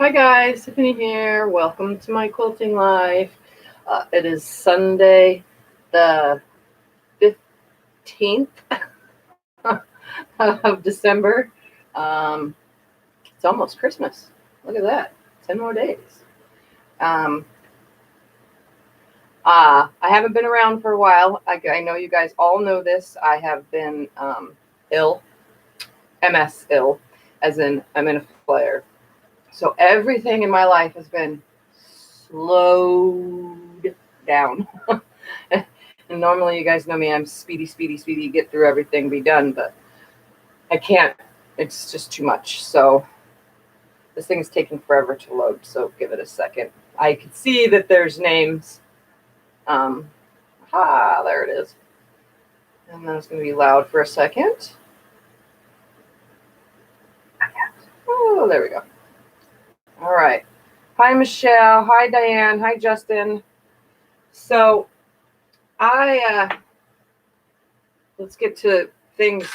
Hi guys, Tiffany here. Welcome to my quilting life. It is Sunday the 15th of December. It's almost Christmas. Look at that. 10 more days. I haven't been around for a while. I know you guys all know this. I have been ill, MS ill, as in I'm in a flare. So everything in my life has been slowed down. And normally you guys know me, I'm speedy, get through everything, be done, but I can't. It's just too much. So this thing is taking forever to load, so give it a second. I can see that there's names. There it is. And then it's going to be loud for a second. Oh, there we go. All right. Hi, Michelle. Hi, Diane. Hi, Justin. So let's get to things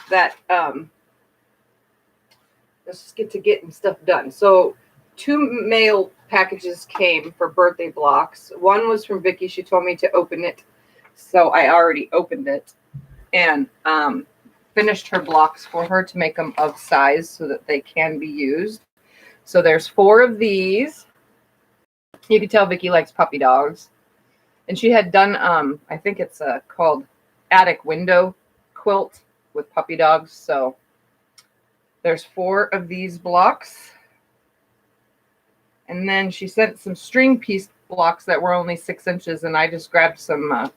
that, let's just get to getting stuff done. So 2 mail packages came for birthday blocks. One was from Vicky. She told me to open it. So I already opened it and finished her blocks for her to make them of size so that they can be used. So there's 4 of these. You can tell Vicky likes puppy dogs. And she had done, I think it's called attic window quilt with puppy dogs. So there's 4 of these blocks. And then she sent some string piece blocks that were only 6 inches. And I just grabbed some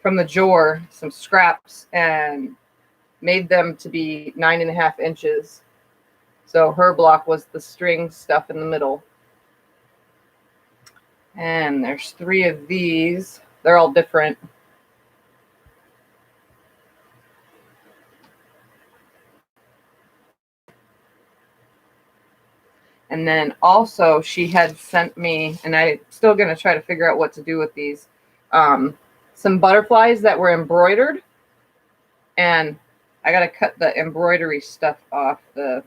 from the drawer, some scraps, and made them to be 9.5 inches. So her block was the string stuff in the middle. And there's 3 of these. They're all different. And then also she had sent me, and I'm still going to try to figure out what to do with these, some butterflies that were embroidered. And I got to cut the embroidery stuff off, the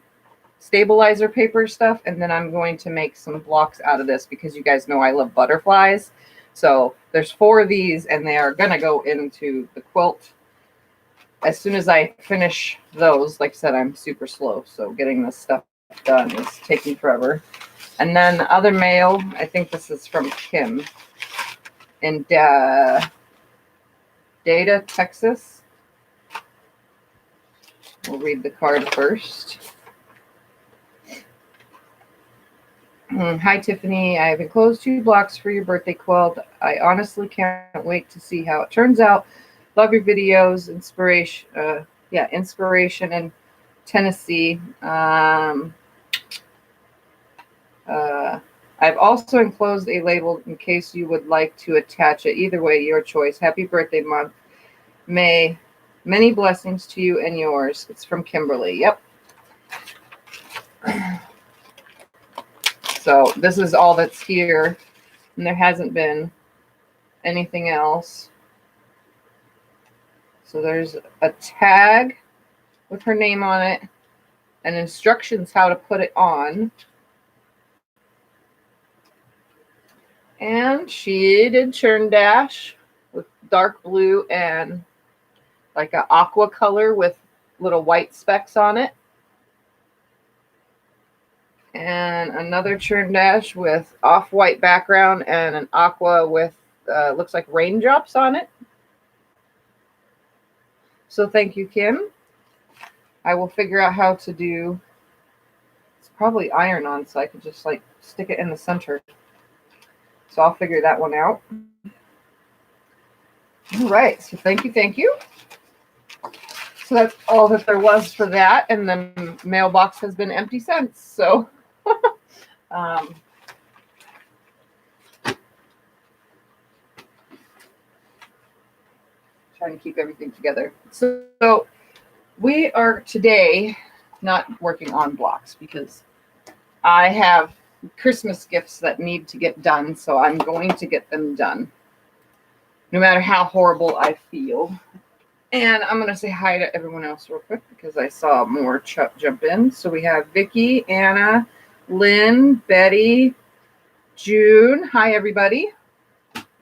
stabilizer paper stuff, and then I'm going to make some blocks out of this because you guys know I love butterflies. So there's 4 of these, and they are gonna go into the quilt as soon as I finish those. Like I said, I'm super slow, so getting this stuff done is taking forever. And then the other mail, I think this is from Kim in Data, Texas. We'll read the card first. Hi, Tiffany. I have enclosed 2 blocks for your birthday quilt. I honestly can't wait to see how it turns out. Love your videos. Inspiration in Tennessee. I've also enclosed a label in case you would like to attach it. Either way, your choice. Happy birthday month. May many blessings to you and yours. It's from Kimberly. Yep. So this is all that's here, and there hasn't been anything else. So there's a tag with her name on it and instructions how to put it on. And she did churn dash with dark blue and like an aqua color with little white specks on it. And another churn dash with off-white background and an aqua with looks like raindrops on it. So thank you, Kim. I will figure out how to do, it's probably iron on, so I could just like stick it in the center. So I'll figure that one out. All right, so thank you. So that's all that there was for that, and the mailbox has been empty since, so trying to keep everything together. So we are today not working on blocks because I have Christmas gifts that need to get done, so I'm going to get them done no matter how horrible I feel. And I'm going to say hi to everyone else real quick because I saw more jump in. So we have Vicky, Anna, Lynn, Betty, June. Hi, everybody.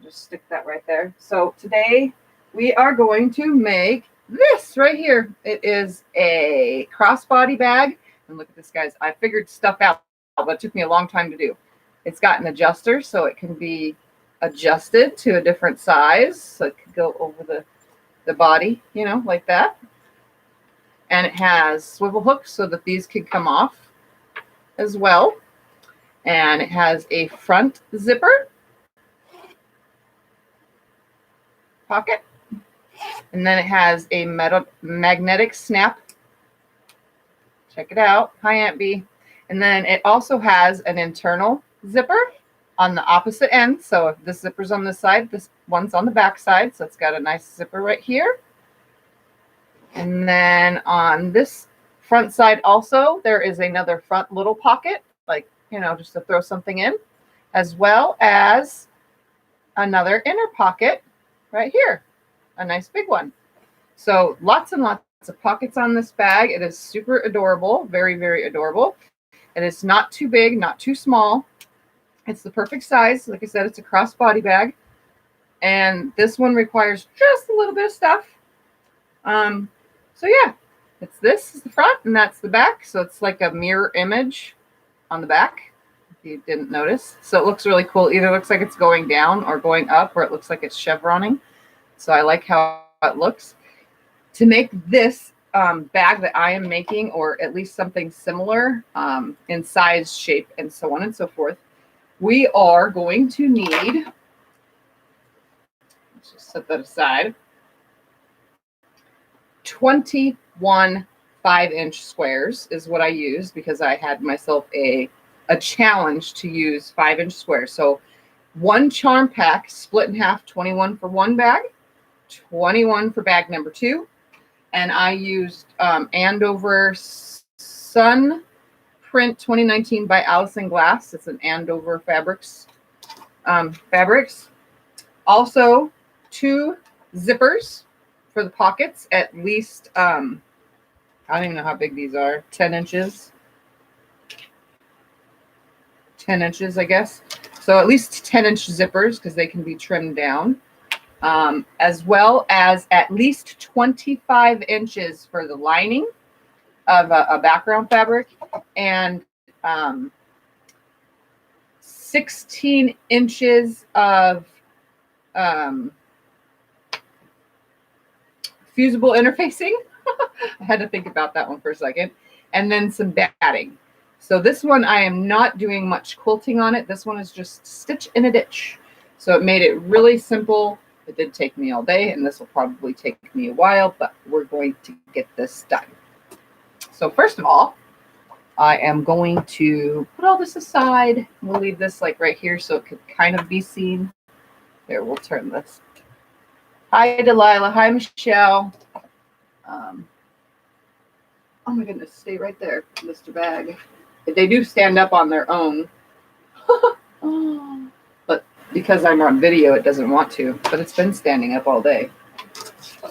Just stick that right there. So today we are going to make this right here. It is a crossbody bag. And look at this, guys. I figured stuff out, but it took me a long time to do. It's got an adjuster, so it can be adjusted to a different size. So it could go over the body, you know, like that. And it has swivel hooks so that these could come off as well. And it has a front zipper pocket. And then it has a magnetic snap. Check it out. Hi, Aunt B. And then it also has an internal zipper on the opposite end. So if this zipper's on this side, this one's on the back side. So it's got a nice zipper right here. And then on this front side also, there is another front little pocket, like, you know, just to throw something in, as well as another inner pocket right here, a nice big one. So lots and lots of pockets on this bag. It is super adorable, very, very adorable. It is not too big, not too small. It's the perfect size. Like I said, it's a crossbody bag. And this one requires just a little bit of stuff. So yeah, this is the front and that's the back. So it's like a mirror image on the back, if you didn't notice. So it looks really cool. Either looks like it's going down or going up, or it looks like it's chevroning. So I like how it looks. To make this bag that I am making, or at least something similar in size, shape, and so on and so forth, we are going to need, let's just set that aside, 21 5-inch squares is what I used, because I had myself a challenge to use 5-inch squares. So one charm pack split in half, 21 for one bag, 21 for bag number 2. And I used Andover Sun Print 2019 by Allison Glass. It's an Andover fabrics. Also 2 zippers for the pockets, at least, I don't even know how big these are, 10 inches. 10 inches, I guess. So at least 10-inch zippers, because they can be trimmed down. As well as at least 25 inches for the lining of a background fabric, and 16 inches of fusible interfacing. I had to think about that one for a second. And then some batting. So this one, I am not doing much quilting on it. This one is just stitch in a ditch. So it made it really simple. It did take me all day, and this will probably take me a while, but we're going to get this done. So first of all, I am going to put all this aside. We'll leave this like right here so it could kind of be seen. Here, we'll turn this. Hi, Delilah. Hi, Michelle. Oh my goodness, stay right there, Mr. Bag. They do stand up on their own. But because I'm on video, it doesn't want to, but it's been standing up all day.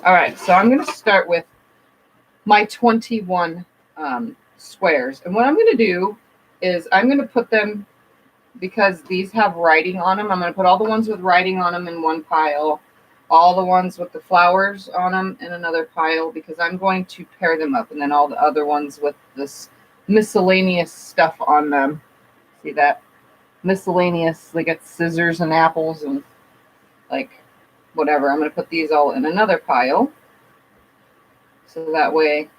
All right, so I'm going to start with my 21 squares. And what I'm going to do is I'm going to put them, because these have writing on them, I'm going to put all the ones with writing on them in one pile, all the ones with the flowers on them in another pile, because I'm going to pair them up, and then all the other ones with this miscellaneous stuff on them. See that? Miscellaneous, they got scissors and apples and like whatever. I'm going to put these all in another pile, so that way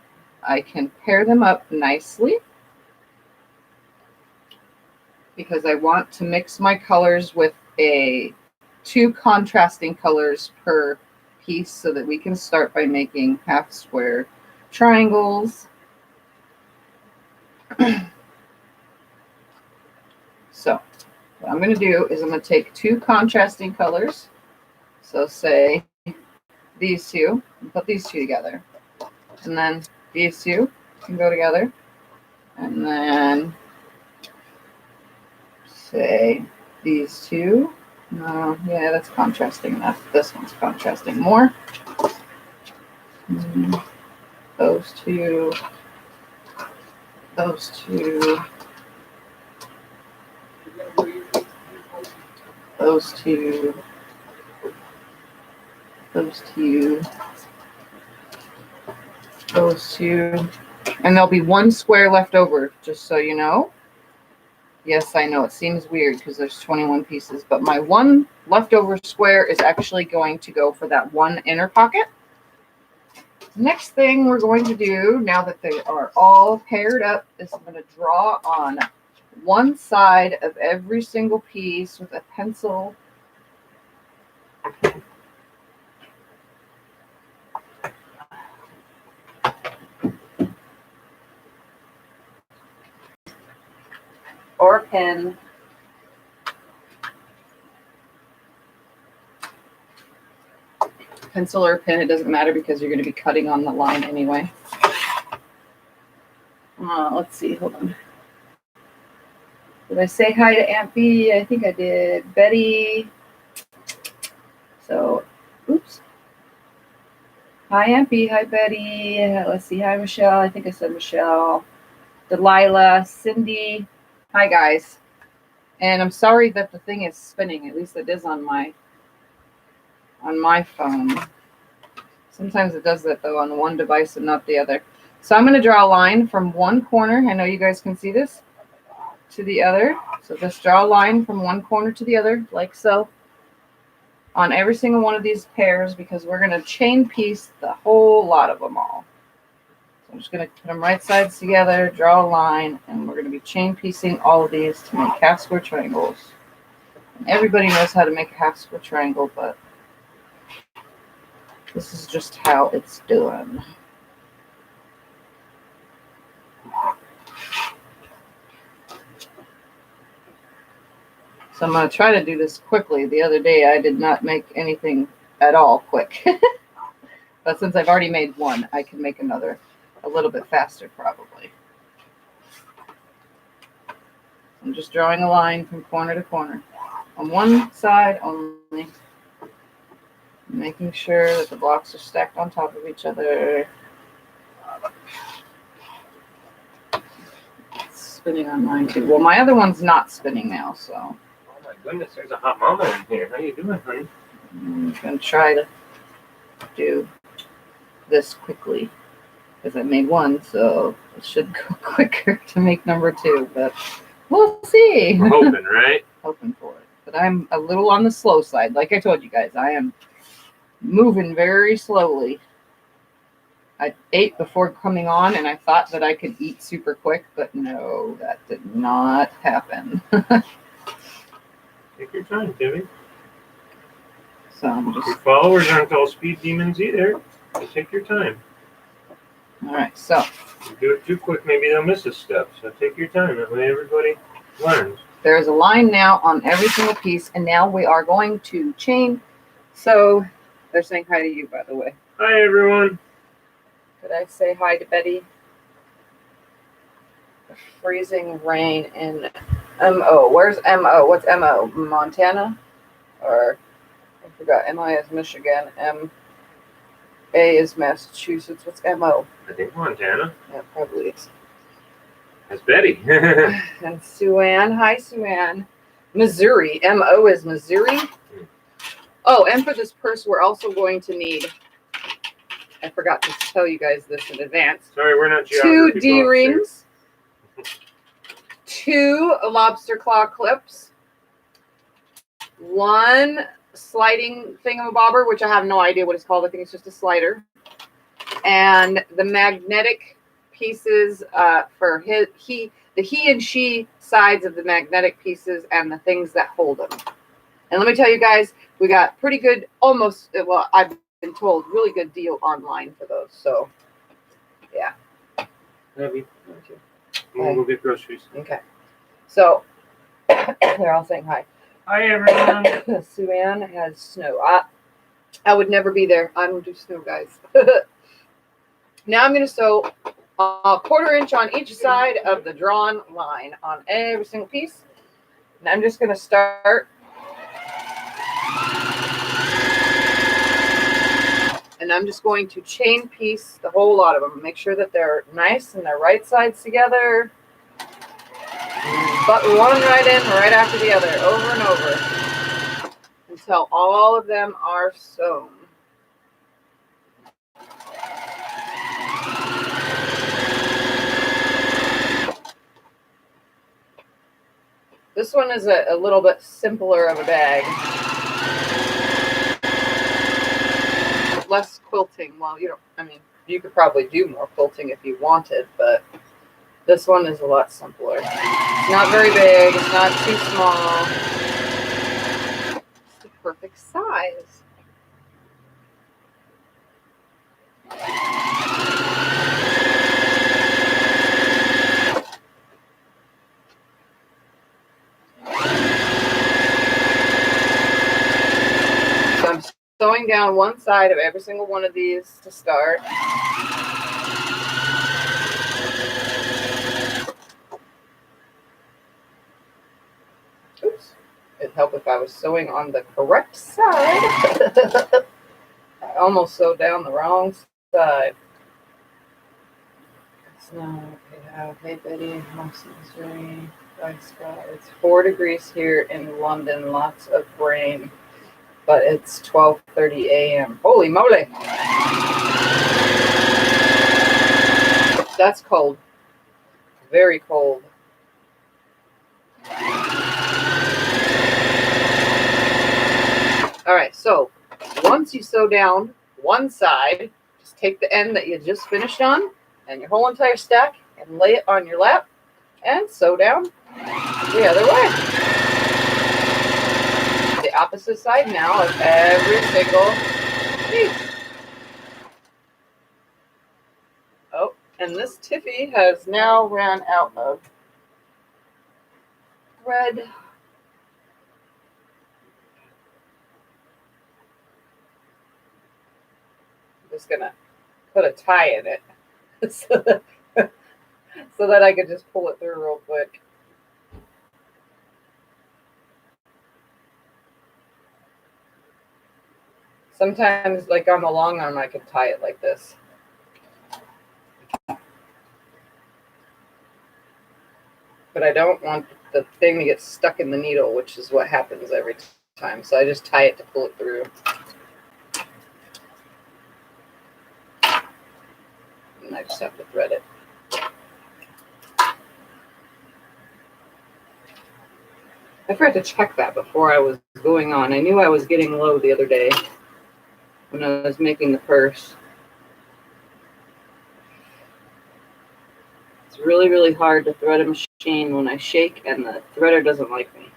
I can pair them up nicely, because I want to mix my colors with 2 contrasting colors per piece, so that we can start by making half square triangles. So what I'm going to do is I'm going to take 2 contrasting colors. So say these 2, and put these 2 together. And then these 2 can go together. And then say these 2. No, yeah, that's contrasting enough. This one's contrasting more. Those 2. Those 2. those two, those two, those two, and there'll be one square left over, just so you know. Yes, I know it seems weird because there's 21 pieces, but my one leftover square is actually going to go for that one inner pocket. Next thing we're going to do, now that they are all paired up, is I'm going to draw on one side of every single piece with a pencil. Or a pen. Pencil or pen, it doesn't matter because you're going to be cutting on the line anyway. Let's see, hold on. Did I say hi to Aunt B? I think I did. Betty. So, oops. Hi, Aunt B. Hi, Betty. Let's see. Hi, Michelle. I think I said Michelle. Delilah. Cindy. Hi, guys. And I'm sorry that the thing is spinning. At least it is on my phone. Sometimes it does that, though, on one device and not the other. So I'm going to draw a line from one corner. I know you guys can see this. To the other. So just draw a line from one corner to the other, like so, on every single one of these pairs, because we're going to chain piece the whole lot of them all. So I'm just going to put them right sides together, draw a line, and we're going to be chain piecing all of these to make half square triangles. And everybody knows how to make a half square triangle, but this is just how it's done. So I'm going to try to do this quickly. The other day I did not make anything at all quick. But since I've already made one, I can make another a little bit faster probably. I'm just drawing a line from corner to corner. On one side only. Making sure that the blocks are stacked on top of each other. It's spinning on mine too. Well, my other one's not spinning now, so. Goodness, there's a hot mama in here. How you doing, honey? I'm going to try to do this quickly because I made one, so it should go quicker to make number two, but we'll see. We're hoping, right? Hoping for it. But I'm a little on the slow side. Like I told you guys, I am moving very slowly. I ate before coming on, and I thought that I could eat super quick, but no, that did not happen. Take your time, Timmy. So I'm just... Your followers aren't all speed demons either. Just take your time. All right, so. If you do it too quick, maybe they'll miss a step. So take your time. That way everybody learns. There's a line now on every single piece, and now we are going to chain. So they're saying hi to you, by the way. Hi, everyone. Did I say hi to Betty? The freezing rain in MO. Where's MO? What's MO? Montana? Or, I forgot. MI is Michigan. MA is Massachusetts. What's MO? I think Montana. Yeah, probably is. That's Betty. And Sue-Ann. Hi, Sue-Ann. Missouri. MO is Missouri. Oh, and for this purse, we're also going to need, I forgot to tell you guys this in advance. Sorry, we're not 2 D-rings. 2 lobster claw clips. 1 sliding thingamabobber, which I have no idea what it's called. I think it's just a slider. And the magnetic pieces for the he and she sides of the magnetic pieces and the things that hold them. And let me tell you guys, we got pretty good, almost, well, I've been told, really good deal online for those. So, yeah. Love you. We'll go get groceries. Okay. So, they're all saying hi. Hi, everyone. Sue-Ann has snow. I would never be there. I don't do snow, guys. Now I'm going to sew a 1/4 inch on each side of the drawn line on every single piece. And I'm just going to start. And I'm just going to chain piece the whole lot of them. Make sure that they're nice and they're right sides together. But one right in, right after the other, over and over. until all of them are sewn. This one is a little bit simpler of a bag. Less quilting. Well, you don't, I mean, you could probably do more quilting if you wanted, but this one is a lot simpler. It's not very big. It's not too small. It's the perfect size. So I'm sewing down one side of every single one of these to start. Oops. It'd help if I was sewing on the correct side. I almost sewed down the wrong side. It's not okay. Hey Betty, Missouri. It's 4 degrees here in London. Lots of rain, but it's 12:30 a.m. Holy moly! That's cold. Very cold. All right, so once you sew down one side, just take the end that you just finished on and your whole entire stack and lay it on your lap and sew down the other way. The opposite side now of every single piece. Oh, and this Tiffy has now ran out of thread. I'm just gonna put a tie in it so that I could just pull it through real quick. Sometimes, like on the long arm, I could tie it like this. But I don't want the thing to get stuck in the needle, which is what happens every time. So I just tie it to pull it through. And I just have to thread it. I forgot to check that before I was going on. I knew I was getting low the other day when I was making the purse. It's really, really hard to thread a machine when I shake and the threader doesn't like me.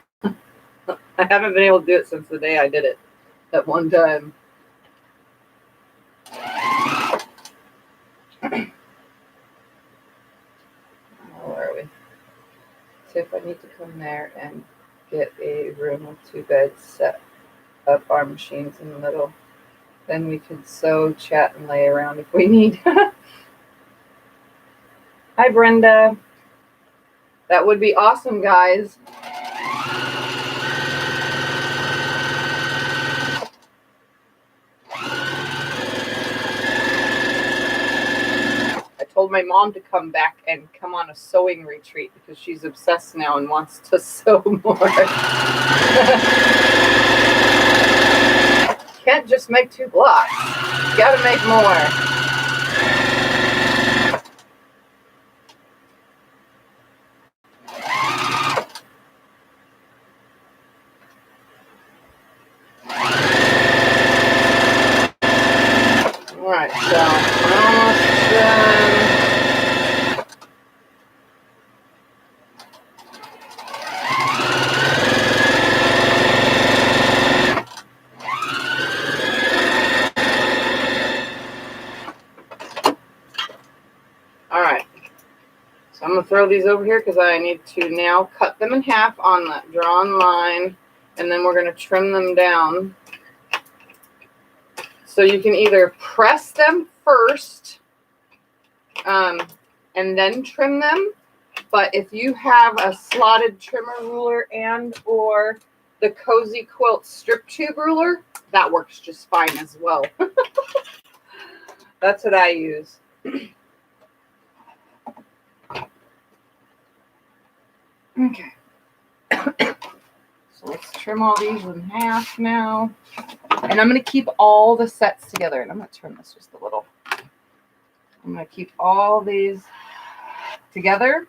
I haven't been able to do it since the day I did it at one time. Where are we? Tiff, I need to come there and get a room with 2 beds, set up our machines in the middle. Then we can sew, chat, and lay around if we need. Hi, Brenda. That would be awesome, guys. I told my mom to come back and come on a sewing retreat because she's obsessed now and wants to sew more. Can't just make 2 blocks. You gotta make more. All right, so I'm almost done. All right, so I'm gonna throw these over here because I need to now cut them in half on that drawn line, and then we're gonna trim them down. So you can either press them first and then trim them, but if you have a slotted trimmer ruler and or the Cozy Quilt strip tube ruler, that works just fine as well. That's what I use. Okay. So So let's trim all these in half now. And I'm going to keep all the sets together. And I'm going to turn this just a little. I'm going to keep all these together.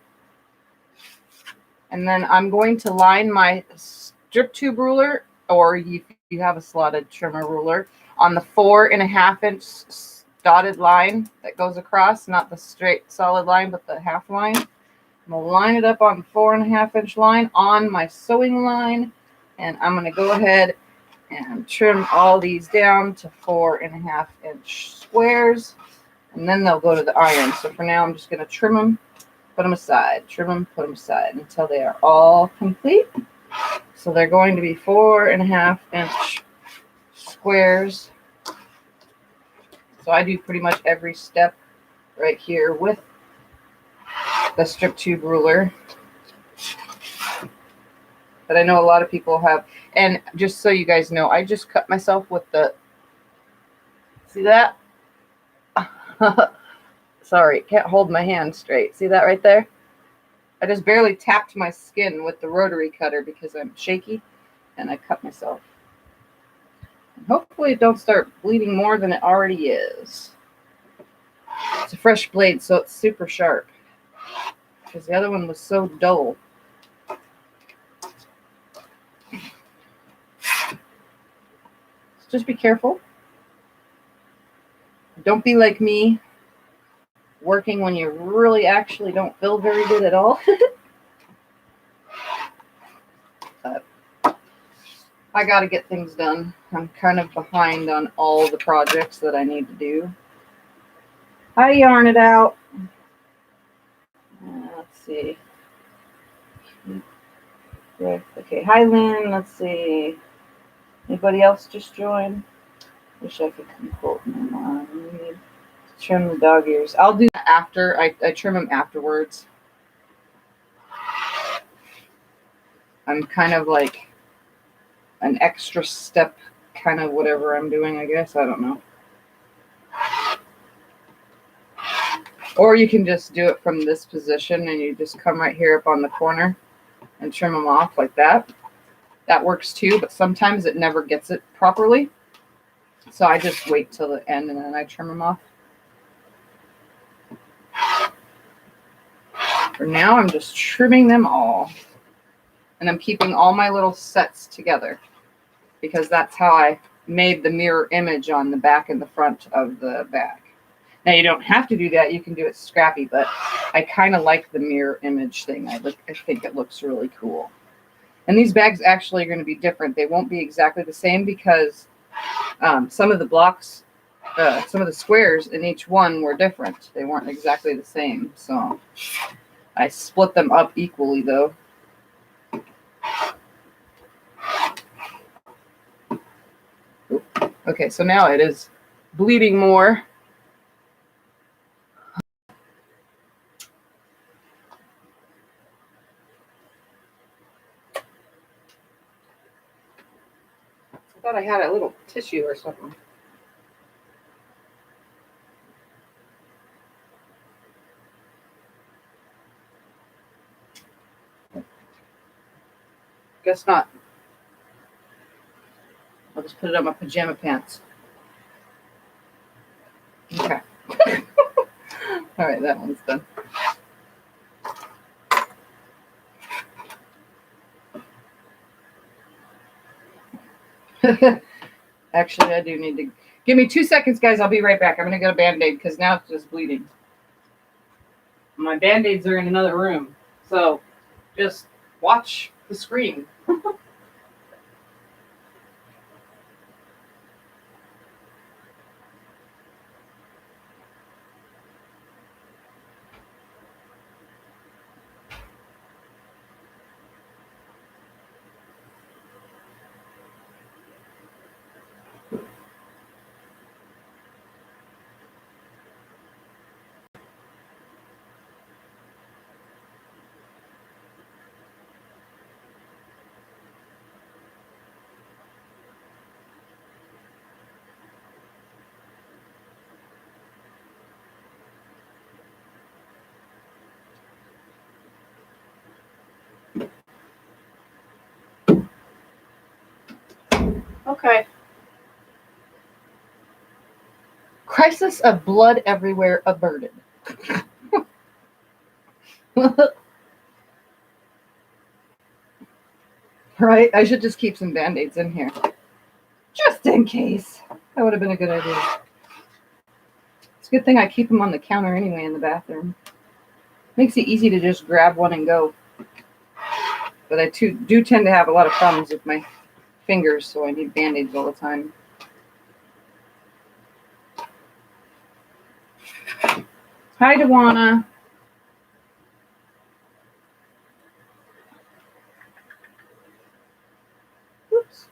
And then I'm going to line my strip tube ruler, or if you have a slotted trimmer ruler, on the 4.5 inch dotted line that goes across, not the straight solid line, but the half line. I'm going to line it up on the 4.5 inch line on my sewing line. And I'm going to go ahead and trim all these down to 4.5 inch squares. And then they'll go to the iron. So for now, I'm just going to trim them, put them aside, trim them, put them aside until they are all complete. So they're going to be 4.5 inch squares. So I do pretty much every step right here with the strip tube ruler. But I know a lot of people have, and just so you guys know, I just cut myself with the, see that? Sorry, can't hold my hand straight. See that right there? I just barely tapped my skin with the rotary cutter because I'm shaky, and I cut myself. And hopefully it don't start bleeding more than it already is. It's a fresh blade, so it's super sharp, because the other one was so dull. Just be careful. Don't be like me, working when you really actually don't feel very good at all. But I got to get things done. I'm kind of behind on all the projects that I need to do. I yarn it out. Let's see. Okay, hi Lynn. Let's see. Anybody else just joined? Wish I could come quote them. Trim the dog ears. I'll do that after. I trim them afterwards. I'm kind of like an extra step, kind of whatever I'm doing, I guess. I don't know. Or you can just do it from this position and you just come right here up on the corner and trim them off like that. That works too, but sometimes it never gets it properly. So I just wait till the end and then I trim them off. For now, I'm just trimming them all. And I'm keeping all my little sets together because that's how I made the mirror image on the back and the front of the bag. Now, you don't have to do that. You can do it scrappy, but I kind of like the mirror image thing. I think it looks really cool. And these bags actually are going to be different. They won't be exactly the same because some of the blocks, some of the squares in each one were different. They weren't exactly the same. So I split them up equally, though. Okay, so now it is bleeding more. I thought I had a little tissue or something. Guess not. I'll just put it on my pajama pants. Okay. All right, that one's done. Actually, I do need to... Give me 2 seconds, guys. I'll be right back. I'm going to get a Band-Aid because now it's just bleeding. My Band-Aids are in another room. So just watch the screen. Okay. Crisis of blood everywhere averted. Right? I should just keep some Band-Aids in here. Just in case. That would have been a good idea. It's a good thing I keep them on the counter anyway in the bathroom. Makes it easy to just grab one and go. But I do tend to have a lot of problems with my fingers, so I need Band-Aids all the time. Hi, Dewana. Oops.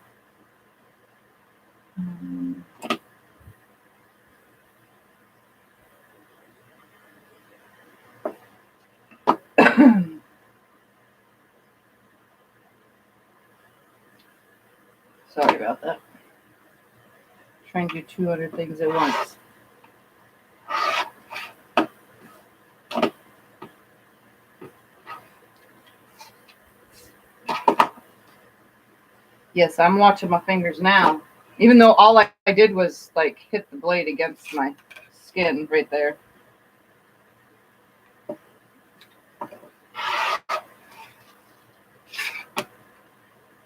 Sorry about that. Trying to do 200 things at once. Yes, I'm watching my fingers now. Even though all I did was like hit the blade against my skin right there.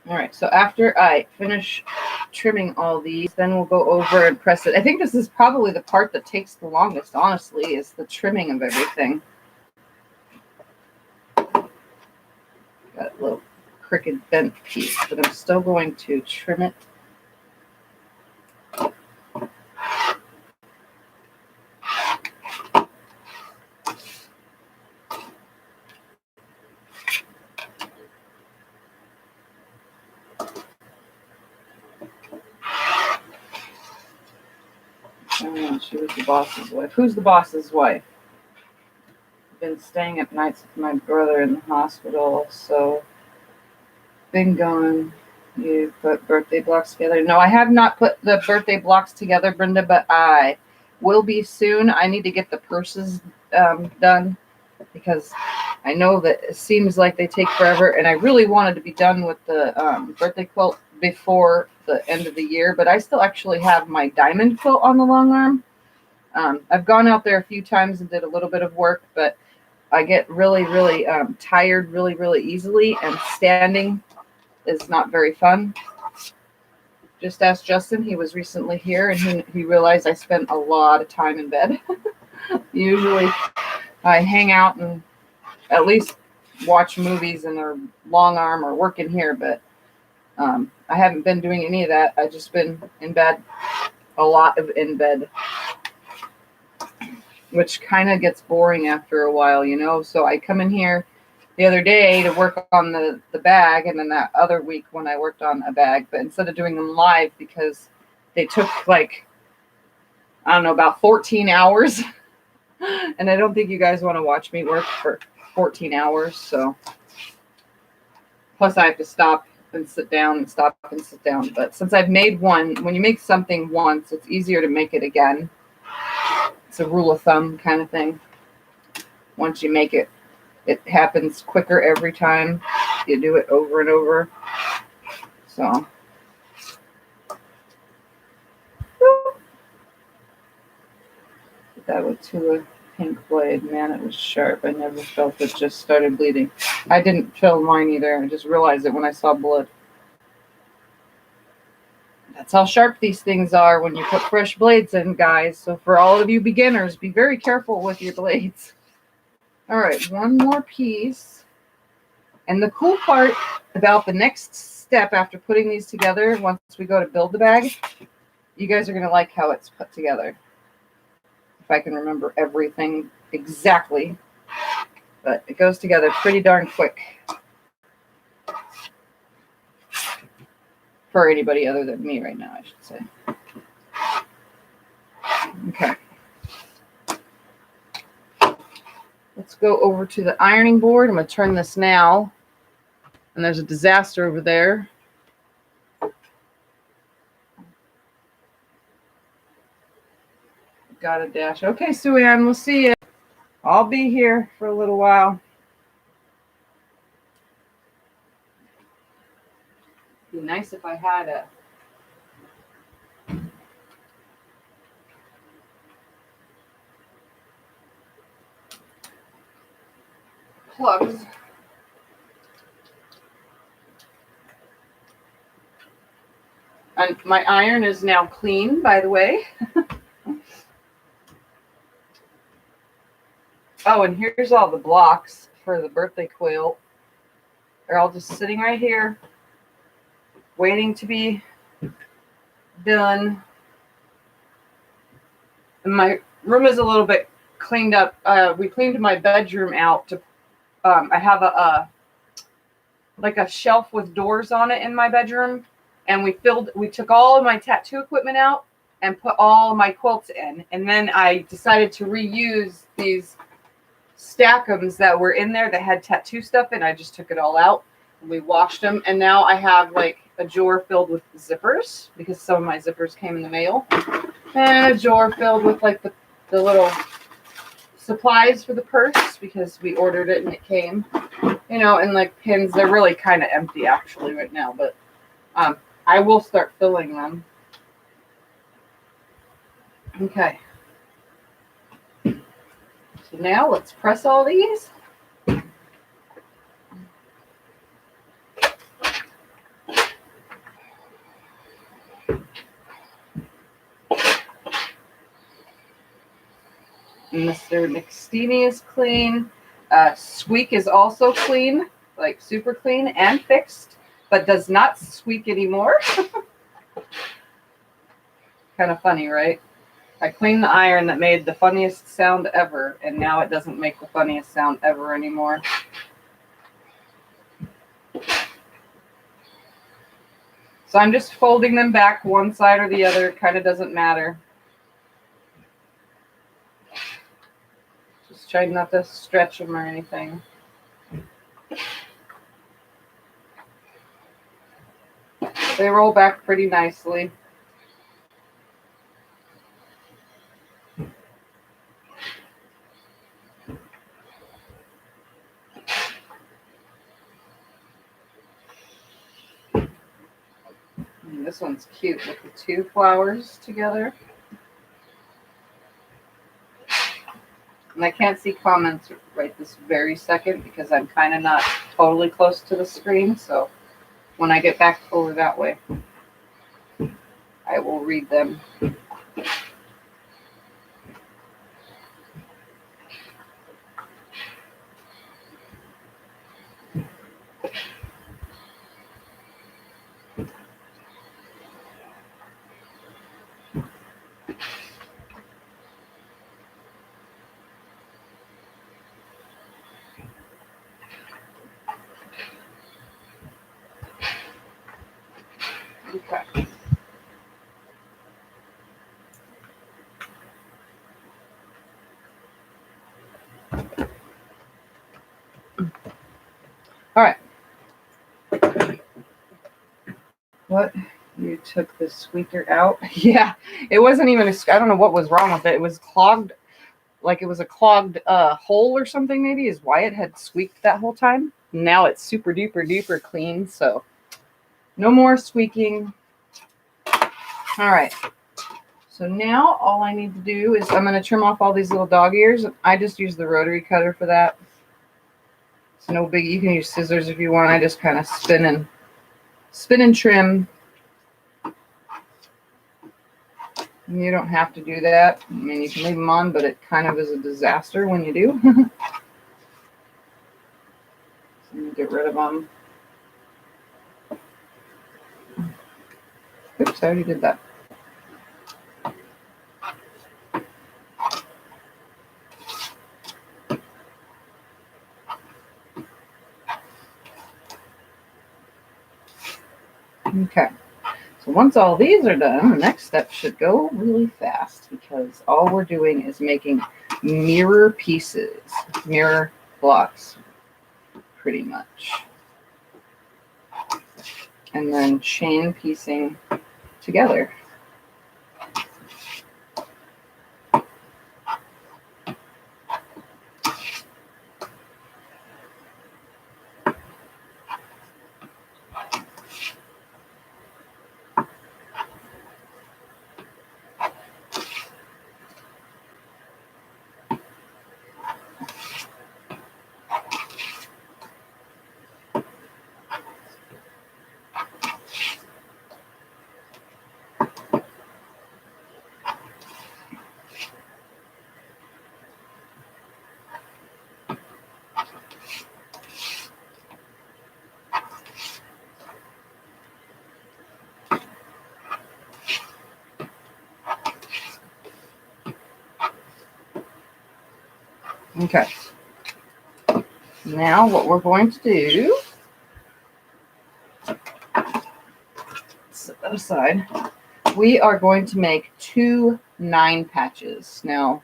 All right, so after I finish trimming all these, then we'll go over and press it. I think this is probably the part that takes the longest, honestly, is the trimming of everything. Got a little crooked bent piece, but I'm still going to trim it. Oh, she was the boss's wife. Who's the boss's wife? I've been staying up nights with my brother in the hospital, so been gone. You put birthday blocks together? No, I have not put the birthday blocks together, Brenda, but I will be soon. I need to get the purses done because I know that it seems like they take forever, and I really wanted to be done with the birthday quilt before the end of the year, but I still actually have my diamond quilt on the long arm. I've gone out there a few times and did a little bit of work, but I get really, really tired really easily, and standing is not very fun. Just ask Justin. He was recently here, and he realized I spent a lot of time in bed. Usually I hang out and at least watch movies in a long arm or work in here, but I haven't been doing any of that. I've just been in bed, a lot of in bed, which kind of gets boring after a while, you know. So I come in here the other day to work on the bag, and then that other week when I worked on a bag, but instead of doing them live, because they took like, I don't know, about 14 hours. And I don't think you guys want to watch me work for 14 hours. So plus I have to stop and sit down and stop and sit down. But since I've made one, when you make something once, it's easier to make it again. It's a rule of thumb kind of thing. Once you make it, it happens quicker every time you do it over and over. So that was to a pink blade. Man, it was sharp. I never felt it just started bleeding. I didn't feel mine either. I just realized it when I saw blood. That's how sharp these things are when you put fresh blades in, guys. So for all of you beginners, be very careful with your blades. All right, one more piece. And the cool part about the next step after putting these together, once we go to build the bag, you guys are going to like how it's put together. If I can remember everything exactly. But it goes together pretty darn quick. For anybody other than me right now, I should say. Okay. Let's go over to the ironing board. I'm going to turn this now. And there's a disaster over there. Got a dash. Okay, Sue Ann, we'll see you. I'll be here for a little while. It'd be nice if I had a plugs. And my iron is now clean, by the way. Oh, and here's all the blocks for the birthday quilt. They're all just sitting right here, waiting to be done. And my room is a little bit cleaned up. We cleaned my bedroom out to. I have like a shelf with doors on it in my bedroom, and we took all of my tattoo equipment out and put all of my quilts in, and then I decided to reuse these stackums that were in there that had tattoo stuff in. I just took it all out and we washed them, and now I have like a drawer filled with zippers because some of my zippers came in the mail, and a drawer filled with like the little supplies for the purse because we ordered it and it came, you know, and like pins. They're really kind of empty actually right now, but I will start filling them. Okay, so now let's press all these. Mr. McSteamy is clean. Squeak is also clean, like super clean and fixed, but does not squeak anymore. Kind of funny, right? I cleaned the iron that made the funniest sound ever, and now it doesn't make the funniest sound ever anymore. So I'm just folding them back one side or the other. It kind of doesn't matter. Just try not to stretch them or anything. They roll back pretty nicely. And this one's cute with the two flowers together. And I can't see comments right this very second because I'm kind of not totally close to the screen. So when I get back over that way, I will read them. Okay. All right. What? You took the squeaker out? Yeah, it wasn't even I don't know what was wrong with it. It was clogged, like it was a clogged hole or something maybe, is why it had squeaked that whole time. Now it's super duper clean, so no more squeaking. All right. So now all I need to do is I'm going to trim off all these little dog ears. I just use the rotary cutter for that. It's no big. You can use scissors if you want. I just kind of spin and trim. You don't have to do that. I mean, you can leave them on, but it kind of is a disaster when you do. So get rid of them. Oops, I already did that. Okay. So once all these are done, the next step should go really fast because all we're doing is making mirror pieces, mirror blocks, pretty much. And then chain piecing together. Okay. Now what we're going to do, set that aside. We are going to make 2 9 patches. Now,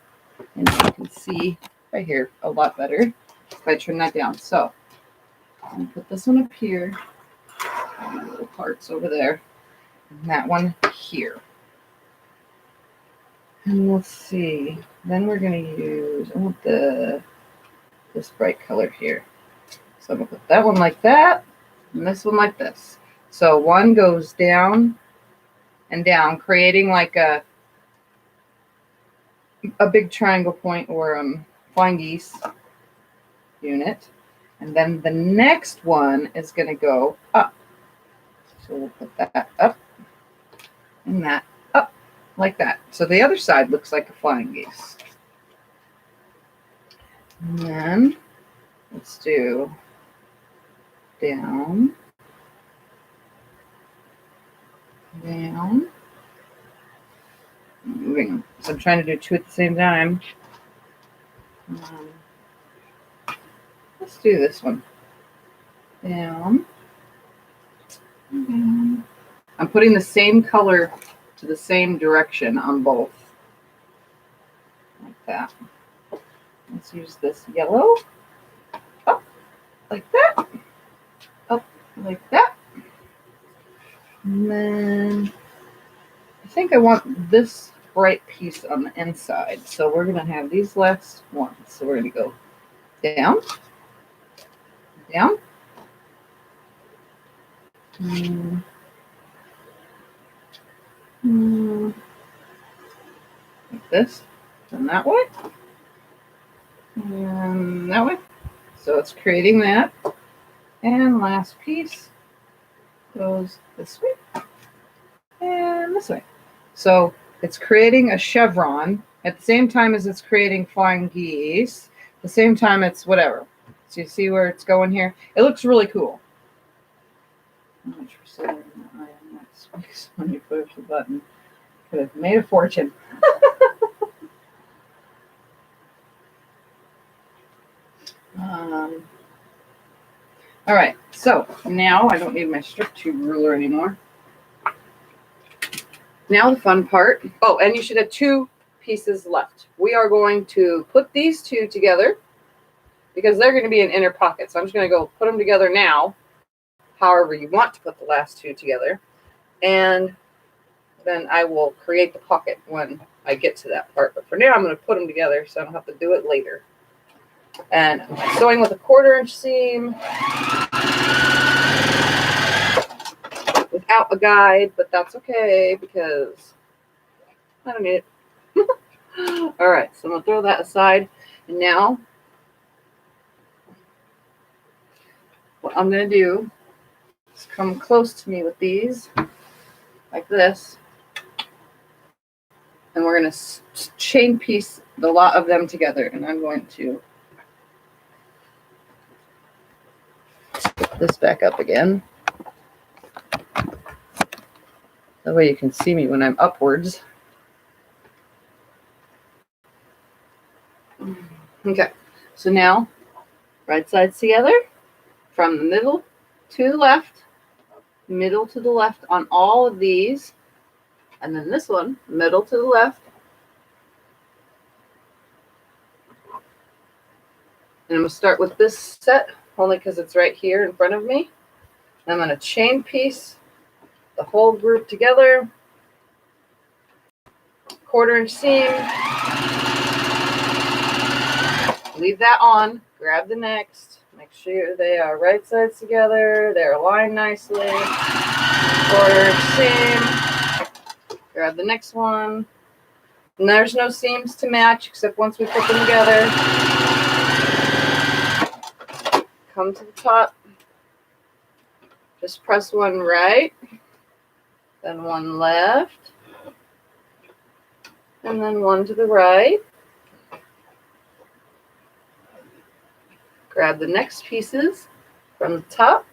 and you can see right here a lot better if I turn that down. So I'm going to put this one up here, my little parts over there, and that one here. And let's see. Then we're going to use, I want this bright color here. So I'm going to put that one like that, and this one like this. So one goes down and down, creating like a big triangle point or flying geese unit. And then the next one is going to go up. So we'll put that up and that up like that. So the other side looks like a flying geese. And then let's do down, down, moving them. So I'm trying to do 2 at the same time. Let's do this one. Down, down. I'm putting the same color to the same direction on both. Like that. Let's use this yellow. Up like that. Up like that. And then I think I want this bright piece on the inside. So we're going to have these last ones. So we're going to go down, down, like this, and that way, and that way. So it's creating that. And last piece goes this way and this way. So it's creating a chevron at the same time as it's creating flying geese. At the same time it's whatever. So you see where it's going here? It looks really cool. How much percent of the item next week's when you push the button? Could have made a fortune. All right, so now I don't need my strip tube ruler anymore. Now the fun part. Oh, and you should have 2 pieces left. We are going to put these 2 together because they're going to be in inner pockets. So I'm just going to go put them together now, however you want to put the last 2 together. And then I will create the pocket when I get to that part. But for now, I'm going to put them together so I don't have to do it later. And I'm sewing with a 1/4 inch seam without a guide, but that's okay because I don't need it. All right, so I'm going to throw that aside. And now what I'm going to do is come close to me with these like this. And we're going to chain piece the lot of them together. And I'm going to put this back up again. That way you can see me when I'm upwards. Okay, so now right sides together from the middle to the left, middle to the left on all of these. And then this one, middle to the left. And I'm going to start with this set, only because it's right here in front of me. And I'm going to chain piece the whole group together. 1/4 inch seam. Leave that on. Grab the next. Make sure they are right sides together. They're aligned nicely. 1/4 inch seam. Grab the next one. And there's no seams to match except once we put them together. Come to the top. Just press one right, then one left, and then one to the right. Grab the next pieces from the top.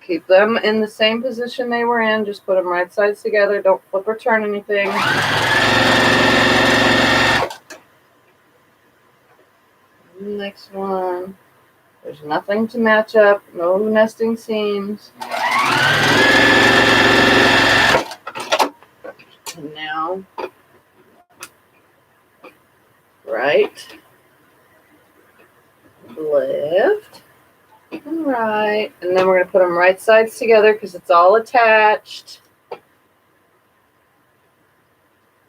Keep them in the same position they were in. Just put them right sides together. Don't flip or turn anything. Next one. There's nothing to match up. No nesting seams. And now, right, left, and right. And then we're going to put them right sides together because it's all attached.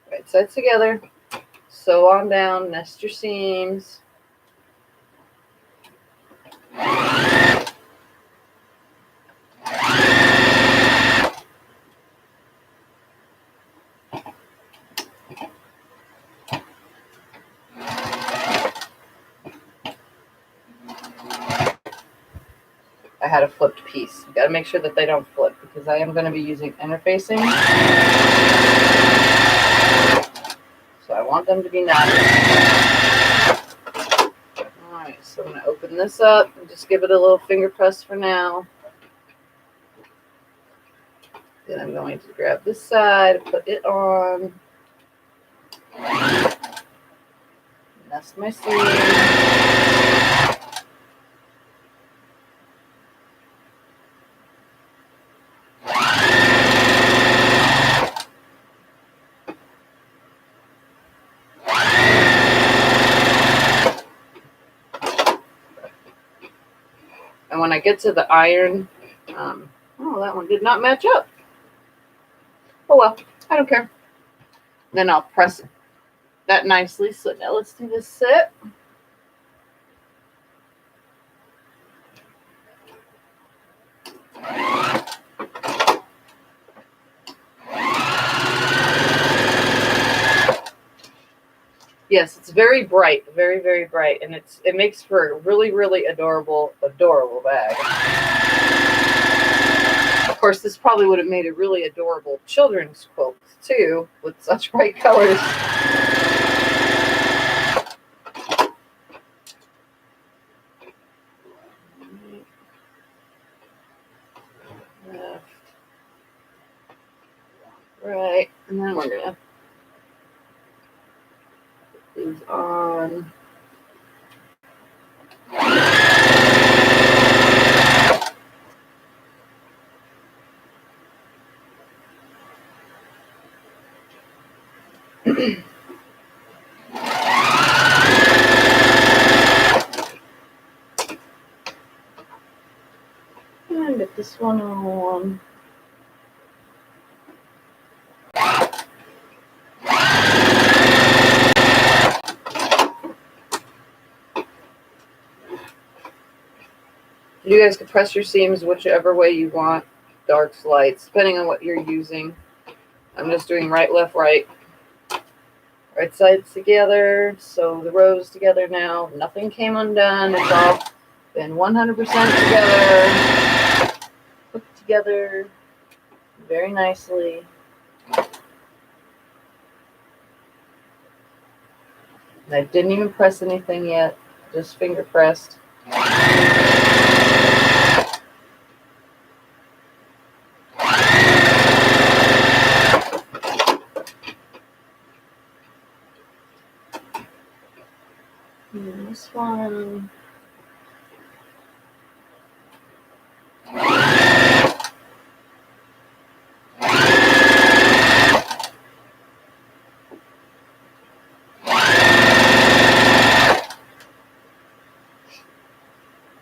Right sides together. Sew on down, nest your seams. I had a flipped piece. You got to make sure that they don't flip because I am going to be using interfacing. So I want them to be nice. Alright, so I'm going to open this up and just give it a little finger press for now. Then I'm going to grab this side, put it on. Nest my seam. And when I get to the iron, oh, that one did not match up. Oh well, I don't care. Then I'll press that nicely. So now let's do this sit. Yes, it's very bright, very, very bright, and it makes for a really, really adorable bag. Of course, this probably would have made a really adorable children's quilt too, with such bright colors. Left, right, and then we're gonna put these on. And get this one on. You guys can press your seams whichever way you want, darks, lights, depending on what you're using. I'm just doing right, left, right. Right sides together, sew the rows together now. Nothing came undone. It's all been 100% together, put together very nicely. And I didn't even press anything yet, just finger pressed. And this one.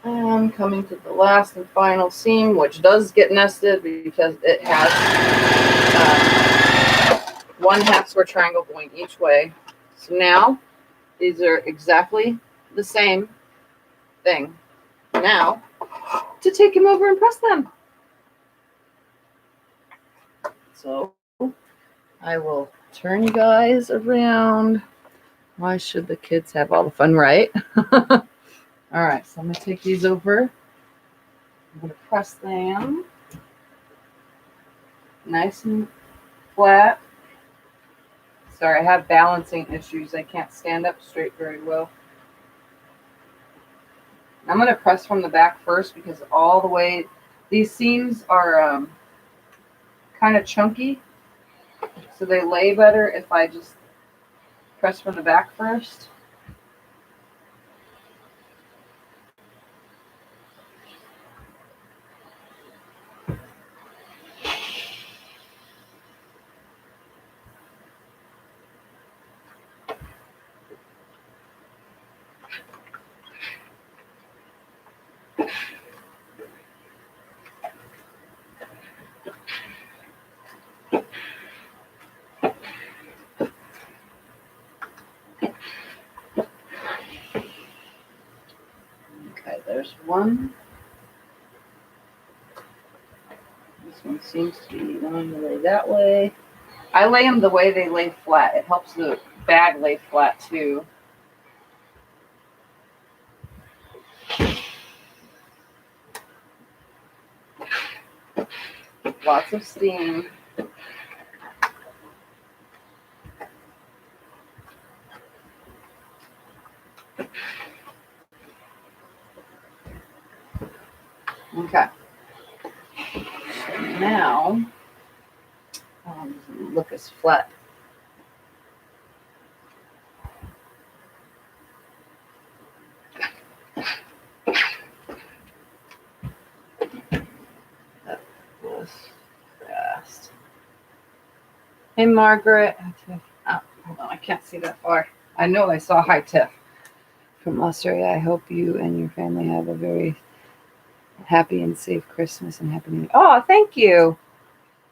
And coming to the last and final seam, which does get nested because it has one half square triangle going each way. So now these are exactly the same thing. Now to take them over and press them. So I will turn you guys around. Why should the kids have all the fun, right? All right, so I'm going to take these over. I'm going to press them nice and flat. Sorry, I have balancing issues. I can't stand up straight very well. I'm going to press from the back first because all the way These seams are kind of chunky, so they lay better if I just press from the back first. Okay, there's one. This one seems to be going to lay that way. I lay them the way they lay flat. It helps the bag lay flat too. Lots of steam. Okay. So now, look as flat. That was fast. Hey, Margaret. Oh, hold on, I can't see that far. I know I saw hi, Tiff. From Australia, I hope you and your family have a very happy and safe Christmas and Happy New Year. Oh, thank you.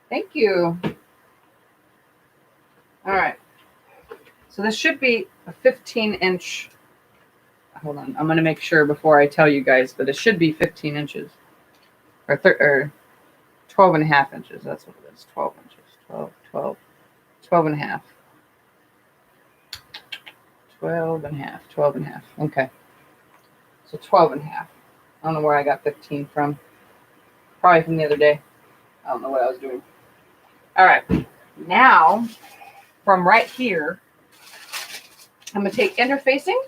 Thank you. All right. So this should be a 15-inch. Hold on. I'm going to make sure before I tell you guys, but it should be 15 inches. Or 12 and a half inches. That's what it is. 12 inches. 12 and a half. 12 and a half. 12 and a half. Okay. So 12 and a half. I don't know where I got 15 from. Probably from the other day. I don't know what I was doing. All right. Now, from right here, I'm going to take interfacing.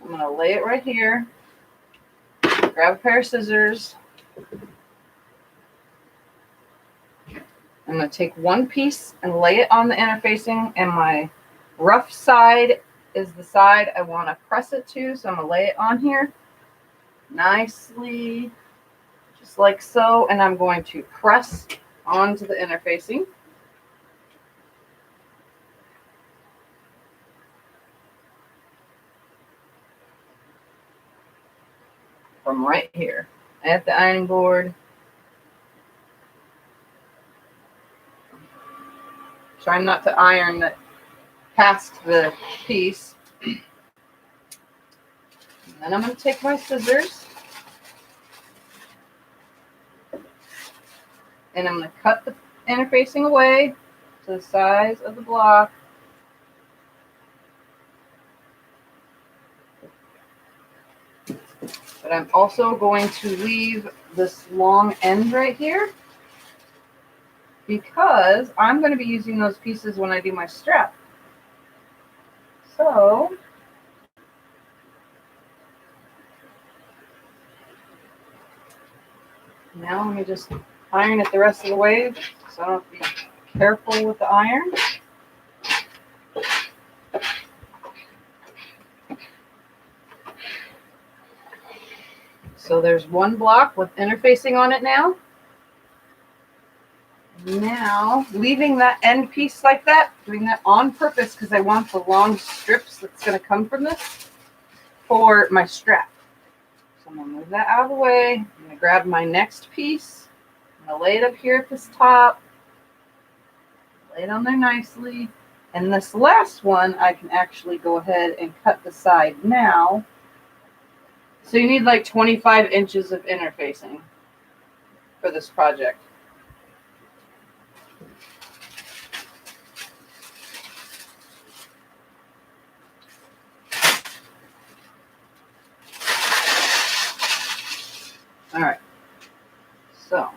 I'm going to lay it right here. Grab a pair of scissors. I'm going to take one piece and lay it on the interfacing, and my rough side is the side I want to press it to, so I'm going to lay it on here nicely, just like so, and I'm going to press onto the interfacing. From right here at the ironing board. Trying not to iron past the piece. And then I'm going to take my scissors and I'm going to cut the interfacing away to the size of the block. But I'm also going to leave this long end right here because I'm going to be using those pieces when I do my strap. So now let me just iron it the rest of the way so I don't have to be careful with the iron. So there's one block with interfacing on it now. Now, leaving that end piece like that, doing that on purpose because I want the long strips that's going to come from this for my strap. So I'm going to move that out of the way. I'm going to grab my next piece. I'm going to lay it up here at this top. Lay it on there nicely. And this last one, I can actually go ahead and cut the side now. So you need like 25 inches of interfacing for this project. All right, so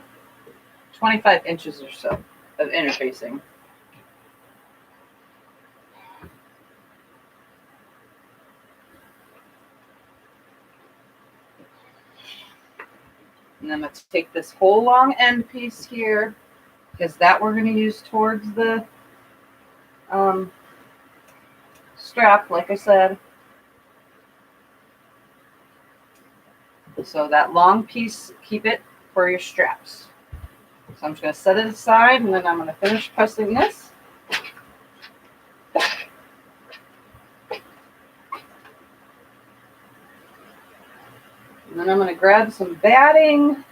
25 inches or so of interfacing. And I'm going to take this whole long end piece here, because that we're going to use towards the strap, like I said. So that long piece, keep it for your straps. So I'm just going to set it aside, and then I'm going to finish pressing this. And then I'm going to grab some batting.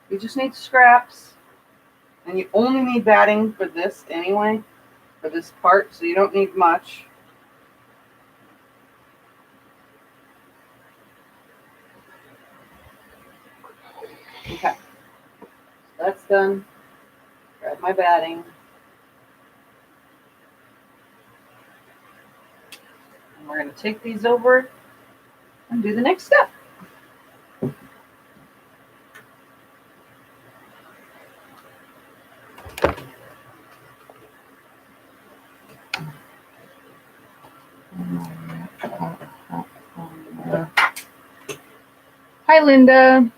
You just need scraps. And you only need batting for this anyway, for this part, so you don't need much. Okay, so that's done. Grab my batting. And we're going to take these over and do the next step. Hi, Linda.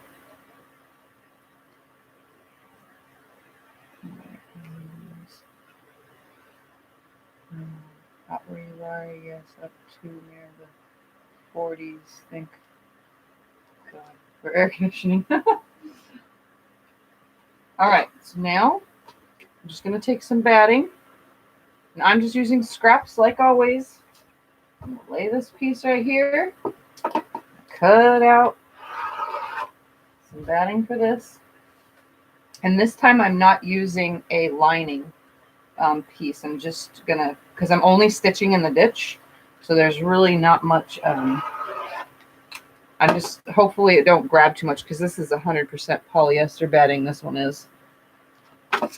Not where you are, yes, up to near the 40s, think. God, for air conditioning. All right, so now I'm just going to take some batting, and I'm just using scraps like always. I'm going to lay this piece right here, cut out some batting for this, and this time I'm not using a lining piece. I'm just going to, because I'm only stitching in the ditch, so there's really not much, I'm just, hopefully it don't grab too much, because this is 100% polyester batting, this one is.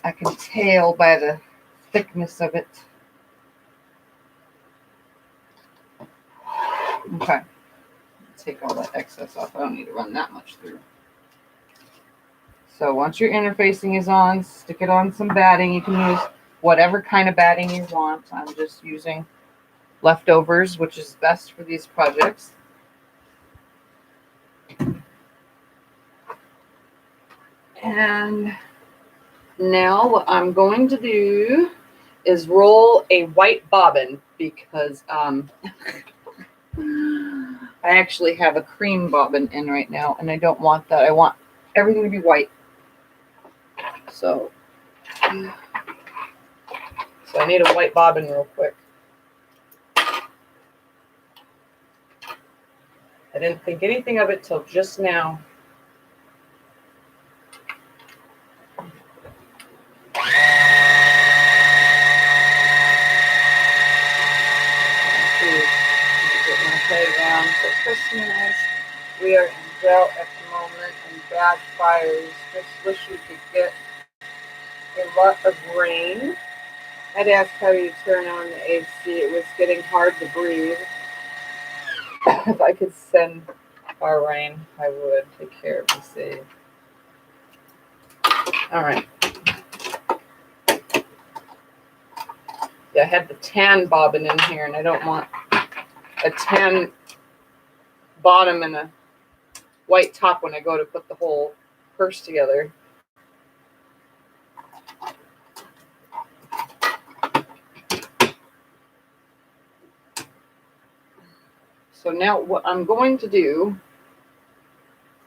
I can tell by the thickness of it. Okay, take all that excess off. I don't need to run that much through. So once your interfacing is on, stick it on some batting. You can use whatever kind of batting you want. I'm just using leftovers, which is best for these projects. And now what I'm going to do is roll a white bobbin, because I actually have a cream bobbin in right now, and I don't want that. I want everything to be white. So I need a white bobbin real quick. I didn't think anything of it till just now. For Christmas, we are in drought at the moment and bad fires. Just wish we could get a lot of rain. I'd asked how you turn on the AC. It was getting hard to breathe. If I could send our rain, I would. Take care of the save. All right. Yeah, I had the tan bobbin in here, and I don't want a tan bottom and a white top when I go to put the whole purse together. So now what I'm going to do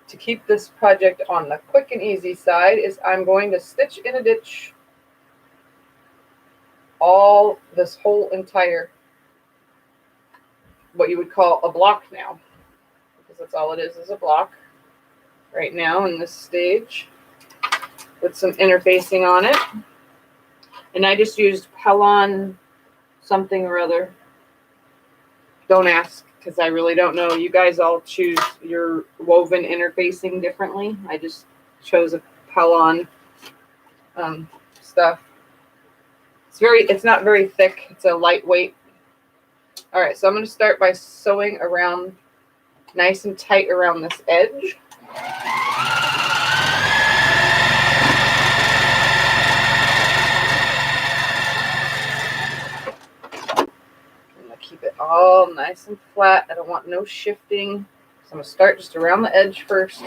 to keep this project on the quick and easy side is I'm going to stitch in a ditch all this whole entire, what you would call a block now, because that's all it is a block right now in this stage, with some interfacing on it. And I just used Pellon something or other. Don't ask, because I really don't know. You guys all choose your woven interfacing differently. I just chose a Pellon stuff. It's not very thick. It's a lightweight. All right, so I'm going to start by sewing around nice and tight around this edge. I'm going to keep it all nice and flat. I don't want no shifting. So I'm going to start just around the edge first.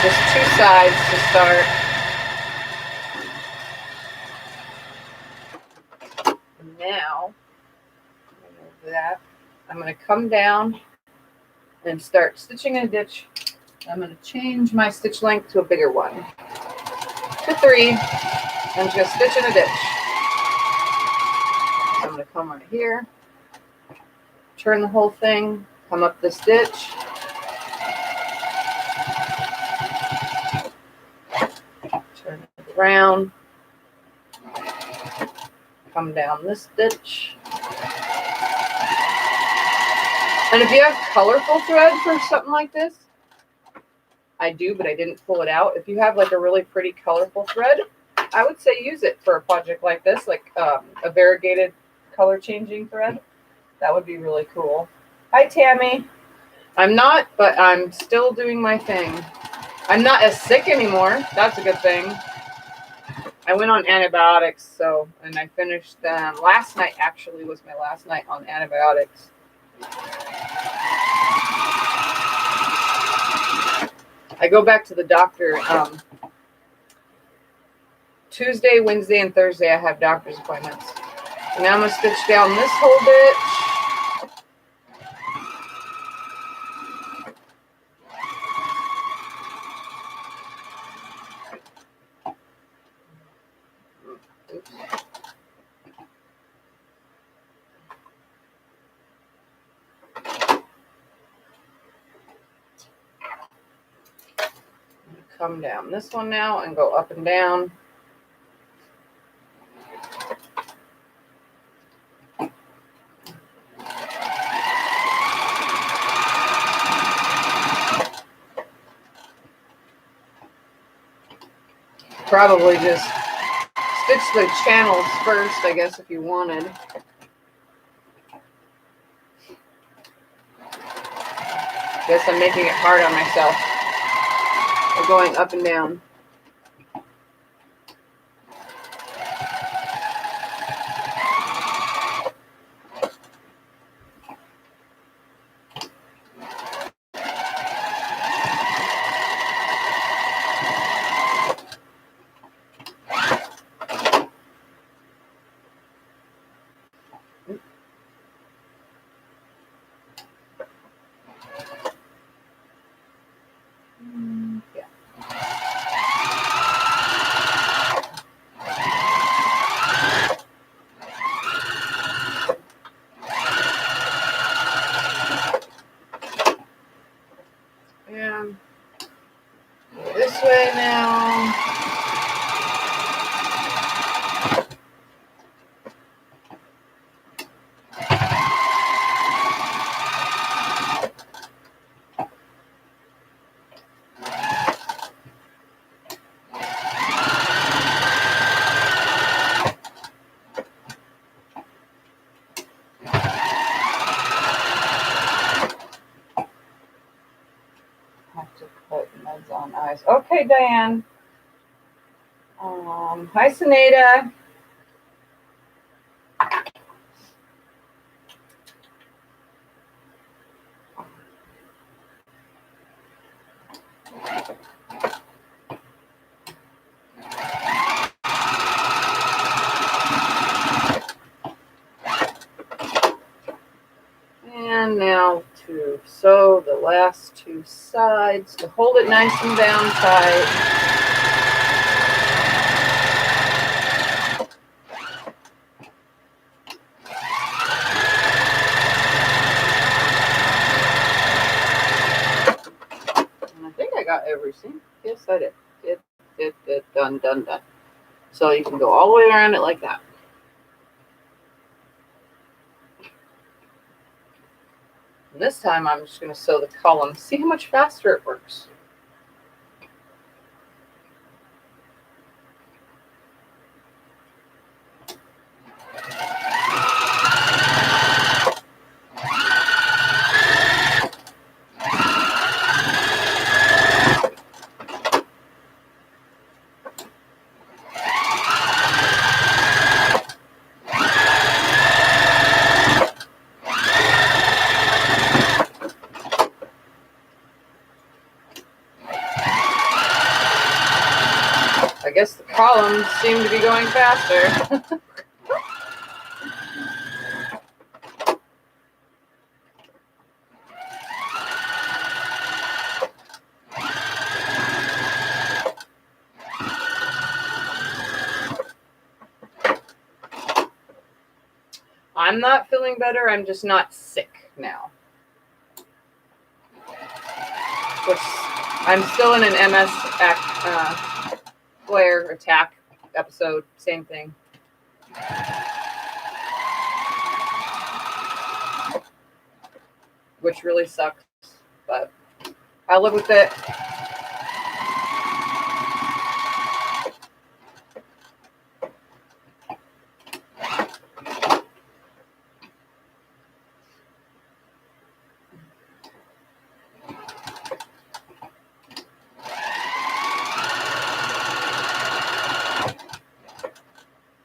just 2 sides to start. And now, that I'm going to come down and start stitching in a ditch. I'm going to change my stitch length to a bigger one, to 3. I'm just going to stitch in a ditch. I'm going to come right here, turn the whole thing, come up this ditch, turn it around, come down this ditch. And if you have colorful thread for something like this, I do, but I didn't pull it out. If you have like a really pretty colorful thread, I would say use it for a project like this, like a variegated color changing thread. That would be really cool. Hi, Tammy. I'm not, but I'm still doing my thing. I'm not as sick anymore. That's a good thing. I went on antibiotics, and I finished them. Last night actually was my last night on antibiotics. I go back to the doctor Tuesday, Wednesday, and Thursday. I have doctor's appointments. And now I'm going to stitch down this whole ditch. Come down this one now and go up and down. Probably just stitch the channels first, I guess, if you wanted. Guess I'm making it hard on myself. We're going up and down. And this way now. Okay, Diane. Hi, Suneda. And now to sew the last 2 sides to hold it nice and down tight. And I think I got every seam. Yes, I did. Done. So you can go all the way around it like that. And this time I'm just going to sew the column. See how much faster it works. seem to be going faster. I'm not feeling better. I'm just not sick now. Which I'm still in an MS flare attack episode. Same thing. Which really sucks, but I live with it.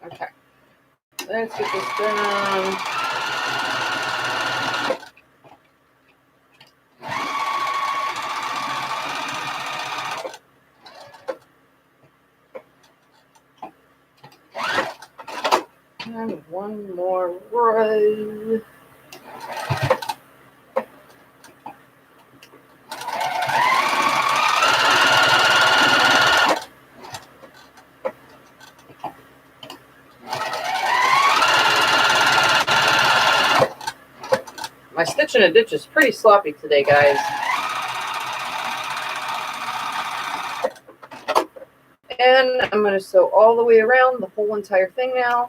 Okay, let's get this done. And one more row. My stitch in a ditch is pretty sloppy today, guys. And I'm going to sew all the way around the whole entire thing now.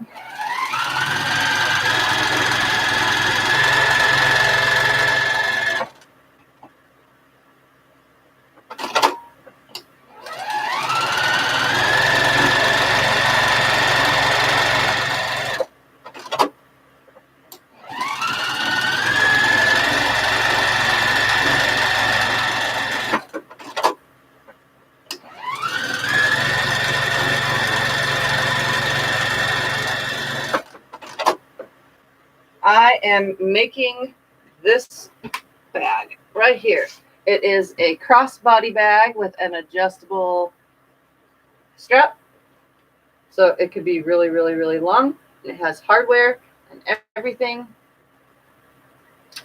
I am making this bag right here. It is a crossbody bag with an adjustable strap. So it could be really, really, really long. It has hardware and everything.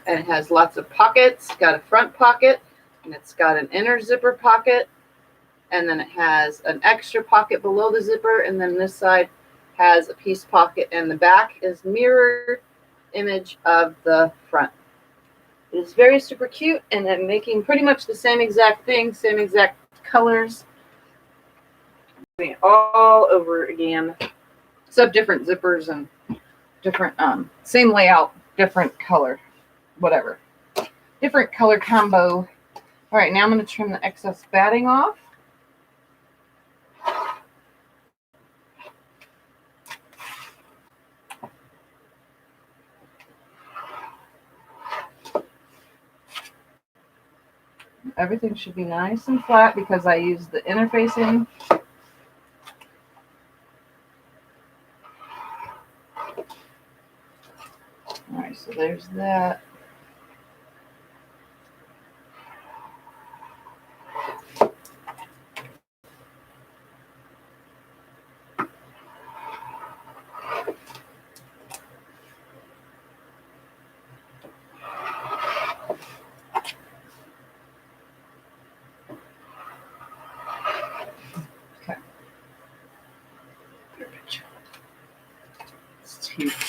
And it has lots of pockets. Got a front pocket, and it's got an inner zipper pocket. And then it has an extra pocket below the zipper. And then this side has a piece pocket, and the back is mirrored image of the front. It is very super cute, and I'm making pretty much the same exact thing, same exact colors. Doing it all over again, except different zippers and different same layout, different color, whatever, different color combo. All right, now I'm going to trim the excess batting off. Everything should be nice and flat because I use the interfacing. All right, so there's that.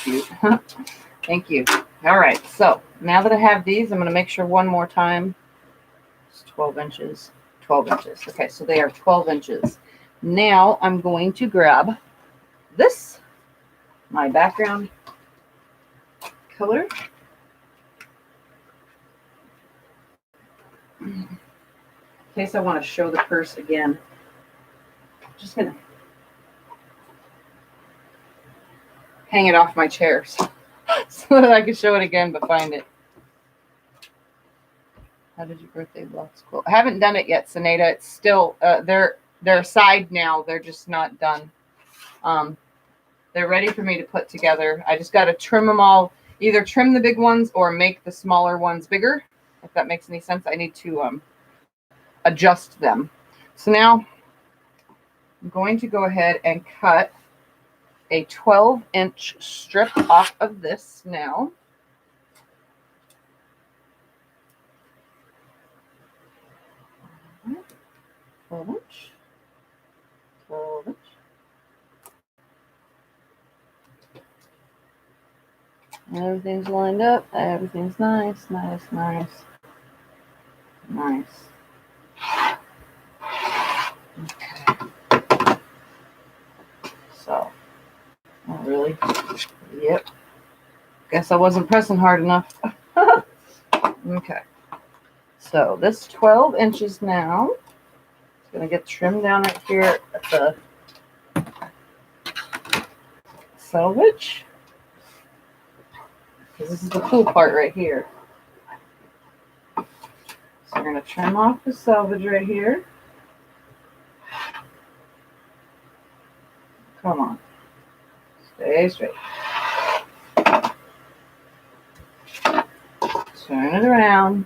Cute. Thank you. All right, so now that I have these, I'm going to make sure one more time. It's 12 inches. 12 inches. Okay, so they are 12 inches. Now I'm going to grab this, my background color. In case I want to show the purse again. Just going to hang it off my chair so that I can show it again but find it. How did your birthday blocks quilt? I haven't done it yet, Sinead. It's still they're side now. They're just not done. They're ready for me to put together. I just got to trim them all. Either trim the big ones or make the smaller ones bigger. If that makes any sense, I need to adjust them. So now I'm going to go ahead and cut a 12-inch strip off of this now. Right. 12-inch. 12-inch. Everything's lined up. Everything's nice, nice, nice. Nice. Okay. So, not really. Yep. Guess I wasn't pressing hard enough. Okay. So this 12 inches now is going to get trimmed down right here at the selvage. Because this is the cool part right here. So we're going to trim off the selvage right here. Come on. Stay straight. Turn it around.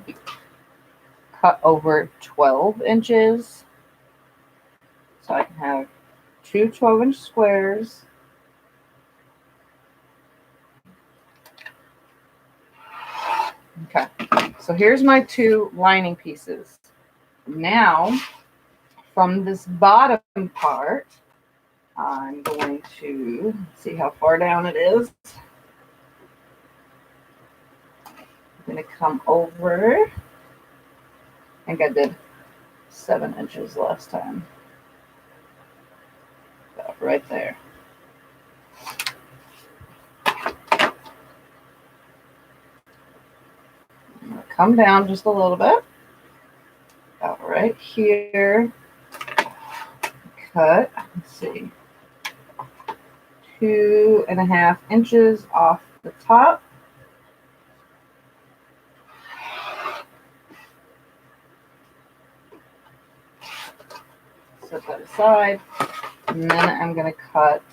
Cut over 12 inches. So I can have two 12-inch squares. Okay. So here's my two lining pieces. Now, from this bottom part, I'm going to see how far down it is. I'm going to come over. I think I did 7 inches last time. About right there. I'm going to come down just a little bit. About right here. Cut, let's see, 2.5 inches off the top. Set that aside. And then I'm going to cut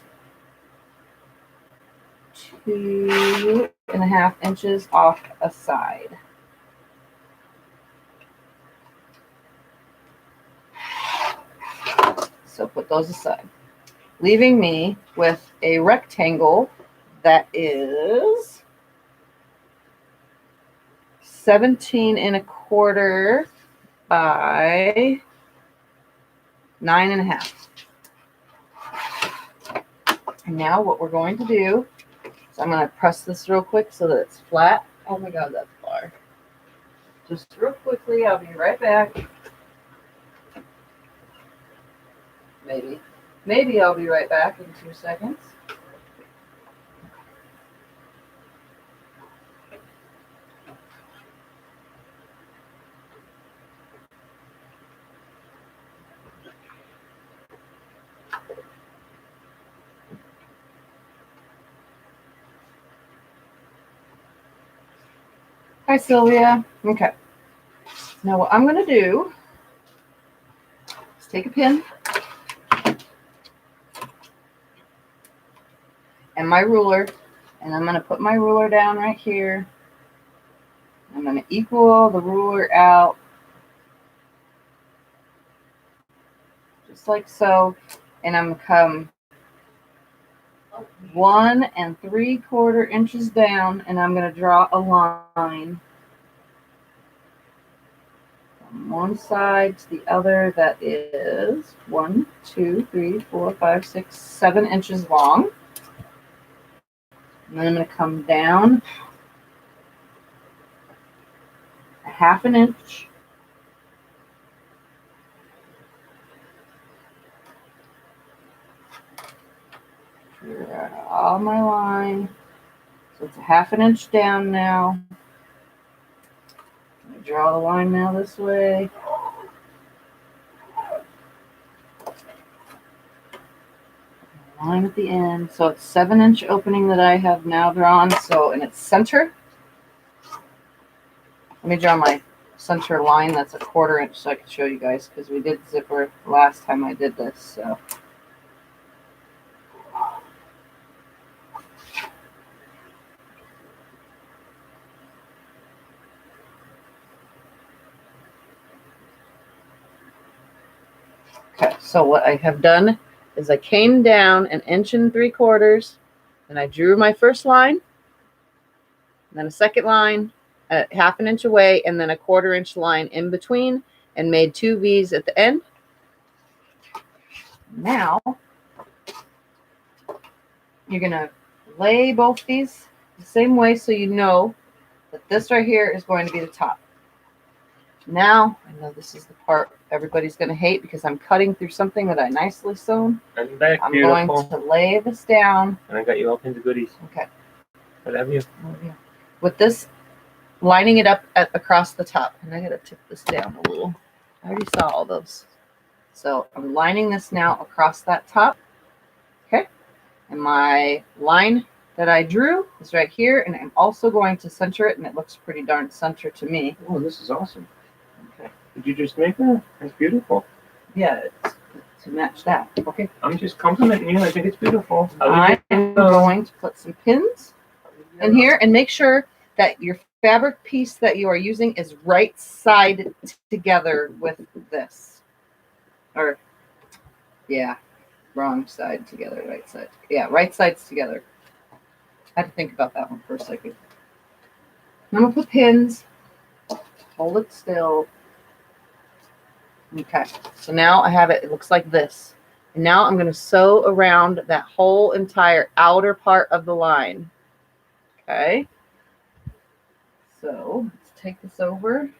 2.5 inches off a side. So put those aside, leaving me with a rectangle that is 17.25 by 9.5. And now what we're going to do is I'm going to press this real quick so that it's flat. Oh my God, that's far. Just real quickly, I'll be right back. Maybe I'll be right back in 2 seconds. Hi, Sylvia. Okay. Now what I'm going to do is take a pin and my ruler, and I'm going to put my ruler down right here. I'm going to equal the ruler out just like so, and I'm going to come 1 3/4 inches down, and I'm going to draw a line from one side to the other that is 1, 2, 3, 4, 5, 6, 7 inches long. And then I'm going to come down 1/2 inch. All my line. So it's 1/2 inch down now. I'm going to draw the line now this way. Line at the end. So it's 7-inch opening that I have now drawn. So in its center. Let me draw my center line. That's 1/4 inch so I can show you guys because we did zipper last time I did this. So. Okay, so what I have done is I came down 1 3/4 inches, and I drew my first line, and then a second line at 1/2 inch away, and then a 1/4 inch line in between, and made 2 V's at the end. Now you're gonna lay both these the same way, so you know that this right here is going to be the top. Now, I know this is the part everybody's going to hate because I'm cutting through something that I nicely sewn. I'm back, I'm beautiful. going to lay this down. And I got you all kinds of goodies. Okay. I love you. With this, lining it up across the top. And I got to tip this down a little. I already saw all those. So I'm lining this now across that top. Okay. And my line that I drew is right here. And I'm also going to center it. And it looks pretty darn center to me. Oh, this is awesome. Okay. Did you just make that? That's beautiful. Yeah, it's to match that. Okay, I'm just complimenting you. I think it's beautiful. I'm going to put some pins in here and make sure that your fabric piece that you are using is right side together with this. Or, yeah, wrong side together, right side. Yeah, right sides together. I had to think about that one for a second. I'm going to put pins. Hold it still. Okay, so now I have it. It looks like this. And now I'm going to sew around that whole entire outer part of the line. Okay. So let's take this over.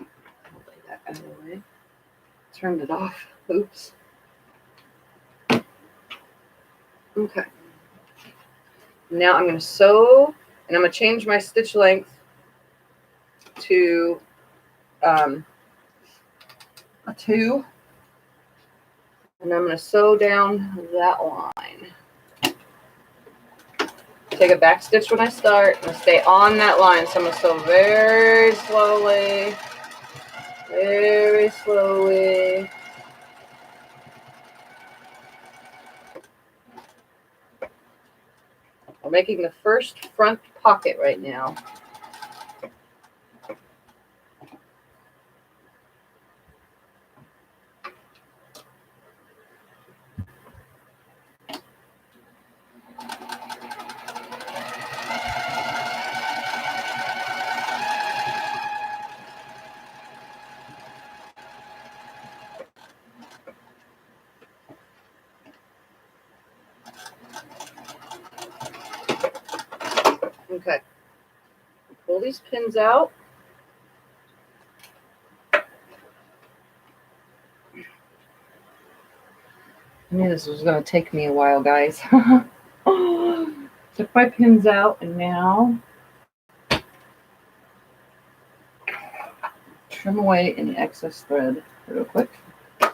I'll lay that out of the way. Turned it off. Oops. Okay. Now I'm going to sew, and I'm going to change my stitch length to a 2. And I'm going to sew down that line. Take a back stitch when I start and stay on that line. So I'm going to sew very slowly. Very slowly. We're making the first front pocket right now. Okay. Pull these pins out. I knew this was going to take me a while, guys. Took my pins out, and now trim away any excess thread real quick. I'm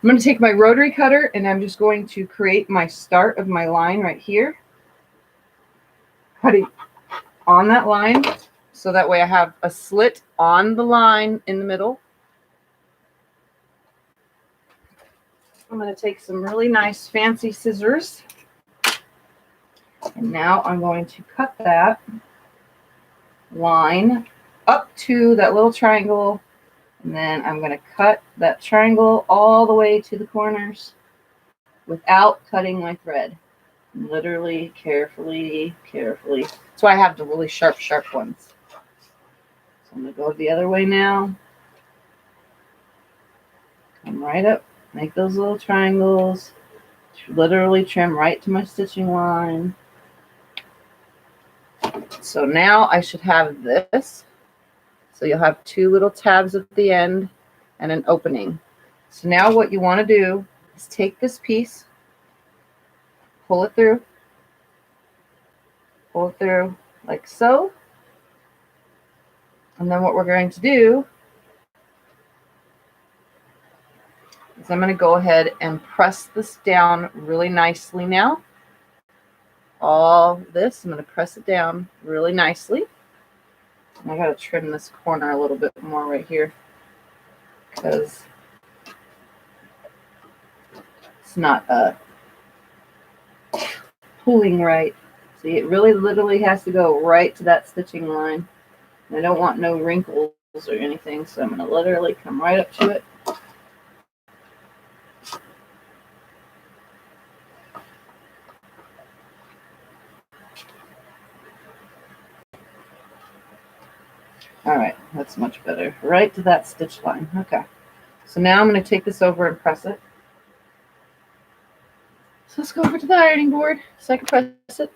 going to take my rotary cutter, and I'm just going to create my start of my line right here. Cutting on that line, so that way I have a slit on the line in the middle. I'm going to take some really nice fancy scissors, and now I'm going to cut that line up to that little triangle, and then I'm going to cut that triangle all the way to the corners without cutting my thread. Literally, carefully, carefully. That's why I have the really sharp ones. So I'm going to go the other way now. Come right up. Make those little triangles. Literally trim right to my stitching line. So now I should have this. So you'll have 2 little tabs at the end and an opening. So now what you want to do is take this piece, pull it through like so. And then what we're going to do is I'm going to go ahead and press this down really nicely now. All this, I'm going to press it down really nicely. And I got to trim this corner a little bit more right here because it's not pulling right. See, it really literally has to go right to that stitching line. I don't want no wrinkles or anything, so I'm going to literally come right up to it. All right, that's much better. Right to that stitch line. Okay. So now I'm going to take this over and press it. So let's go over to the ironing board so I can press it.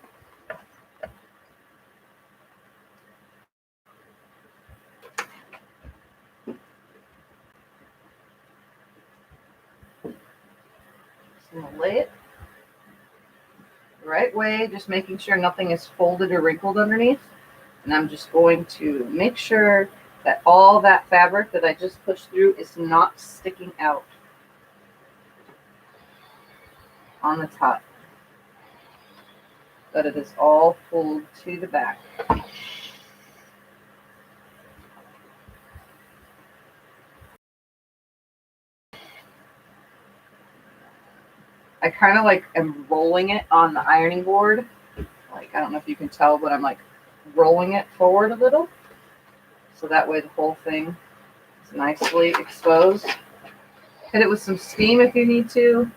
So I'm going to lay it the right way, just making sure nothing is folded or wrinkled underneath. And I'm just going to make sure that all that fabric that I just pushed through is not sticking out on the top, that it is all pulled to the back. I kind of like am rolling it on the ironing board. Like, I don't know if you can tell, but I'm like rolling it forward a little. So that way the whole thing is nicely exposed. Hit it with some steam if you need to.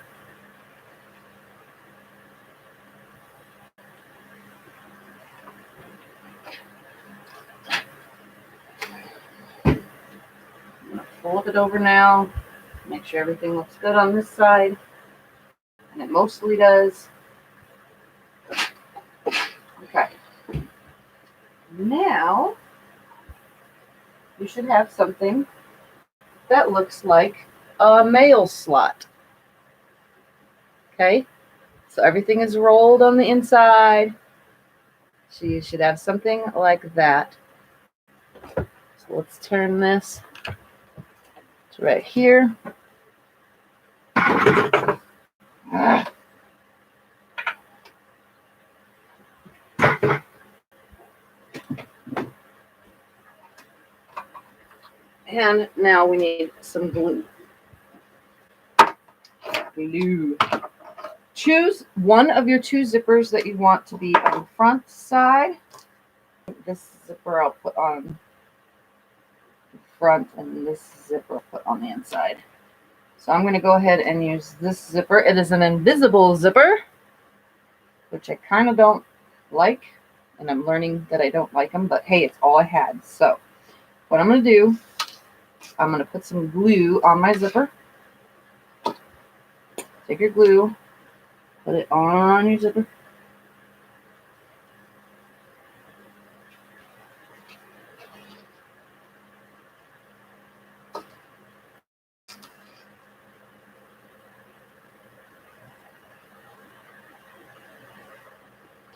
I'm going to fold it over now. Make sure everything looks good on this side. And it mostly does. Okay. Now, you should have something that looks like a mail slot. Okay? So everything is rolled on the inside. So you should have something like that. So let's turn this to right here. And now we need some glue. Glue. Choose one of your two zippers that you want to be on the front side. This zipper I'll put on the front, and this zipper I'll put on the inside. So I'm going to go ahead and use this zipper. It is an invisible zipper, which I kind of don't like, and I'm learning that I don't like them, but hey, it's all I had. So what I'm going to do, I'm going to put some glue on my zipper. Take your glue, put it on your zipper.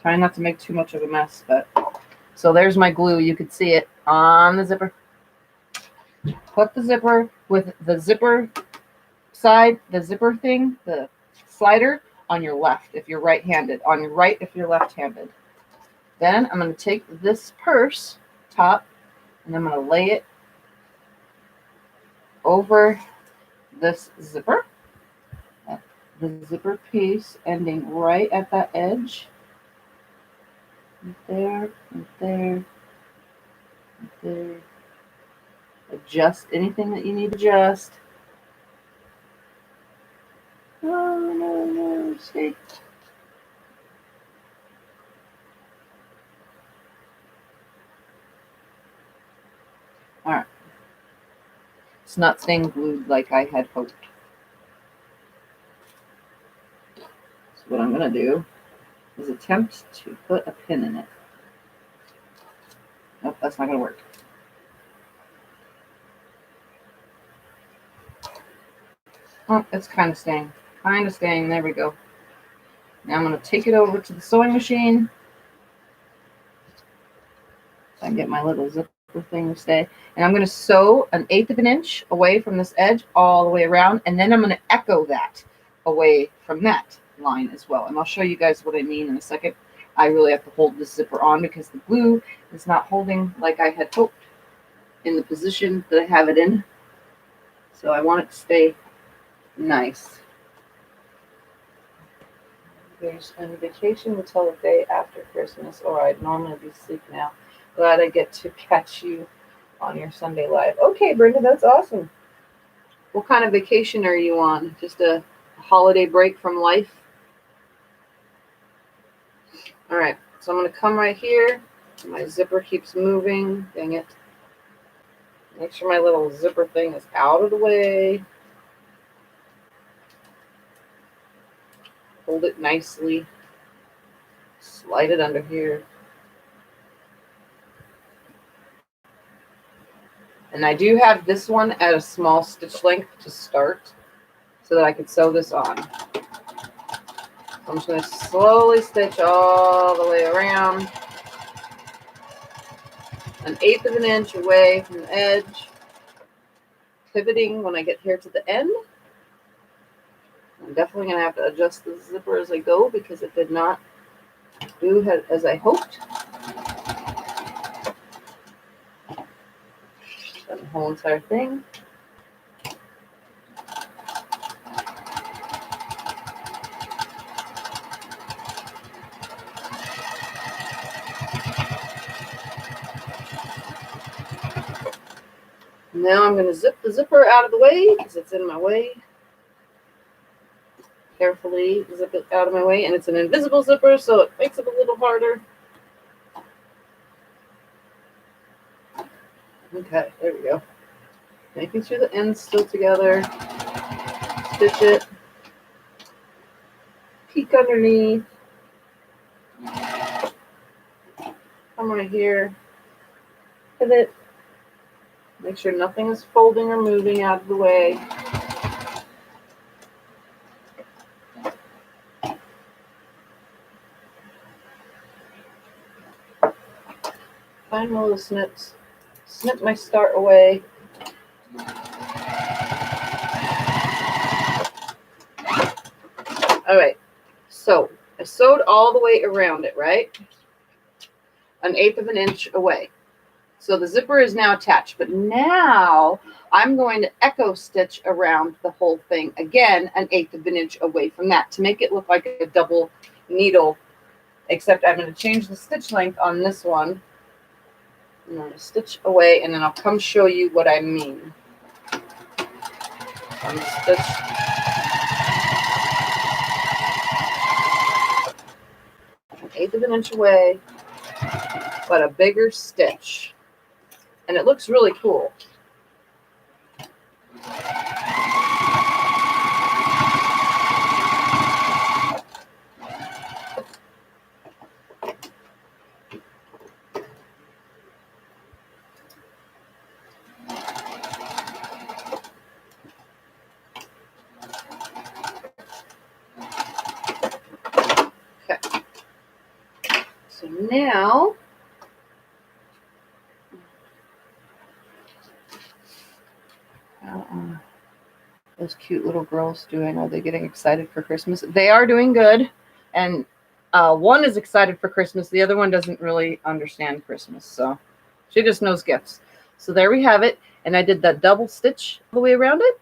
Try not to make too much of a mess, but so there's my glue. You could see it on the zipper. Put the zipper with the zipper side, the zipper thing, the slider on your left if you're right-handed, on your right if you're left-handed. Then I'm going to take this purse top and I'm going to lay it over this zipper. The zipper piece ending right at that edge. Right there, right there, right there. Adjust anything that you need to adjust. Oh, no, stay. All right. It's not staying glued like I had hoped. So what I'm going to do is attempt to put a pin in it. Nope, that's not going to work. Oh, it's kind of staying. Kind of staying. There we go. Now I'm going to take it over to the sewing machine. So I can get my little zipper thing to stay. And I'm going to sew 1/8 of an inch away from this edge all the way around. And then I'm going to echo that away from that line as well. And I'll show you guys what I mean in a second. I really have to hold this zipper on because the glue is not holding like I had hoped in the position that I have it in. So I want it to stay nice. There's a vacation until the day after Christmas, or I'd normally be asleep now. Glad I get to catch you on your Sunday live. Okay, Brenda, that's awesome. What kind of vacation are you on? Just a holiday break from life? All right, so I'm going to come right here. My zipper keeps moving. Dang it. Make sure my little zipper thing is out of the way. Hold it nicely. Slide it under here. And I do have this one at a small stitch length to start so that I could sew this on. So I'm just going to slowly stitch all the way around. 1/8 of an inch away from the edge. Pivoting when I get here to the end. I'm definitely going to have to adjust the zipper as I go because it did not do as I hoped. The whole entire thing. Now I'm going to zip the zipper out of the way because it's in my way. Carefully zip it out of my way, and it's an invisible zipper, so it makes it a little harder. Okay, there we go. Making sure the end's still together. Stitch it. Peek underneath. Come right here. Pivot. Make sure nothing is folding or moving out of the way. Find one of the snips. Snip my start away. All right, so I sewed all the way around it, right? 1/8 of an inch away. So the zipper is now attached, but now I'm going to echo stitch around the whole thing again, 1/8 of an inch away from that to make it look like a double needle, except I'm going to change the stitch length on this one. I'm going to stitch away, and then I'll come show you what I mean. I'm going to stitch 1/8 of an inch away, but a bigger stitch. And it looks really cool. Okay. So now those cute little girls doing? Are they getting excited for Christmas? They are doing good. And one is excited for Christmas. The other one doesn't really understand Christmas. So she just knows gifts. So there we have it. And I did that double stitch all the way around it.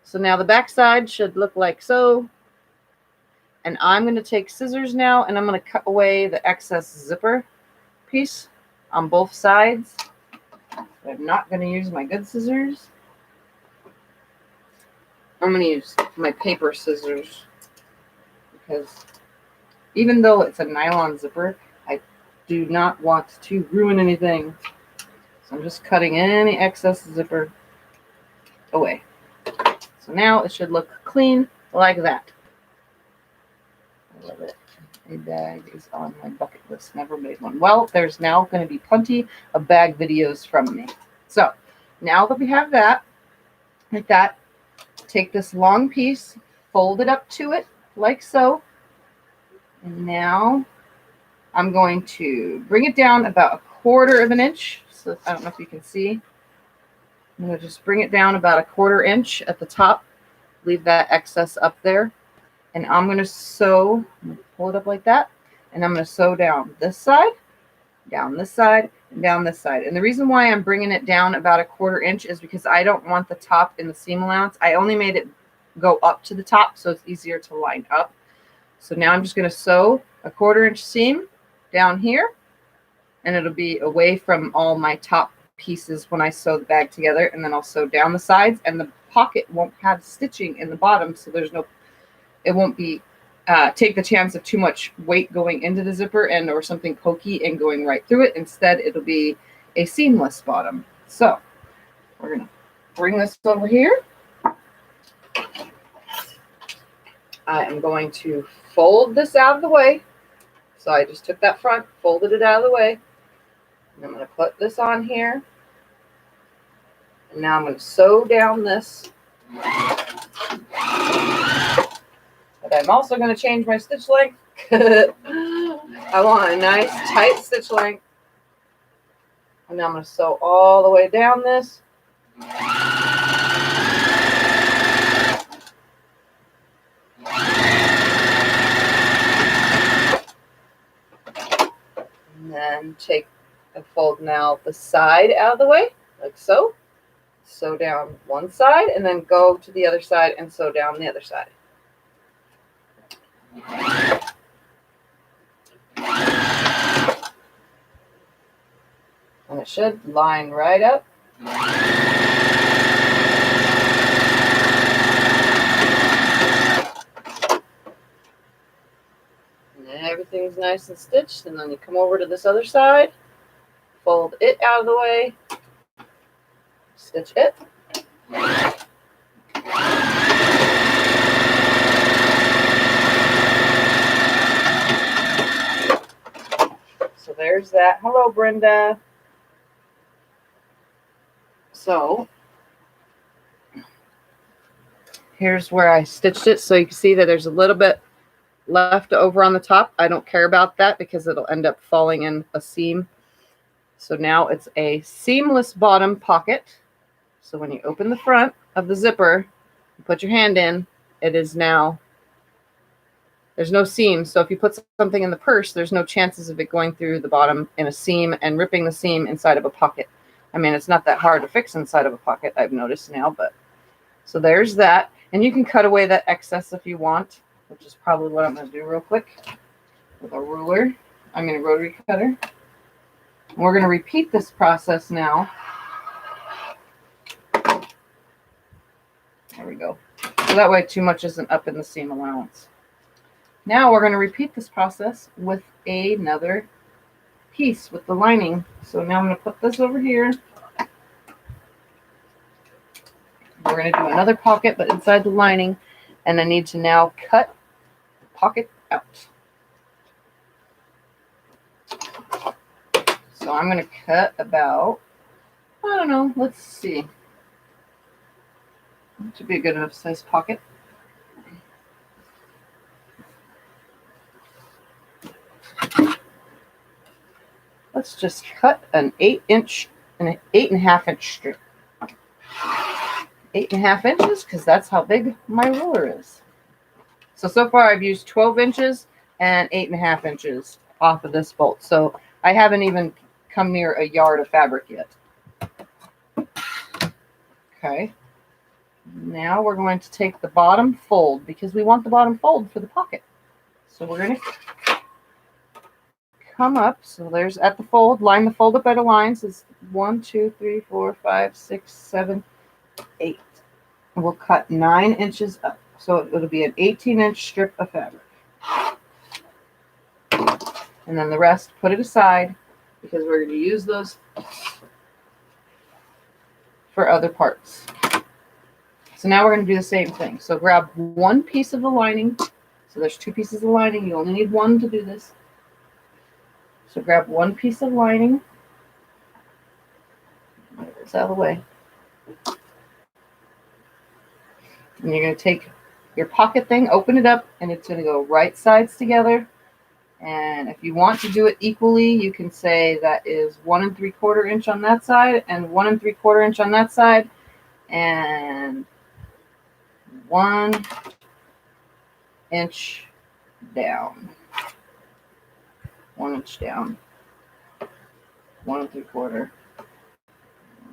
So now the back side should look like so. And I'm going to take scissors now, and I'm going to cut away the excess zipper piece on both sides. I'm not going to use my good scissors. I'm going to use my paper scissors because even though it's a nylon zipper, I do not want to ruin anything. So I'm just cutting any excess zipper away. So now it should look clean like that. I love it. A bag is on my bucket list. Never made one. Well, there's now going to be plenty of bag videos from me. So now that we have that, like that, take this long piece, fold it up to it like so. And now I'm going to bring it down about 1/4 of an inch. So I don't know if you can see. I'm going to just bring it down about 1/4 inch at the top. Leave that excess up there. And I'm going to sew, pull it up like that. And I'm going to sew down this side, and down this side. And the reason why I'm bringing it down about 1/4 inch is because I don't want the top in the seam allowance. I only made it go up to the top so it's easier to line up. So now I'm just going to sew 1/4 inch seam down here. and it'll be away from all my top pieces when I sew the bag together, and then I'll sew down the sides, and the pocket won't have stitching in the bottom, so it won't be take the chance of too much weight going into the zipper and or something pokey and going right through it. Instead, it'll be a seamless bottom. So we're gonna bring this over here. I am going to fold this out of the way. So I just took that front, folded it out of the way. And I'm going to put this on here. And now I'm going to sew down this. But I'm also going to change my stitch length. I want a nice tight stitch length. And now I'm going to sew all the way down this. And then take and fold now the side out of the way, like so. Sew down one side and then go to the other side and sew down the other side. And it should line right up. And everything's nice and stitched, and then you come over to this other side, fold it out of the way, stitch it. So there's that. Hello, Brenda. So here's where I stitched it. So you can see that there's a little bit left over on the top. I don't care about that because it'll end up falling in a seam. So now it's a seamless bottom pocket. So when you open the front of the zipper, you put your hand in, it is now, there's no seam. So if you put something in the purse, there's no chances of it going through the bottom in a seam and ripping the seam inside of a pocket. I mean, it's not that hard to fix inside of a pocket, I've noticed now, but so there's that. And you can cut away that excess if you want, which is probably what I'm going to do real quick with a ruler. I mean, a rotary cutter. And we're going to repeat this process now. There we go. So that way too much isn't up in the seam allowance. Now we're going to repeat this process with another piece with the lining. So now I'm going to put this over here. We're going to do another pocket, but inside the lining. And I need to now cut the pocket out. So I'm going to cut about, I don't know, let's see. That should be a good enough size pocket. Let's just cut an 8-inch and an 8.5-inch strip. 8.5 inches, because that's how big my ruler is. So far I've used 12 inches and 8.5 inches off of this bolt. So I haven't even come near a yard of fabric yet. Okay. Now we're going to take the bottom fold because we want the bottom fold for the pocket. So we're going to come up. So there's at the fold, line the fold up at a line. So it's 1, 2, 3, 4, 5, 6, 7, 8. And we'll cut 9 inches up. So it'll be an 18-inch strip of fabric. And then the rest, put it aside because we're going to use those for other parts. So now we're going to do the same thing. So grab one piece of the lining. So there's 2 pieces of lining. You only need 1 to do this. So grab 1 piece of lining. Get this out of the way. And you're going to take your pocket thing, open it up, and it's going to go right sides together. And if you want to do it equally, you can say that is 1 3/4 inch on that side and 1 3/4 inch on that side. And 1 inch down. 1 inch down. 1 3/4.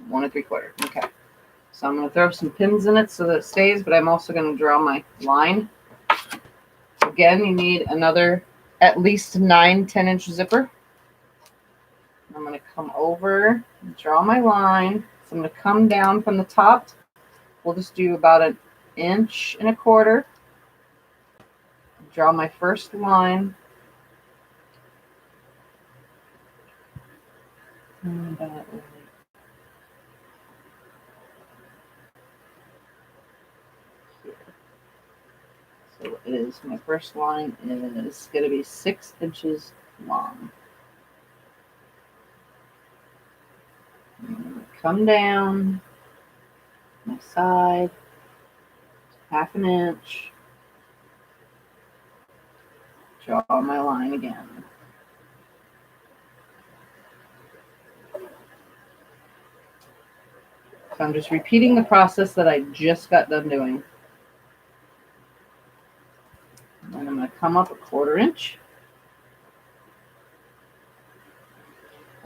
1 3/4. Okay. So I'm going to throw some pins in it so that it stays, but I'm also going to draw my line. Again, you need another at least 9 10-inch zipper. I'm going to come over, draw my line. So I'm going to come down from the top. We'll just do about 1.25 inches. Draw my first line. So it is, my first line is going to be 6 inches long. Come down my side, 1/2 inch. Draw my line again. So I'm just repeating the process that I just got done doing. And I'm going to come up 1/4 inch.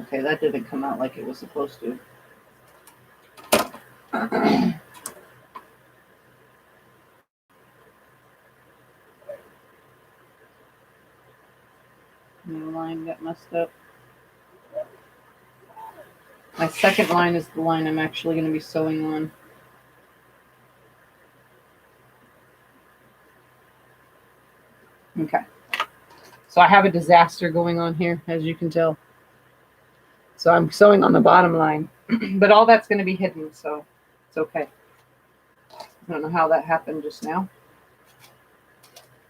Okay, that didn't come out like it was supposed to. My line got messed up. My second line is the line I'm actually going to be sewing on. Okay. So I have a disaster going on here, as you can tell. So I'm sewing on the bottom line, but all that's going to be hidden, so it's okay. I don't know how that happened just now.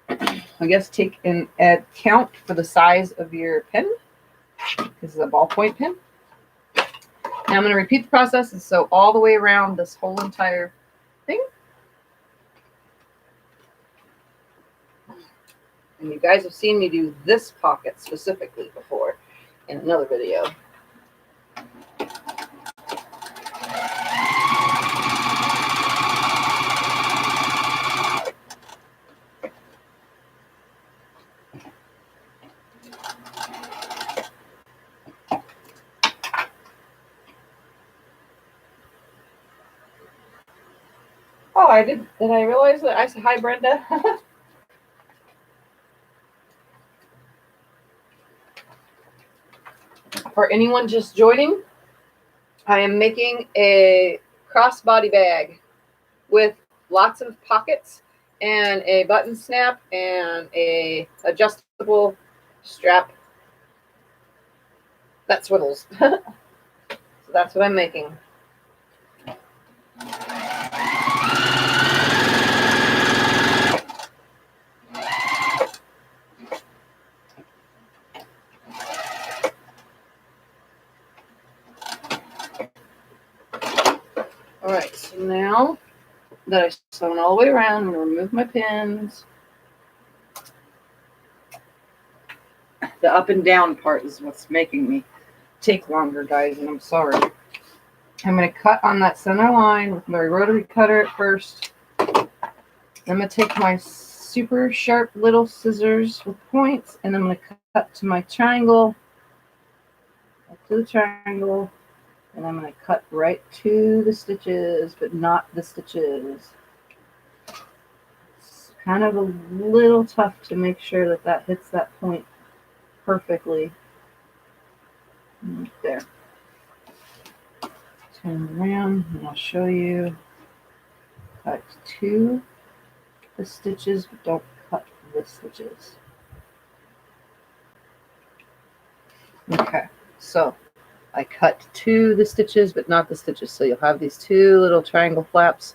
I guess take an count for the size of your pen. This is a ballpoint pen. Now I'm going to repeat the process and sew all the way around this whole entire thing. And you guys have seen me do this pocket specifically before in another video. Oh, I did. Did I realize that? I said, hi, Brenda. For anyone just joining, I am making a crossbody bag with lots of pockets and a button snap and a adjustable strap that swivels. So that's what I'm making. All right, so now that I've sewn all the way around, I'm going to remove my pins. The up and down part is what's making me take longer, guys, and I'm sorry. I'm going to cut on that center line with my rotary cutter at first. I'm going to take my super sharp little scissors with points, and I'm going to cut to my triangle, up to the triangle, and I'm going to cut right to the stitches, but not the stitches. It's kind of a little tough to make sure that that hits that point perfectly. Right there. Turn around and I'll show you. Cut to the stitches, but don't cut the stitches. Okay, so I cut to the stitches, but not the stitches. So you'll have these two little triangle flaps.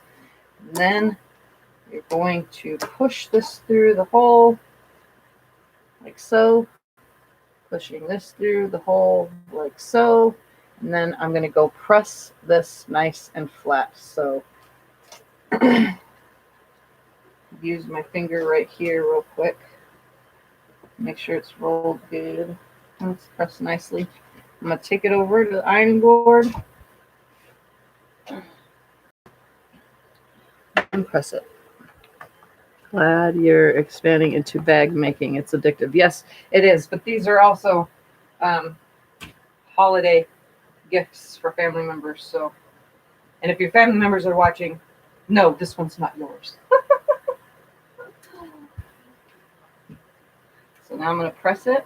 And then you're going to push this through the hole, like so. Pushing this through the hole, like so. And then I'm going to go press this nice and flat. So use my finger right here real quick. Make sure it's rolled good. Let's press nicely. I'm going to take it over to the ironing board and press it. Glad you're expanding into bag making. It's addictive. Yes, it is. But these are also holiday gifts for family members. So, and if your family members are watching, no, this one's not yours. So now I'm going to press it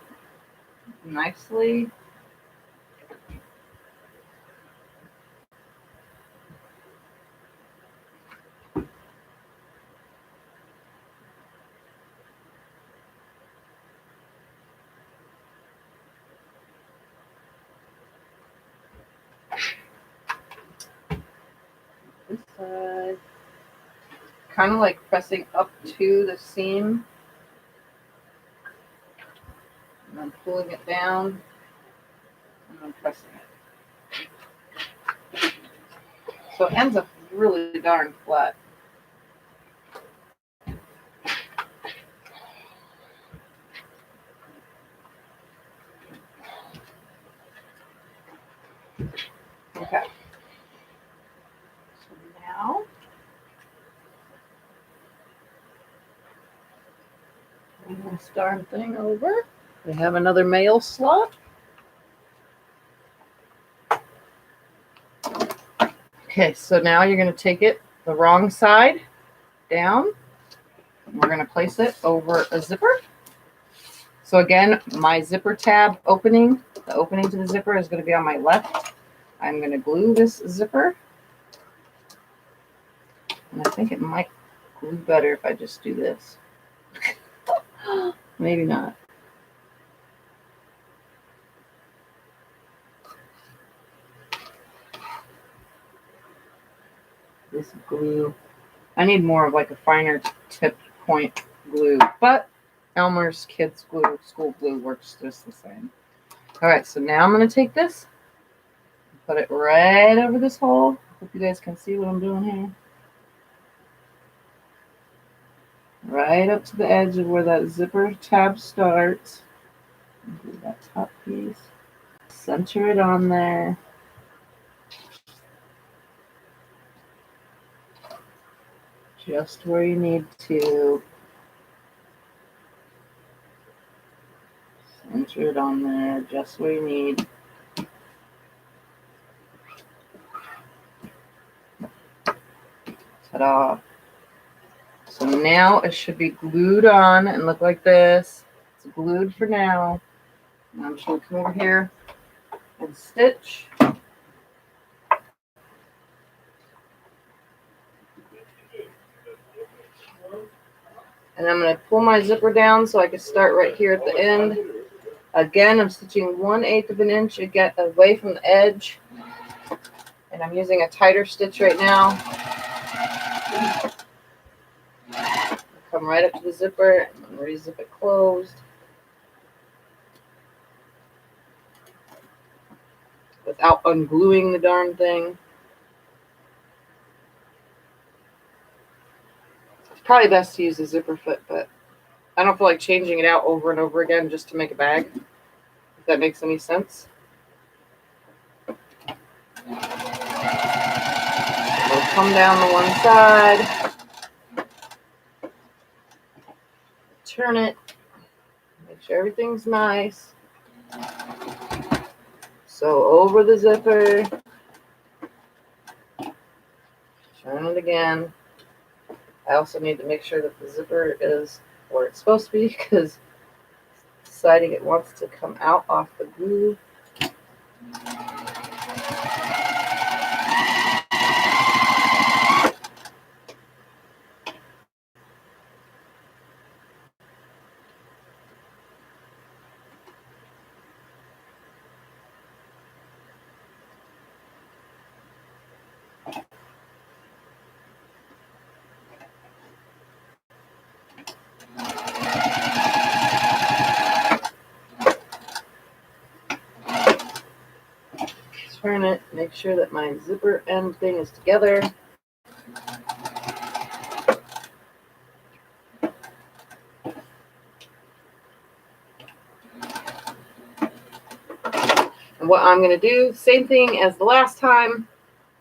nicely. side. Kind of like pressing up to the seam. And then pulling it down. And then pressing it. So it ends up really darn flat. Okay. So now bring this darn thing over. We have another mail slot. Okay, so now you're going to take it the wrong side down. And we're going to place it over a zipper. So again, my zipper tab opening, the opening to the zipper is going to be on my left. I'm going to glue this zipper. And I think it might glue better if I just do this. Maybe not. This glue. I need more of like a finer tip point glue, but Elmer's kids glue, school glue works just the same. All right, so now I'm going to take this, put it right over this hole. Hope you guys can see what I'm doing here. Right up to the edge of where that zipper tab starts. Do that top piece. Center it on there. Just where you need to. Center it on there, just where you need. Ta-da. So now it should be glued on and look like this. It's glued for now. Now I'm just going to come over here and stitch. And I'm going to pull my zipper down so I can start right here at the end. Again, I'm stitching 1/8 of an inch to get away from the edge. And I'm using a tighter stitch right now. Come right up to the zipper and re-zip it closed. Without ungluing the darn thing. It's probably best to use a zipper foot, but I don't feel like changing it out over and over again just to make a bag, if that makes any sense. It'll come down the one side. Turn it. Make sure everything's nice. So over the zipper. Turn it again. I also need to make sure that the zipper is where it's supposed to be because it's deciding it wants to come out off the glue. Turn it, make sure that my zipper end thing is together. And what I'm going to do, same thing as the last time.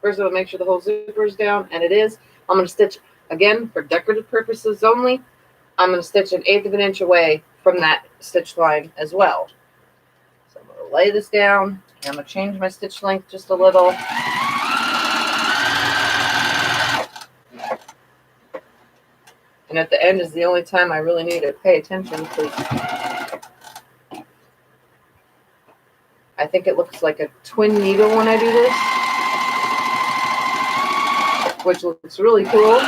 First, I'm going to make sure the whole zipper is down, and it is. I'm going to stitch, again, for decorative purposes only. I'm going to stitch 1/8 of an inch away from that stitch line as well. So I'm going to lay this down. I'm going to change my stitch length just a little. And at the end is the only time I really need to pay attention because I think it looks like a twin needle when I do this, which looks really cool.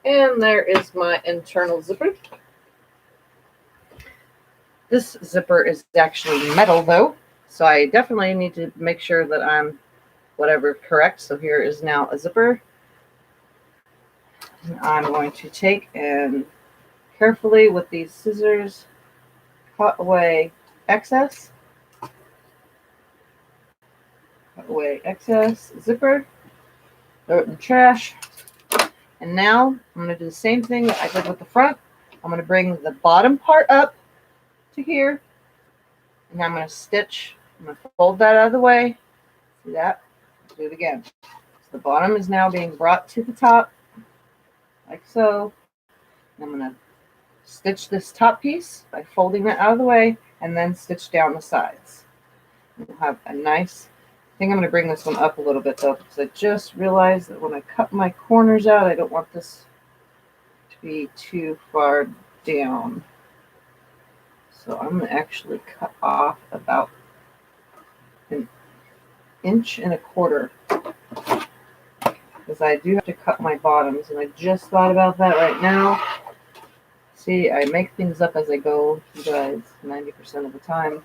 And there is my internal zipper. This zipper is actually metal though, so I definitely need to make sure that I'm whatever correct. So here is now a zipper. And I'm going to take and carefully with these scissors cut away excess. Cut away excess zipper. Throw it in the trash. And now I'm going to do the same thing that I did with the front. I'm going to bring the bottom part up to here. And I'm going to stitch. I'm going to fold that out of the way. See that? Do it again. So the bottom is now being brought to the top, like so. And I'm going to stitch this top piece by folding that out of the way and then stitch down the sides. We'll have a nice, I think I'm going to bring this one up a little bit though, because I just realized that when I cut my corners out, I don't want this to be too far down. So I'm going to actually cut off about an 1.25 inches, because I do have to cut my bottoms, and I just thought about that right now. See, I make things up as I go, you guys, 90% of the time.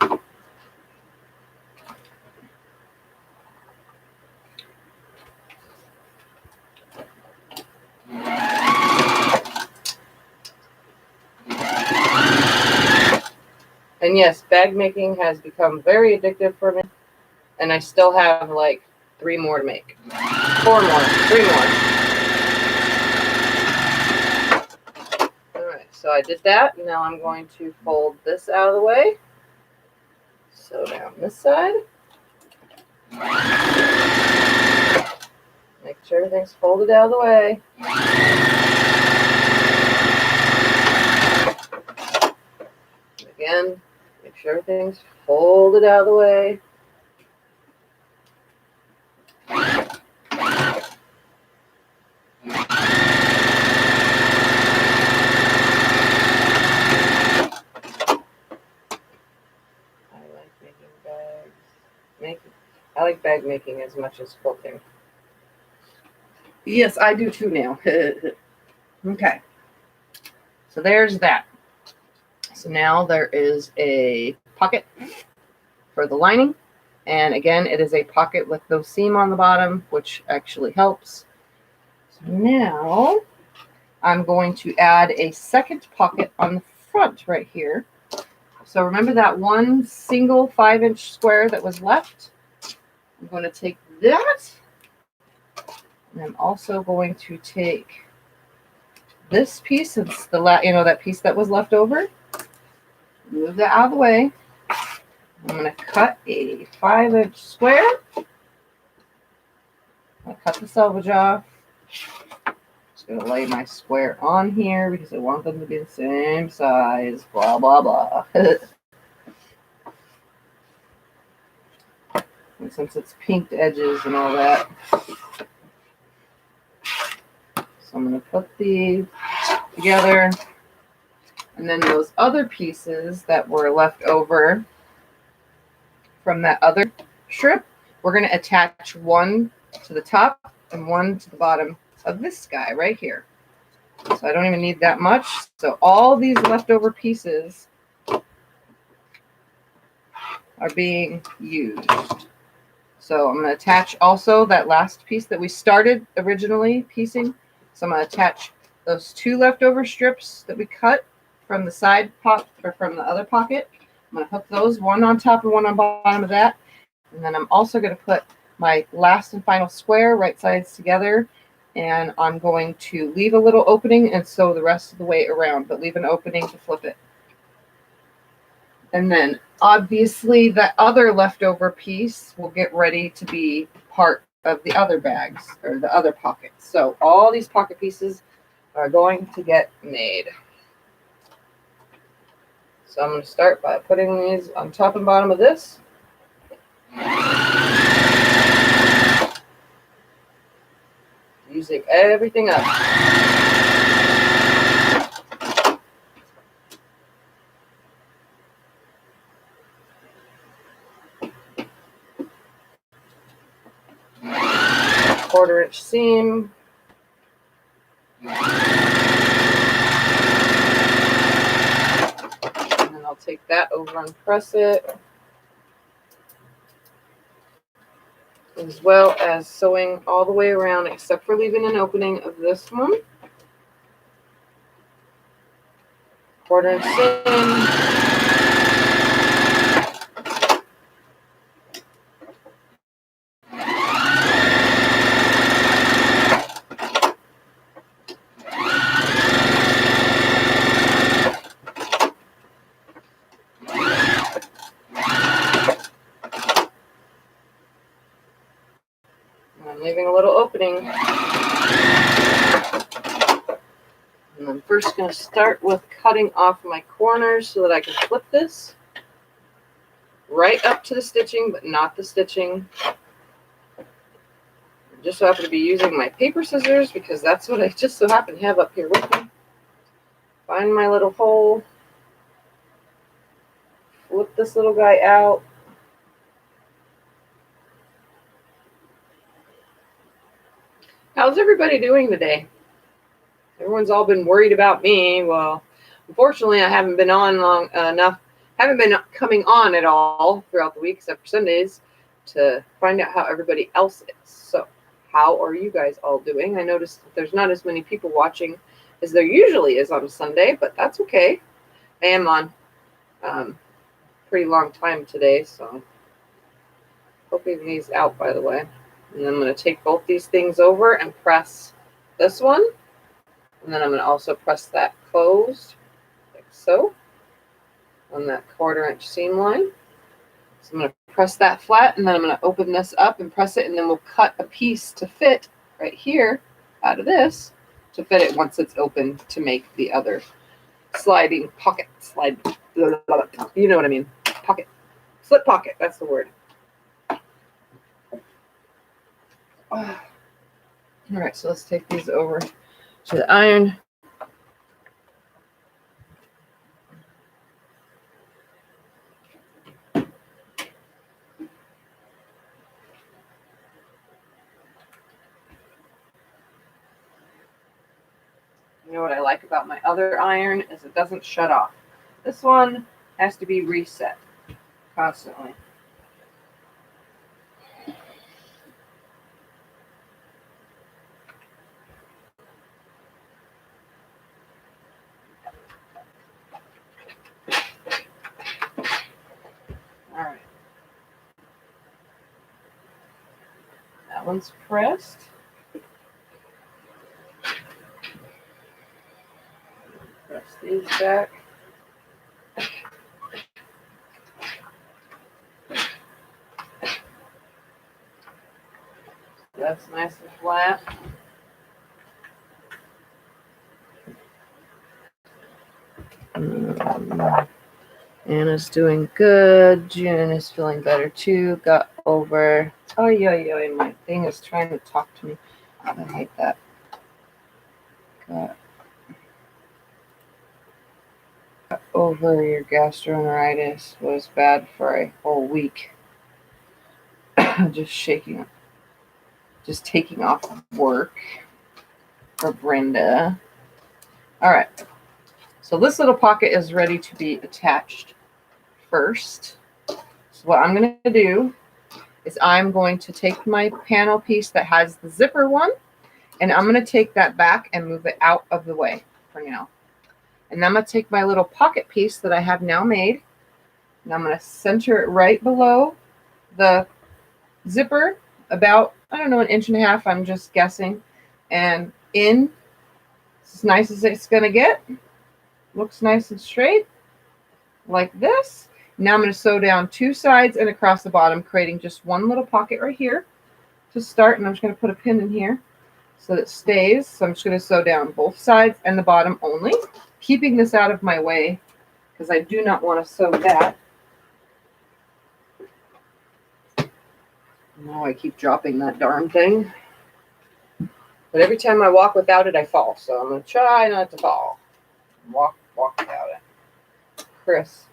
And yes, bag making has become very addictive for me. And I still have like 3 more to make. 4 more, 3 more. All right, so I did that. Now I'm going to fold this out of the way. So down this side. Make sure everything's folded out of the way. Again, make sure everything's folded out of the way. I like bag making as much as quilting. Yes, I do too now. Okay. So there's that. So now there is a pocket for the lining. And again, it is a pocket with no seam on the bottom, which actually helps. So now I'm going to add a second pocket on the front right here. So remember that one single 5-inch square that was left? I'm going to take that, and I'm also going to take this piece. It's the that piece that was left over. Move that out of the way. I'm going to cut a 5-inch square. I'll cut the selvage off. Just going to lay my square on here because I want them to be the same size. Blah blah blah. And since it's pinked edges and all that, so I'm going to put these together. And then those other pieces that were left over from that other strip, we're going to attach one to the top and one to the bottom of this guy right here. So I don't even need that much. So all these leftover pieces are being used. So I'm going to attach also that last piece that we started originally piecing. So I'm going to attach those 2 leftover strips that we cut from the side pocket or from the other pocket. I'm going to hook those, one on top and one on bottom of that. And then I'm also going to put my last and final square right sides together. And I'm going to leave a little opening and sew the rest of the way around, but leave an opening to flip it. And then obviously that other leftover piece will get ready to be part of the other bags or the other pockets. So all these pocket pieces are going to get made. So I'm going to start by putting these on top and bottom of this. Using everything up. Quarter-inch seam. I'll take that over and press it, as well as sewing all the way around except for leaving an opening of this one. Quarter inch seam. I'm leaving a little opening. And I'm first going to start with cutting off my corners so that I can flip this right up to the stitching, but not the stitching. I just so happen to be using my paper scissors because that's what I just so happen to have up here with me. Find my little hole, flip this little guy out. How's everybody doing today? Everyone's all been worried about me. Well, unfortunately, I haven't been on long enough. Haven't been coming on at all throughout the week, except for Sundays, to find out how everybody else is. So, how are you guys all doing? I noticed that there's not as many people watching as there usually is on a Sunday, but that's okay. I am on pretty long time today, so hoping these out, by the way. And I'm going to take both these things over and press this one. And then I'm going to also press that closed, like so, on that quarter inch seam line. So I'm going to press that flat, and then I'm going to open this up and press it, and then we'll cut a piece to fit right here out of this to fit it once it's open to make the other sliding pocket. You know what I mean. Pocket. Slip pocket. That's the word. All right, so let's take these over to the iron. You know what I like about my other iron is it doesn't shut off. This one has to be reset constantly. All right. That one's pressed. Press these back. That's nice and flat. Anna's doing good. June is feeling better too. Got over. Oh, yeah. My thing is trying to talk to me. I hate that. Got over your gastroenteritis. Was bad for a whole week. Just shaking. Just taking off work for Brenda. All right. So this little pocket is ready to be attached first. So what I'm going to do is I'm going to take my panel piece that has the zipper one, and I'm going to take that back and move it out of the way for now. And I'm going to take my little pocket piece that I have now made, and I'm going to center it right below the zipper, about, I don't know, 1.5 inches, I'm just guessing, and in as nice as it's going to get. Looks nice and straight, like this. Now I'm going to sew down 2 sides and across the bottom, creating just one little pocket right here to start. And I'm just going to put a pin in here so that it stays. So I'm just going to sew down both sides and the bottom only, keeping this out of my way because I do not want to sew that. Now I keep dropping that darn thing. But every time I walk without it, I fall. So I'm going to try not to fall. Walk without it. Chris,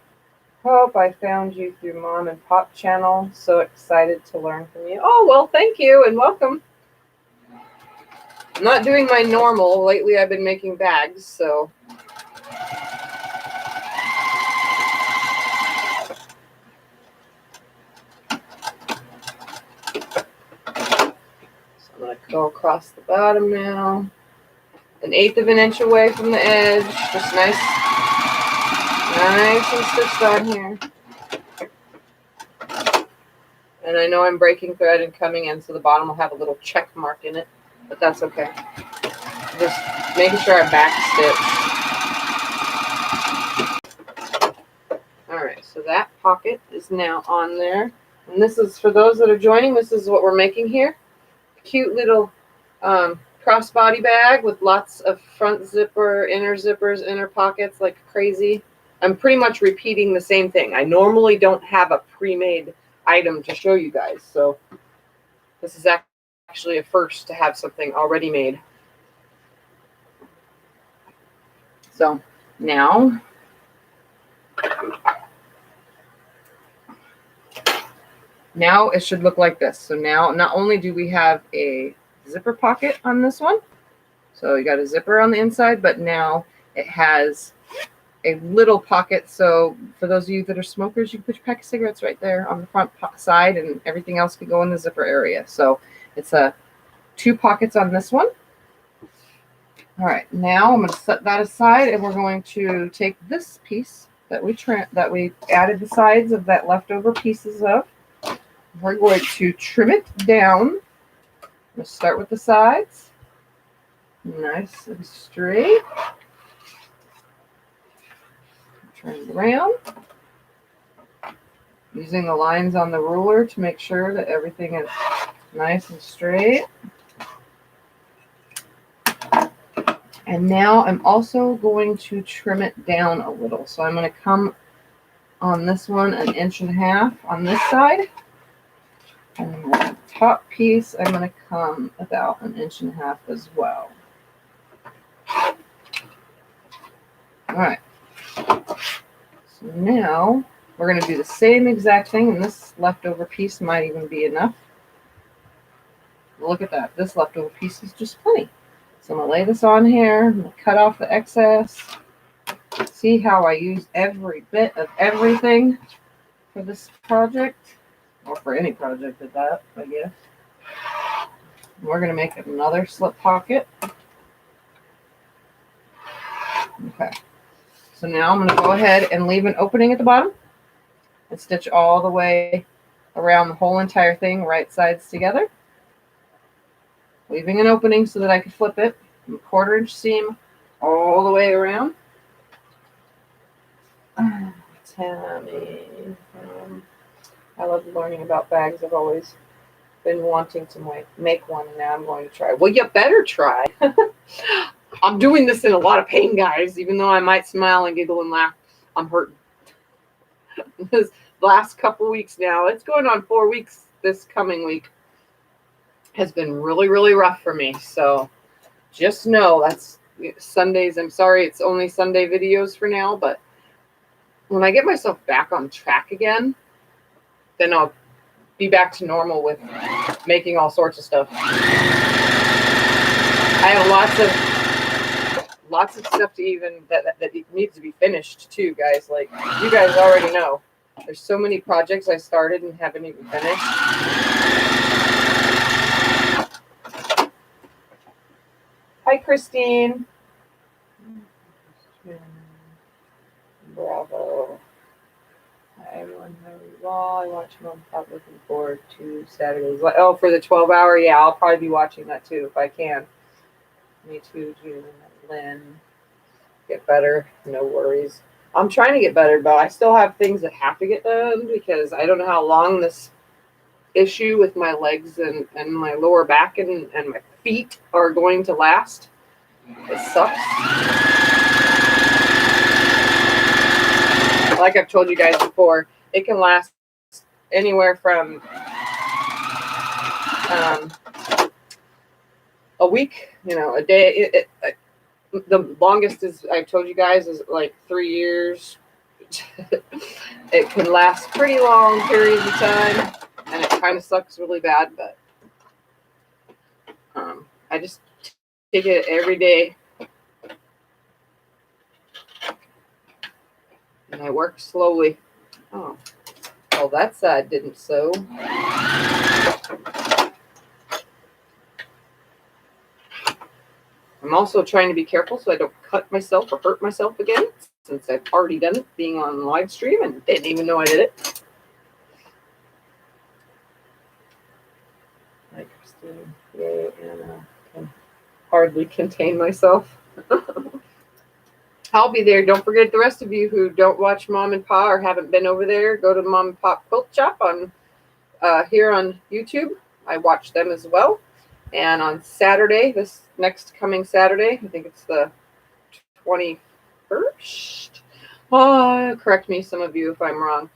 hope I found you through Mom and Pop channel. So excited to learn from you. Oh, well, thank you and welcome. I'm not doing my normal. Lately, I've been making bags, so. Go across the bottom now. 1/8 of an inch away from the edge. Just nice and stitched on here. And I know I'm breaking thread and coming in, so the bottom will have a little check mark in it, but that's okay. Just making sure I back stitch. All right, so that pocket is now on there. And this is, for those that are joining, this is what we're making here. Cute little crossbody bag with lots of front zipper, inner zippers, inner pockets like crazy. I'm pretty much repeating the same thing. I normally don't have a pre-made item to show you guys, so this is actually a first to have something already made. So now it should look like this. So now not only do we have a zipper pocket on this one, so you got a zipper on the inside, but now it has a little pocket. So for those of you that are smokers, you can put your pack of cigarettes right there on the front side, and everything else can go in the zipper area. So it's a 2 pockets on this one. All right, now I'm going to set that aside, and we're going to take this piece that we added the sides of that leftover pieces of. We're going to trim it down. Let's start with the sides. Nice and straight. Turn it around. Using the lines on the ruler to make sure that everything is nice and straight. And now I'm also going to trim it down a little. So I'm going to come on this one 1.5 inches on this side. And then the top piece, I'm going to come about 1.5 inches as well. All right. So now we're going to do the same exact thing, and this leftover piece might even be enough. Look at that. This leftover piece is just plenty. So I'm going to lay this on here. I'm going to cut off the excess. See how I use every bit of everything for this project, or for any project at that, I guess. We're going to make another slip pocket. Okay. So now I'm going to go ahead and leave an opening at the bottom and stitch all the way around the whole entire thing, right sides together. Leaving an opening so that I can flip it. 1/4 inch seam all the way around. Tammy. I love learning about bags. I've always been wanting to make one, and now I'm going to try. Well, you better try. I'm doing this in a lot of pain, guys. Even though I might smile and giggle and laugh, I'm hurting. This last couple weeks now, it's going on 4 weeks this coming week, has been really, really rough for me. So just know that's Sundays. I'm sorry it's only Sunday videos for now, but when I get myself back on track again, then I'll be back to normal with making all sorts of stuff. I have lots of stuff to even that needs to be finished too, guys. Like you guys already know, there's so many projects I started and haven't even finished. Hi, Christine. Bravo. Hi, everyone. How are you all? I watch them. I'm looking forward to Saturdays. Oh, for the 12-hour? Yeah, I'll probably be watching that too if I can. Me too, June and Lynn. Get better. No worries. I'm trying to get better, but I still have things that have to get done because I don't know how long this issue with my legs and my lower back and my feet are going to last. It sucks. Like I've told you guys before, it can last anywhere from a week, a day. The longest is I've told you guys is like 3 years. It can last pretty long periods of time, and it kind of sucks really bad, but I just take it every day, and I work slowly. Oh, well, that side didn't sew. I'm also trying to be careful so I don't cut myself or hurt myself again, since I've already done it being on live stream and didn't even know I did it. Hi, Christine. Yay, Anna. I can hardly contain myself. I'll be there. Don't forget the rest of you who don't watch Mom and Pa or haven't been over there. Go to Mom and Pop Quilt Shop on here on YouTube. I watch them as well. And on Saturday, this next coming Saturday, I think it's the 21st. Oh, correct me, some of you, if I'm wrong.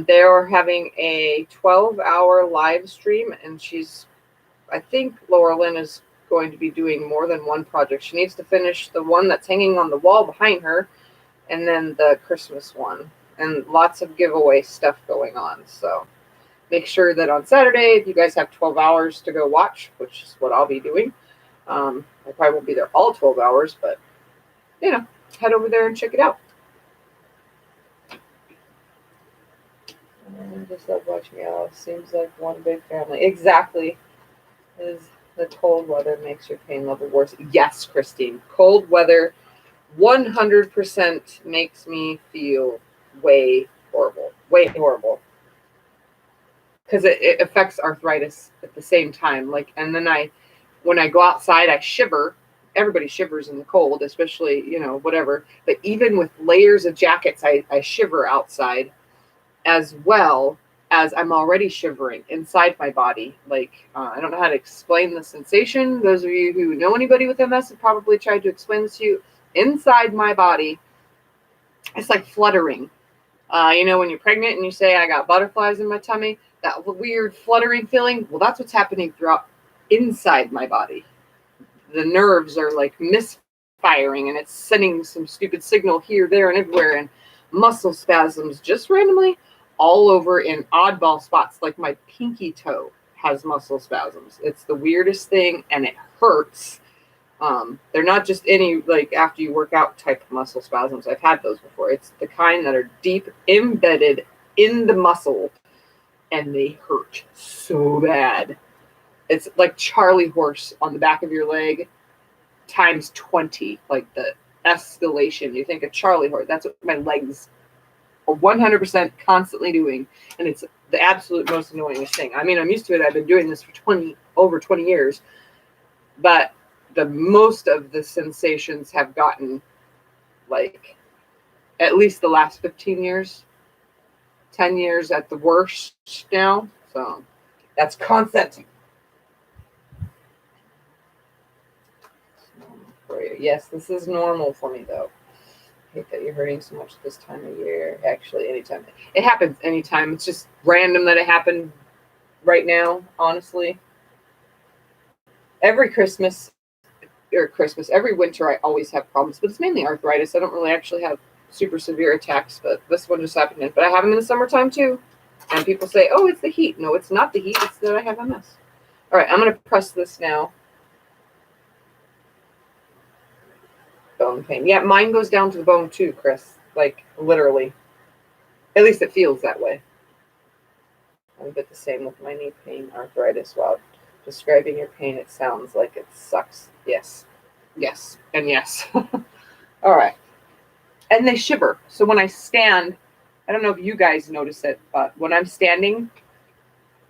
They are having a 12-hour live stream, and I think Laura Lynn is going to be doing more than one project. She needs to finish the one that's hanging on the wall behind her, and then the Christmas one, and lots of giveaway stuff going on. So make sure that on Saturday, if you guys have 12 hours to go watch, which is what I'll be doing. I probably won't be there all 12 hours, but, you know, head over there and check it out. I just love watching y'all. It seems like one big family. Exactly. Is the cold weather makes your pain level worse? Yes, Christine. Cold weather 100% makes me feel way horrible. Way horrible. Because it affects arthritis at the same time. Like, and then when I go outside, I shiver. Everybody shivers in the cold, especially, you know, whatever. But even with layers of jackets, I shiver outside, as well as I'm already shivering inside my body. Like, I don't know how to explain the sensation. Those of you who know anybody with MS have probably tried to explain this to you. Inside my body, it's like fluttering. You know, when you're pregnant and you say, I got butterflies in my tummy, that weird fluttering feeling, well, that's what's happening throughout inside my body. The nerves are like misfiring, and it's sending some stupid signal here, there, and everywhere, and muscle spasms just randomly all over in oddball spots. Like my pinky toe has muscle spasms. It's the weirdest thing, and it hurts. They're not just any, like, after you work out type of muscle spasms. I've had those before. It's the kind that are deep embedded in the muscle, and they hurt so bad. It's like Charlie horse on the back of your leg times 20, like the escalation. You think of Charlie horse. That's what my legs are 100% constantly doing. And it's the absolute most annoyingest thing. I mean, I'm used to it. I've been doing this for over 20 years. But the most of the sensations have gotten, like, at least the last 15 years, 10 years at the worst now. So that's constant. For you. Yes, this is normal for me, though. I hate that you're hurting so much this time of year. Actually, anytime. It happens anytime. It's just random that it happened right now, honestly. Every every winter, I always have problems, but it's mainly arthritis. I don't really actually have super severe attacks, but this one just happened. But I have them in the summertime too. And people say, oh, it's the heat. No, it's not the heat. It's that I have MS. All right, I'm going to press this now. Bone pain. Yeah, mine goes down to the bone too, Chris. Like, literally. At least it feels that way. I'm a bit the same with my knee pain, arthritis. While describing your pain, it sounds like it sucks. Yes. Yes. And yes. All right. And they shiver. So when I stand, I don't know if you guys notice it, but when I'm standing,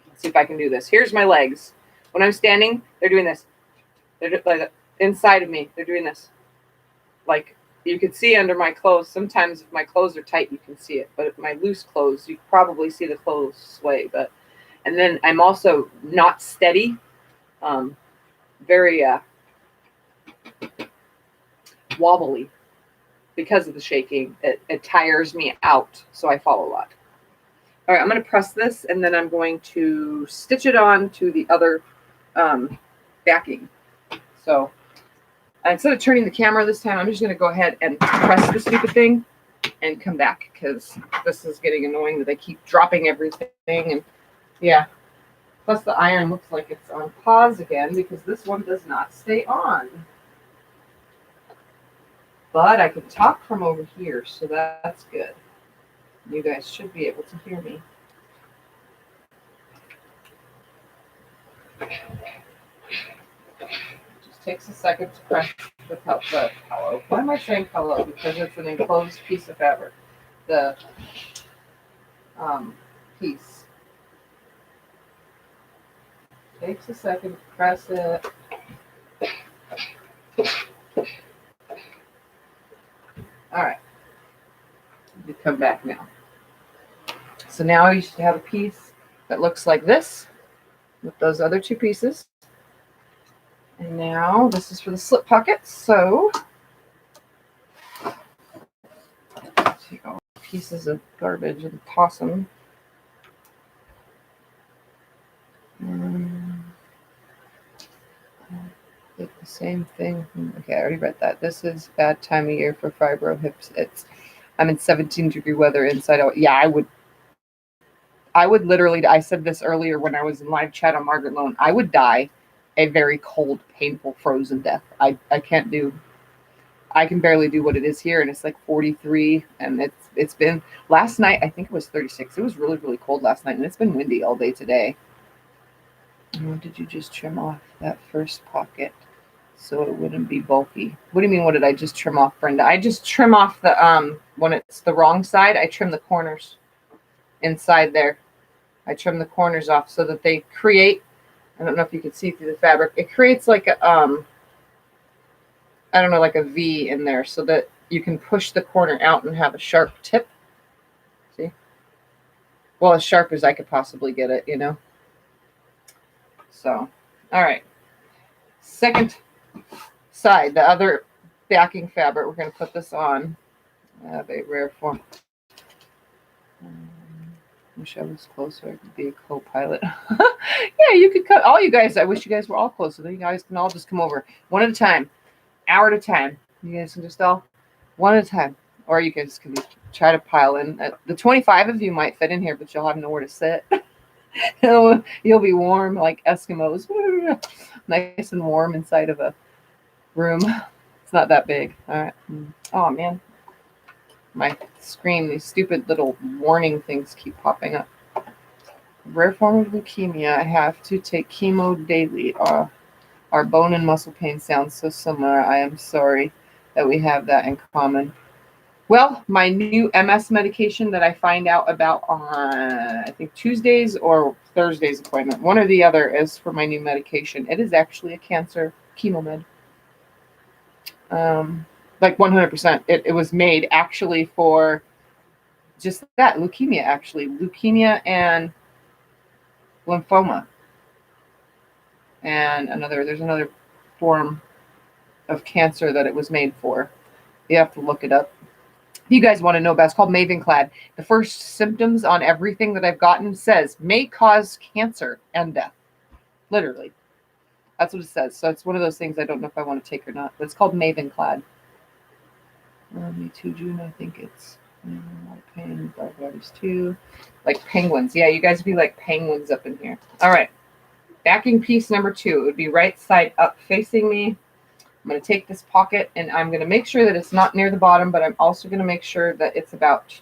let's see if I can do this. Here's my legs. When I'm standing, they're doing this. They're like inside of me. They're doing this. Like, you could see under my clothes. Sometimes if my clothes are tight, you can see it. But if my loose clothes, you probably see the clothes sway. And then I'm also not steady. Very wobbly because of the shaking. It tires me out, so I fall a lot. All right, I'm going to press this, and then I'm going to stitch it on to the other backing. So instead of turning the camera this time, I'm just going to go ahead and press the stupid thing and come back, because this is getting annoying that I keep dropping everything. And yeah, plus the iron looks like it's on pause again because this one does not stay on. But I can talk from over here, so that's good. You guys should be able to hear me. It just takes a second to press the pillow. Why am I saying pillow? Because it's an enclosed piece of fabric. The piece takes a second to press it. All right, you come back now. So now you should have a piece that looks like this with those other two pieces. And now this is for the slip pockets. So take all pieces of garbage and toss them. Did the same thing. Okay, I already read that. This is bad time of year for fibro hips. I'm in 17-degree weather inside out. Yeah, I would literally, I said this earlier when I was in live chat on Margaret Lone, I would die a very cold, painful, frozen death. I can't do, I can barely do what it is here, and it's like 43, and it's been, last night, I think it was 36. It was really, really cold last night, and it's been windy all day today. Oh, did you just trim off that first pocket so it wouldn't be bulky? What do you mean, what did I just trim off, Brenda? I just trim off the, when it's the wrong side, I trim the corners inside there. I trim the corners off so that they create, I don't know if you can see through the fabric, it creates like a, I don't know, like a V in there so that you can push the corner out and have a sharp tip. See? Well, as sharp as I could possibly get it, you know? So, all right. Second side, the other backing fabric, we're going to put this on. I have a rare form. Wish I was closer. I could be a co-pilot. Yeah, you could cut. All you guys, I wish you guys were all closer. Then you guys can all just come over one at a time, hour at a time. You guys can just all one at a time. Or you guys can try to pile in. The 25 of you might fit in here, but you'll have nowhere to sit. You'll be warm like Eskimos. Nice and warm inside of a room. It's not that big. All right. Oh, man. My screen, these stupid little warning things keep popping up. Rare form of leukemia. I have to take chemo daily. Our bone and muscle pain sounds so similar. I am sorry that we have that in common. Well, my new MS medication that I find out about on, I think, Tuesdays or Thursdays appointment, one or the other, is for my new medication. It is actually a cancer chemo med. Like 100%. It was made actually for just that, leukemia, actually. Leukemia and lymphoma. And there's another form of cancer that it was made for. You have to look it up. If you guys want to know about it, it's called Mavenclad. The first symptoms on everything that I've gotten says may cause cancer and death. Literally. That's what it says. So it's one of those things I don't know if I want to take or not. But it's called Mavenclad. Me too, June. I think it's a lot of pain. Arthritis too. Like penguins. Yeah, you guys be like penguins up in here. All right. Backing piece number 2. It would be right side up facing me. I'm going to take this pocket and I'm going to make sure that it's not near the bottom, but I'm also going to make sure that it's about,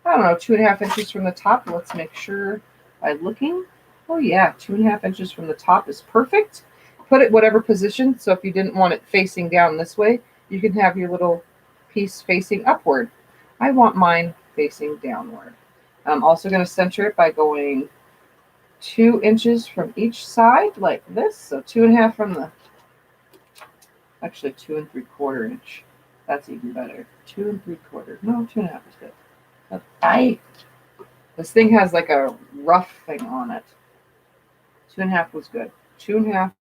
I don't know, 2.5 inches from the top. Let's make sure by looking. Oh yeah, 2.5 inches from the top is perfect. Put it whatever position. So if you didn't want it facing down this way, you can have your little piece facing upward. I want mine facing downward. I'm also going to center it by going 2 inches from each side like this. So 2.5 from the, actually 2 3/4 inch. That's even better. 2 3/4. No, 2.5 is good. This thing has like a rough thing on it. 2.5 was good. 2.5,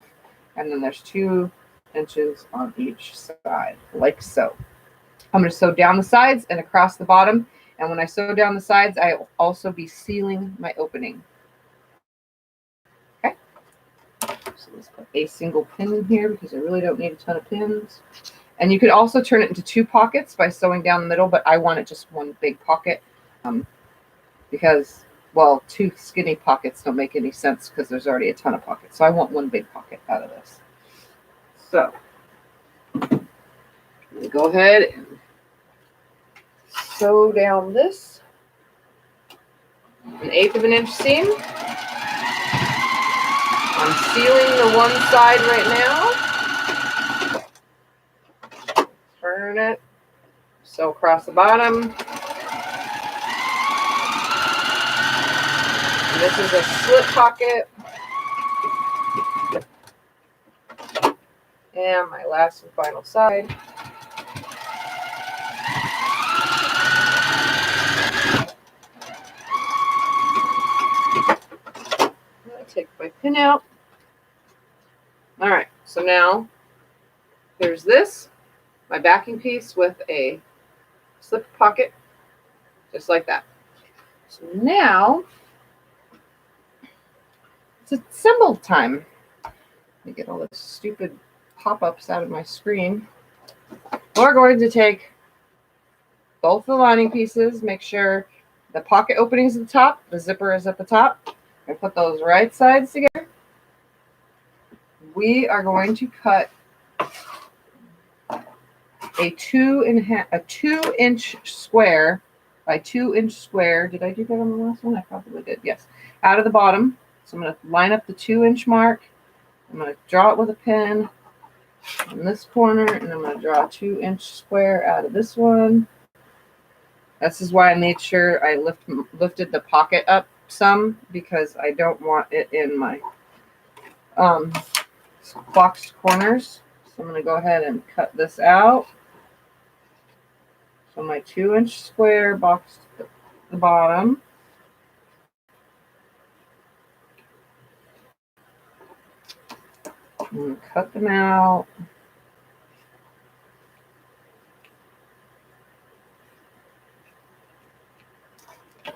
and then there's 2 inches on each side, like so. I'm going to sew down the sides and across the bottom. And when I sew down the sides, I'll also be sealing my opening. Okay. So let's put a single pin in here because I really don't need a ton of pins. And you could also turn it into 2 pockets by sewing down the middle, but I want it just one big pocket because, well, 2 skinny pockets don't make any sense because there's already a ton of pockets. So I want one big pocket out of this. So I'm going to go ahead and sew down this 1/8 of an inch seam. I'm sealing the one side right now. turn it, sew across the bottom. And this is a slip pocket. And my last and final side. I take my pin out. All right, so now there's this, my backing piece with a slip pocket, just like that. So now it's symbol time. Let me get all the stupid pop-ups out of my screen. We're going to take both the lining pieces, make sure the pocket opening is at the top, the zipper is at the top, and put those right sides together. We are going to cut a 2-inch square by 2-inch square. Did I do that on the last one? I probably did. Yes. Out of the bottom. So I'm going to line up the 2-inch mark. I'm going to draw it with a pin on this corner, and I'm going to draw a 2-inch square out of this one. This is why I made sure I lifted the pocket up some, because I don't want it in my boxed corners. So I'm going to go ahead and cut this out. So my 2-inch square boxed the bottom. I'm going to cut them out.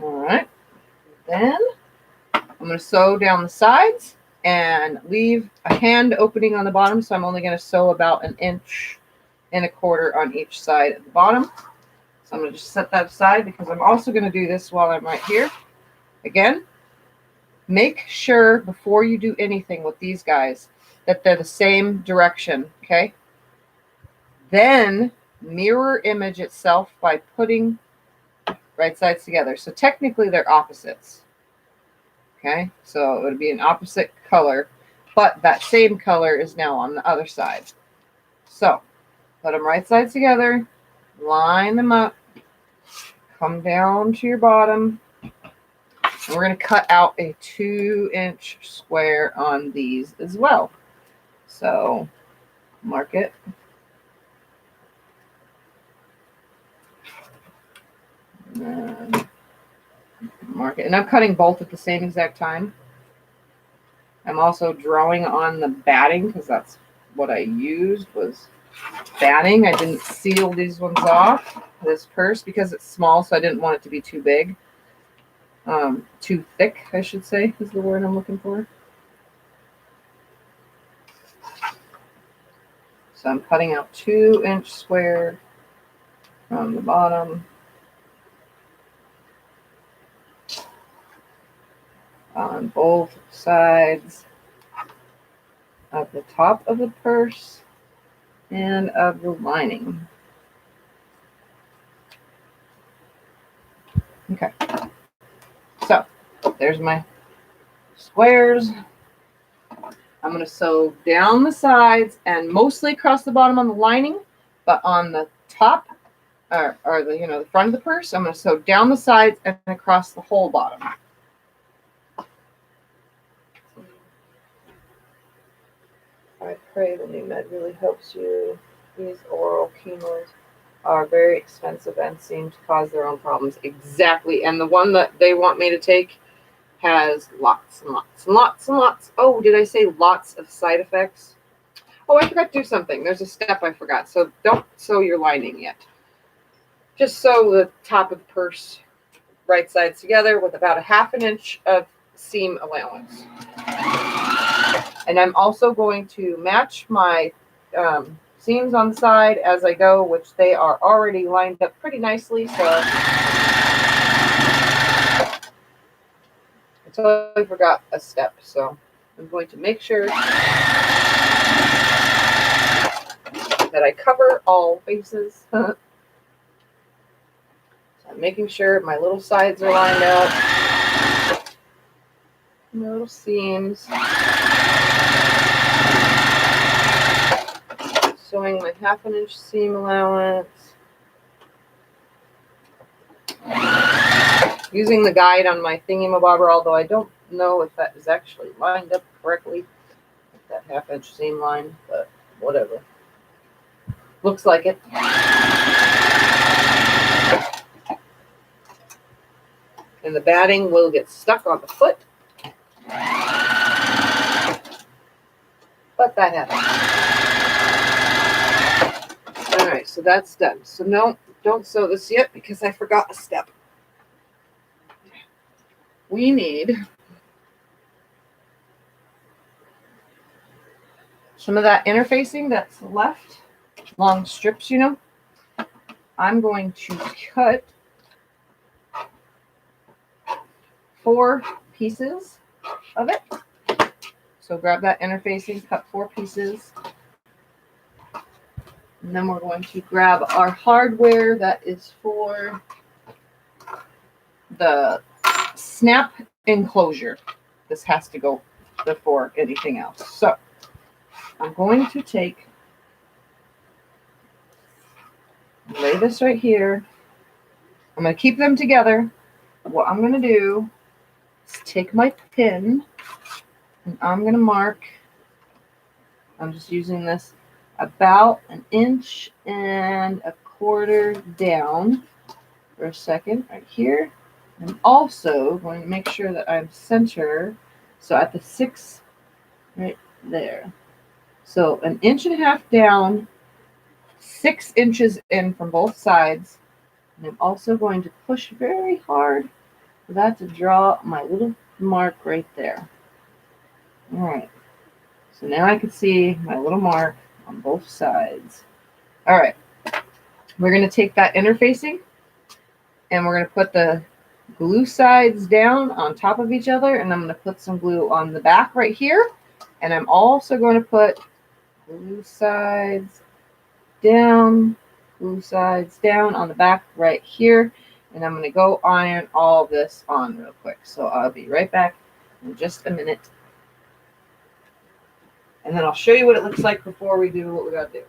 All right. Then I'm going to sew down the sides and leave a hand opening on the bottom. So I'm only going to sew about 1.25 inches on each side at the bottom. So I'm going to just set that aside, because I'm also going to do this while I'm right here. Again, make sure before you do anything with these guys that they're the same direction, okay? Then mirror image itself by putting right sides together. So technically they're opposites. Okay, so it would be an opposite color, but that same color is now on the other side. So put them right sides together, line them up, come down to your bottom, and we're going to cut out a 2-inch square on these as well. So mark it. And mark it. And I'm cutting both at the same exact time. I'm also drawing on the batting, because that's what I used was batting. I didn't seal these ones off, this purse, because it's small, so I didn't want it to be too big. Too thick, I should say, is the word I'm looking for. So I'm cutting out 2-inch square from the bottom. On both sides of the top of the purse and of the lining. Okay, so there's my squares. I'm going to sew down the sides and mostly across the bottom on the lining, but on the top or the the front of the purse, I'm going to sew down the sides and across the whole bottom. I pray the new med really helps you. These oral chemos are very expensive and seem to cause their own problems. Exactly. And the one that they want me to take has lots and lots and lots and lots. Oh, did I say lots of side effects? Oh, I forgot to do something. There's a step I forgot. So don't sew your lining yet. Just sew the top of the purse right sides together with about 1/2 inch of seam allowance. And I'm also going to match my seams on the side as I go, which they are already lined up pretty nicely. So I totally forgot a step. So I'm going to make sure that I cover all bases. So I'm making sure my little sides are lined up. My little seams. Sewing using my 1/2 inch seam allowance. Using the guide on my thingy-mabobber, although I don't know if that is actually lined up correctly with that 1/2 inch seam line, but whatever. Looks like it. And the batting will get stuck on the foot. But that happens. All right, so that's done. So no, don't sew this yet because I forgot a step. We need some of that interfacing that's left, long strips, you know. I'm going to cut 4 pieces of it. So grab that interfacing, cut 4 pieces. And then we're going to grab our hardware that is for the snap enclosure. This has to go before anything else. So I'm going to lay this right here. I'm going to keep them together. What I'm going to do is take my pin and I'm going to mark, I'm just using this, about 1.25 inches down for a second right here. I'm also going to make sure that I'm center, so at the 6 right there. So 1.5 inches down, 6 inches in from both sides. And I'm also going to push very hard for that to draw my little mark right there. All right. So now I can see my little mark on both sides. All right. We're going to take that interfacing and we're going to put the glue sides down on top of each other, and I'm going to put some glue on the back right here. And I'm also going to put glue sides down on the back right here. And I'm going to go iron all this on real quick. So I'll be right back in just a minute. And then I'll show you what it looks like before we do what we got to do.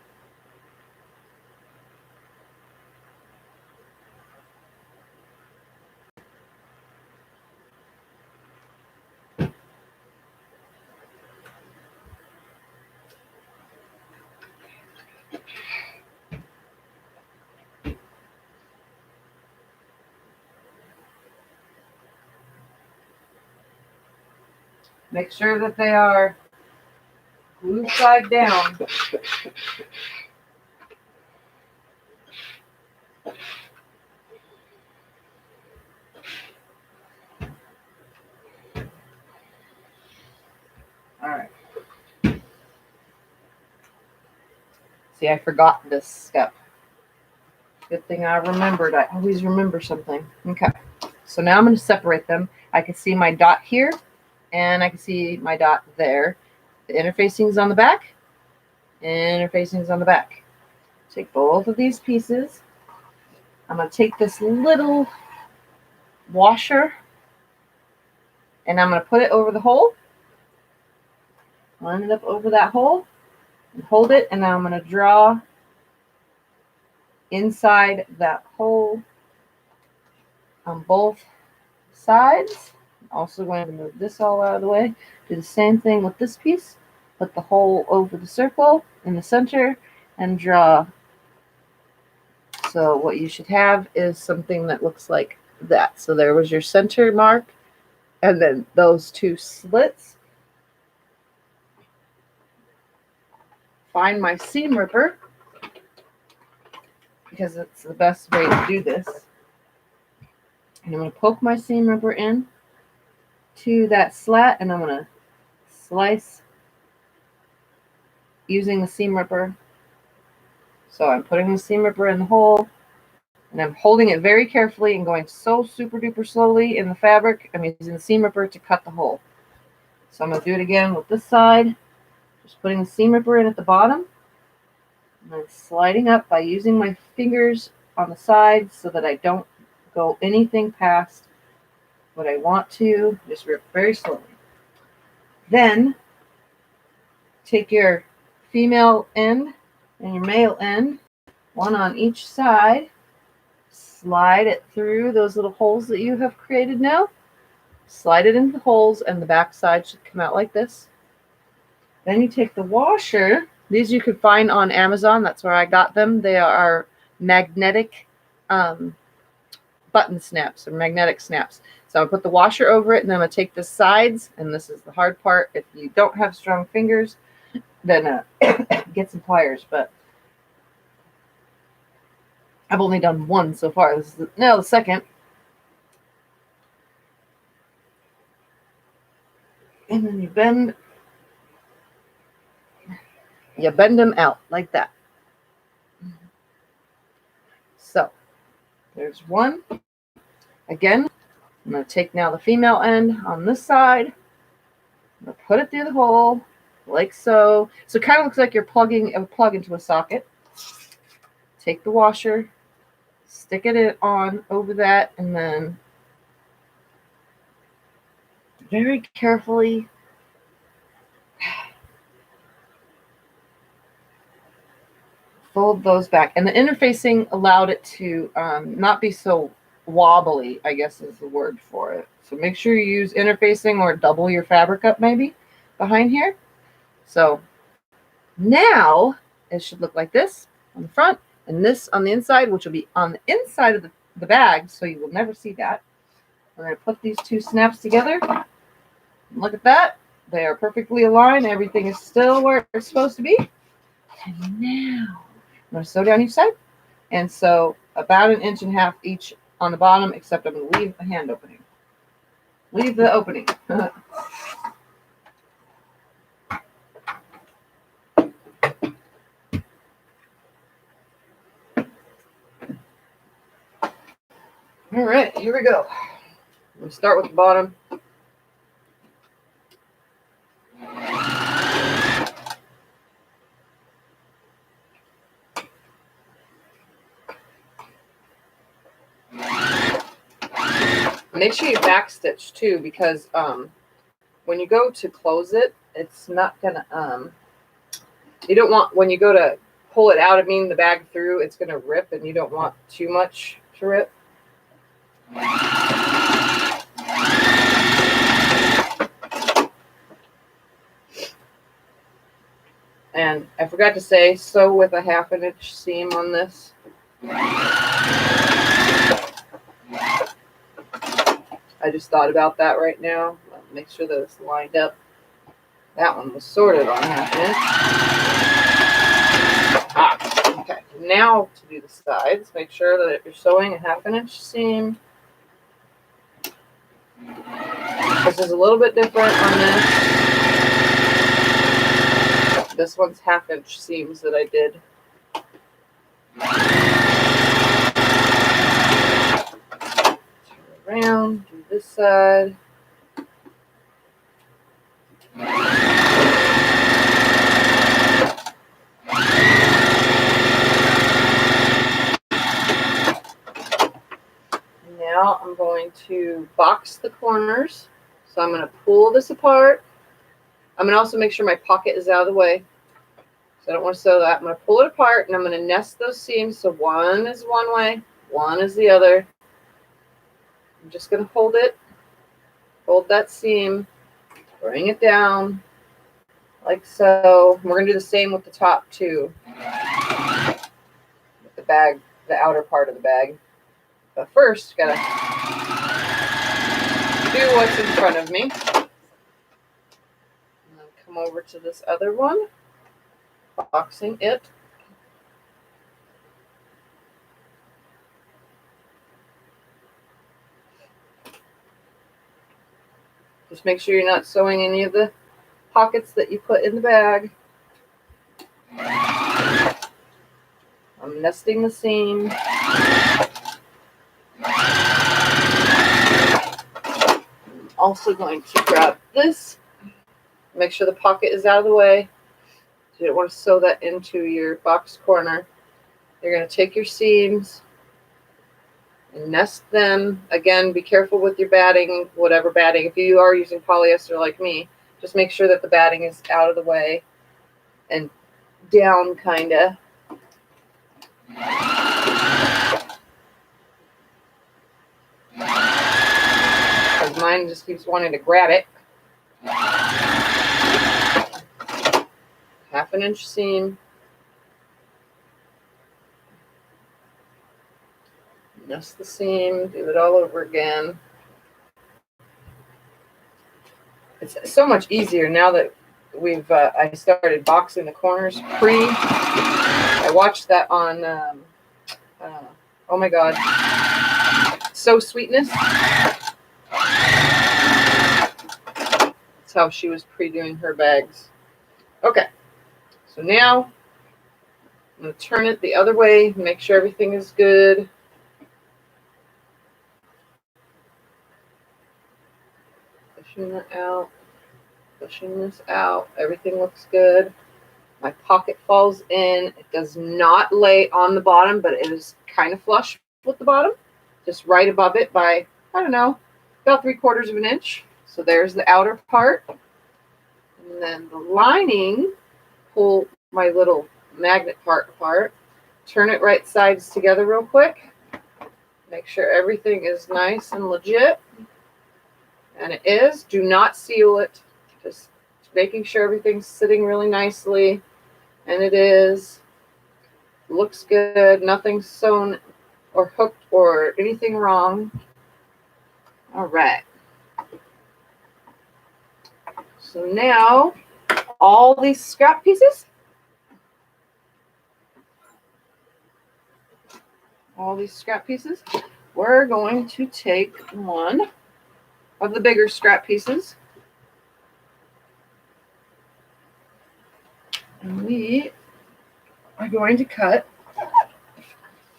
Make sure that they are glue side down. All right. See, I forgot this step. Good thing I remembered. I always remember something. Okay. So now I'm going to separate them. I can see my dot here, and I can see my dot there. The interfacing is on the back. Interfacing is on the back. Take both of these pieces. I'm going to take this little washer, and I'm going to put it over the hole. Line it up over that hole and hold it, and I'm going to draw inside that hole on both sides. I'm also going to move this all out of the way. Do the same thing with this piece. Put the hole over the circle in the center and draw. So what you should have is something that looks like that. So there was your center mark, and then those 2 slits. Find my seam ripper, because it's the best way to do this. And I'm going to poke my seam ripper in to that slat, and I'm going to slice using the seam ripper. So I'm putting the seam ripper in the hole, and I'm holding it very carefully and going so super duper slowly in the fabric. I'm using the seam ripper to cut the hole. So I'm going to do it again with this side. Just putting the seam ripper in at the bottom, and then sliding up by using my fingers on the sides so that I don't go anything past what I want to. Just rip very slowly. Then take your female end And your male end, one on each side. Slide it through those little holes that you have created now. Slide it into the holes, and the back side should come out like this. Then you take the washer. These you could find on Amazon. That's where I got them. They are magnetic button snaps or magnetic snaps. So I'll put the washer over it, and then I'm going to take the sides, and this is the hard part. If you don't have strong fingers, then get some pliers. But I've only done one so far. This is the second. And then you bend them out like that. So there's one. Again, I'm going to take now the female end on this side. I'm going to put it through the hole like so. So it kind of looks like you're plugging a plug into a socket. Take the washer, stick it on over that, and then very carefully fold those back. And the interfacing allowed it to not be so wobbly, I guess is the word for it. So make sure you use interfacing or double your fabric up maybe behind here. So now it should look like this on the front and this on the inside, which will be on the inside of the bag, so you will never see that. I'm going to put these two snaps together. Look at that. They are perfectly aligned. Everything is still where it's supposed to be. And now I'm going to sew down each side and sew about 1.5 inches each on the bottom, except I'm going to leave a hand opening. Leave the opening. All right, here we go. We'll start with the bottom. Make sure you backstitch too, because when you go to close it, it's not gonna you don't want, when you go to pull it out, the bag through, it's gonna rip, and you don't want too much to rip. And I forgot to say, sew with a 1/2 inch seam on this. I just thought about that right now. Make sure that it's lined up. That one was sorted on 1/2 inch. Okay, now to do the sides, make sure that if you're sewing a 1/2 inch seam, this is a little bit different on this. This one's 1/2 inch seams that I did. Turn around, do this side. Now I'm going to box the corners. So I'm going to pull this apart. I'm going to also make sure my pocket is out of the way. So I don't want to sew that. I'm going to pull it apart, and I'm going to nest those seams. So one is one way, one is the other. I'm just going to hold it, hold that seam, bring it down like so. We're going to do the same with the top too, with the bag, the outer part of the bag. But first, gotta do what's in front of me. And then come over to this other one, boxing it. Just make sure you're not sewing any of the pockets that you put in the bag. I'm nesting the seam. I'm also going to grab this. Make sure the pocket is out of the way. You don't want to sew that into your box corner. You're going to take your seams and nest them. Again, be careful with your batting, whatever batting. If you are using polyester like me, just make sure that the batting is out of the way and down kind of. Because mine just keeps wanting to grab it. Half an inch seam. Nest the seam, do it all over again. It's so much easier now that we've I started boxing the corners I watched that on oh my god, So Sweetness. That's how she was pre-doing her bags. Okay, so now I'm going to turn it the other way, make sure everything is good. Pushing that out, pushing this out. Everything looks good. My pocket falls in. It does not lay on the bottom, but it is kind of flush with the bottom. Just right above it by, I don't know, about 3/4 of an inch. So there's the outer part. And then the lining, pull my little magnet part apart. Turn it right sides together real quick. Make sure everything is nice and legit. And it is. Do not seal it. Just making sure everything's sitting really nicely. And it is. Looks good. Nothing sewn or hooked or anything wrong. All right. So now all these scrap pieces. We're going to take one of the bigger scrap pieces. And we are going to cut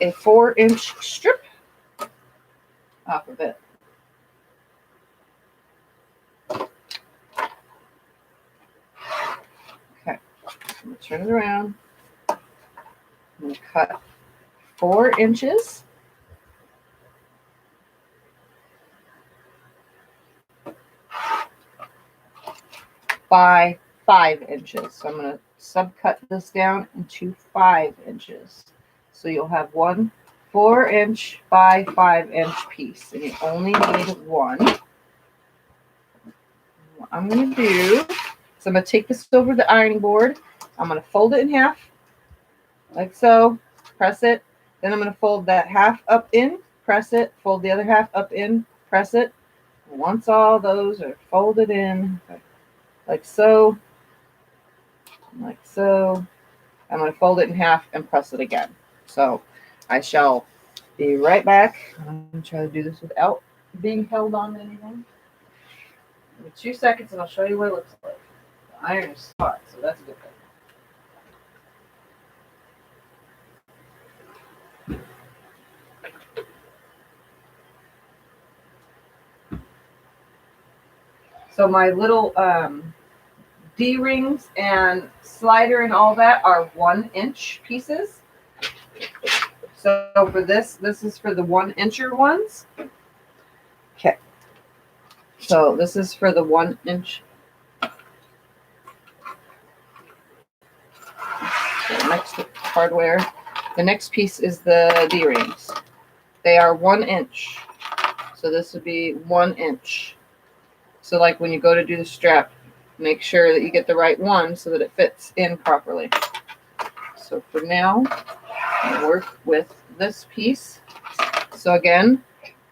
a 4-inch strip off of it. Okay, I'm going to turn it around. I'm going to cut 4 inches. By 5 inches. So I'm going to subcut this down into 5 inches. So you'll have one 4-inch by 5-inch piece, and you only need one. What I'm going to do is I'm going to take this over the ironing board. I'm going to fold it in half, like so. Press it. Then I'm going to fold that half up in, press it, fold the other half up in, press it. And once all those are folded in, like so, like so, I'm going to fold it in half and press it again. So I shall be right back. I'm going to try to do this without being held on to anything. Give me 2 seconds and I'll show you what it looks like. The iron is hot, so that's a good thing. So my little D-rings and slider and all that are 1-inch pieces. So for this is for the 1-incher ones. Okay. So this is for the 1-inch. So next hardware. The next piece is the D-rings. They are 1 inch. So this would be 1 inch. So like when you go to do the strap, make sure that you get the right one so that it fits in properly. So for now, I'll work with this piece. So again,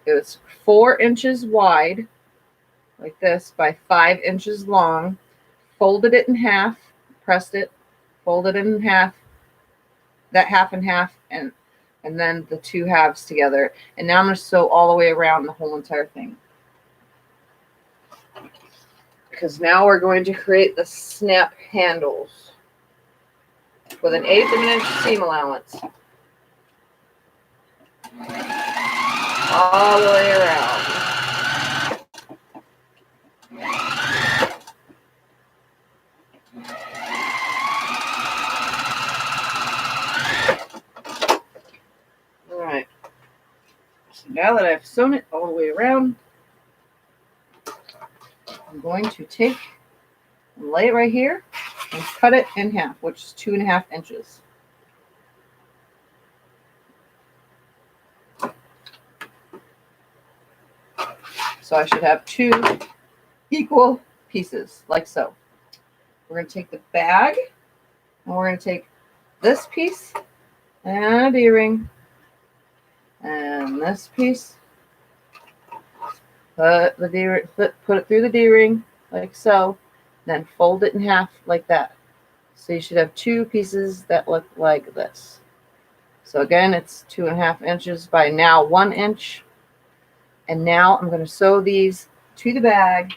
it's 4 inches wide, like this, by 5 inches long. Folded it in half, pressed it, folded it in half, that half in half, and then the 2 halves together. And now I'm going to sew all the way around the whole entire thing. Because now we're going to create the snap handles with an 1/8 of an inch seam allowance. All the way around. All right. So now that I've sewn it all the way around, I'm going to take and lay it right here and cut it in half, which is 2.5 inches. So I should have 2 equal pieces, like so. We're going to take the bag, and we're going to take this piece and a D-ring, and this piece, put it through the D-ring, like so, then fold it in half like that. So you should have 2 pieces that look like this. So again, it's 2.5 inches by now 1 inch. And now I'm going to sew these to the bag.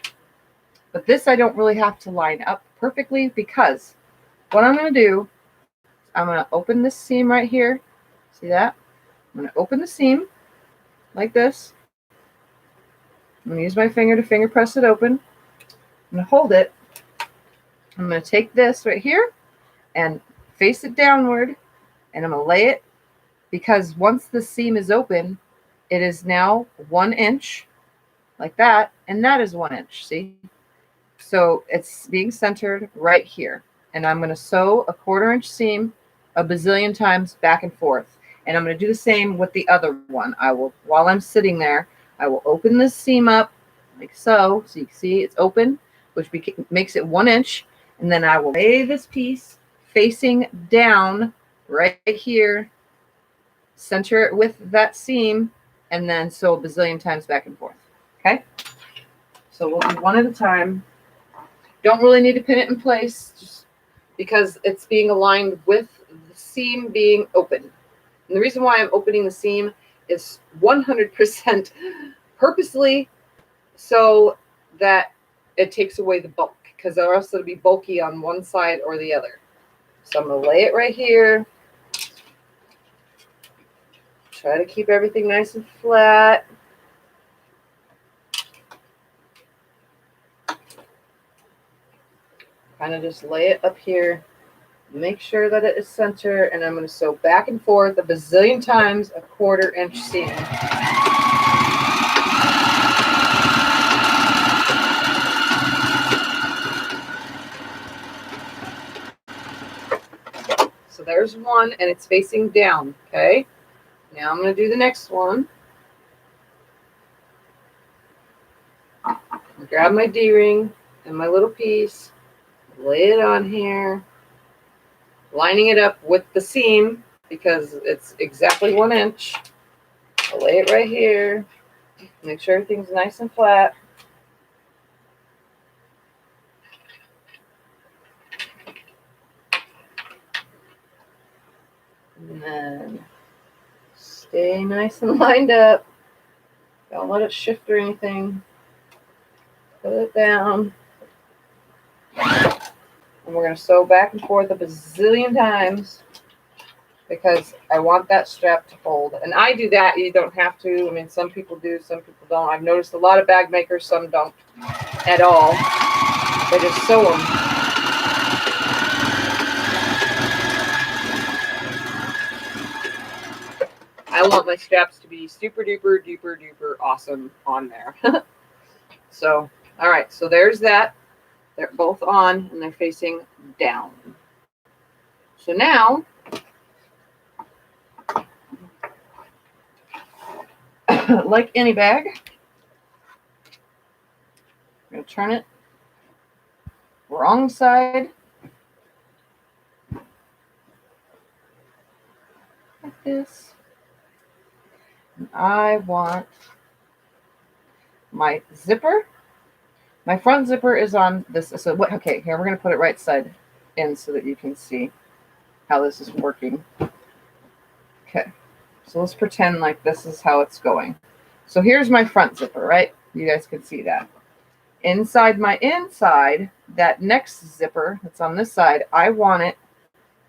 But this I don't really have to line up perfectly, because what I'm going to do, I'm going to open this seam right here. See that? I'm going to open the seam like this. I'm going to use my finger to finger press it open. I'm going to hold it. I'm going to take this right here and face it downward, and I'm going to lay it, because once the seam is open, it is now 1 inch like that, and that is 1 inch. See? So it's being centered right here. And I'm going to sew a 1/4 inch seam a bazillion times back and forth. And I'm going to do the same with the other one. I will, while I'm sitting there, I will open this seam up like so. So you can see it's open, which makes it 1 inch. And then I will lay this piece facing down right here, center it with that seam, and then sew a bazillion times back and forth. Okay? So we'll do one at a time. Don't really need to pin it in place, just because it's being aligned with the seam being open. And the reason why I'm opening the seam is 100% purposely, so that it takes away the bulk, because or else it'll be bulky on one side or the other. So I'm going to lay it right here. Try to keep everything nice and flat. Kind of just lay it up here. Make sure that it is center, and I'm going to sew back and forth a bazillion times a 1/4 inch seam. So there's one, and it's facing down. Okay. Now I'm going to do the next one. Grab my D-ring and my little piece, lay it on here, lining it up with the seam because it's exactly 1 inch. I'll lay it right here. Make sure everything's nice and flat. And then stay nice and lined up. Don't let it shift or anything. Put it down. And we're going to sew back and forth a bazillion times because I want that strap to hold. And I do that. You don't have to. I mean, some people do, some people don't. I've noticed a lot of bag makers, some don't at all. They just sew them. I want my straps to be super duper, duper, duper awesome on there. So, all right. So there's that. They're both on and they're facing down. So now, like any bag, I'm going to turn it wrong side like this. And I want my zipper. My front zipper is on this. So what? Okay, here we're going to put it right side in so that you can see how this is working. Okay, so let's pretend like this is how it's going. So here's my front zipper, right? You guys can see that. Inside my inside, that next zipper that's on this side, I want it